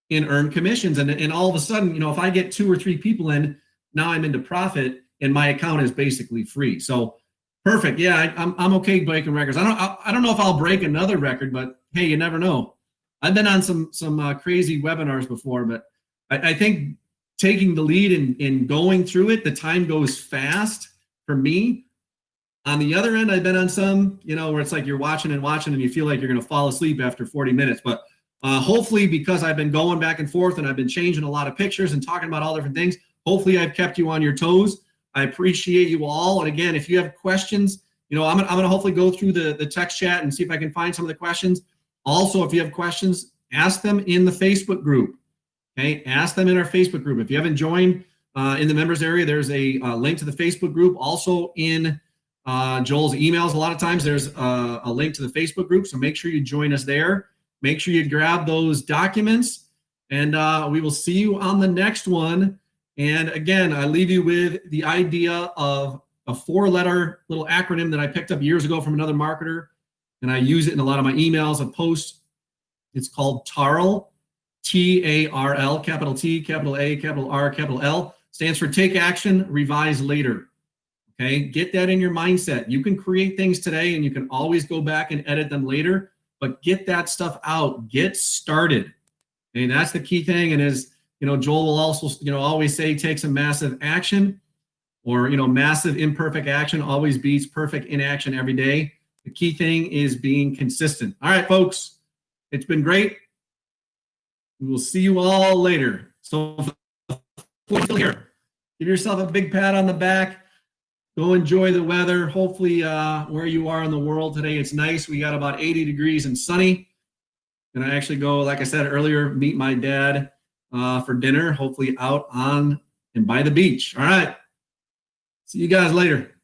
in earned commissions. And all of a sudden, if I get 2 or 3 people in, now I'm into profit and my account is basically free. So perfect. Yeah, I'm okay breaking records. I don't know if I'll break another record, but hey, you never know. I've been on some crazy webinars before, but I think taking the lead and going through it, the time goes fast for me. On the other end, I've been on some, where it's like you're watching and you feel like you're going to fall asleep after 40 minutes. But hopefully, because I've been going back and forth and I've been changing a lot of pictures and talking about all different things, hopefully I've kept you on your toes. I appreciate you all. And again, if you have questions, I'm gonna hopefully go through the text chat and see if I can find some of the questions. Also, if you have questions, ask them in the Facebook group. Okay, ask them in our Facebook group. If you haven't joined in the members area, there's a link to the Facebook group. Also in Joel's emails, a lot of times there's a link to the Facebook group. So make sure you join us there. Make sure you grab those documents, and we will see you on the next one. And again, I leave you with the idea of a 4-letter little acronym that I picked up years ago from another marketer, and I use it in a lot of my emails and posts. It's called TARL, T-A-R-L, capital T, capital A, capital R, capital L. Stands for Take Action, Revise Later. Okay, get that in your mindset. You can create things today and you can always go back and edit them later, but get that stuff out. Get started. Okay, that's the key thing. And as Joel will also, always say, take some massive action, or, massive imperfect action always beats perfect inaction every day. The key thing is being consistent. All right, folks, it's been great. We will see you all later. So here, give yourself a big pat on the back. Go enjoy the weather. Hopefully where you are in the world today, it's nice. We got about 80 degrees and sunny. And I actually go, like I said earlier, meet my dad for dinner, hopefully out on and by the beach. All right. See you guys later.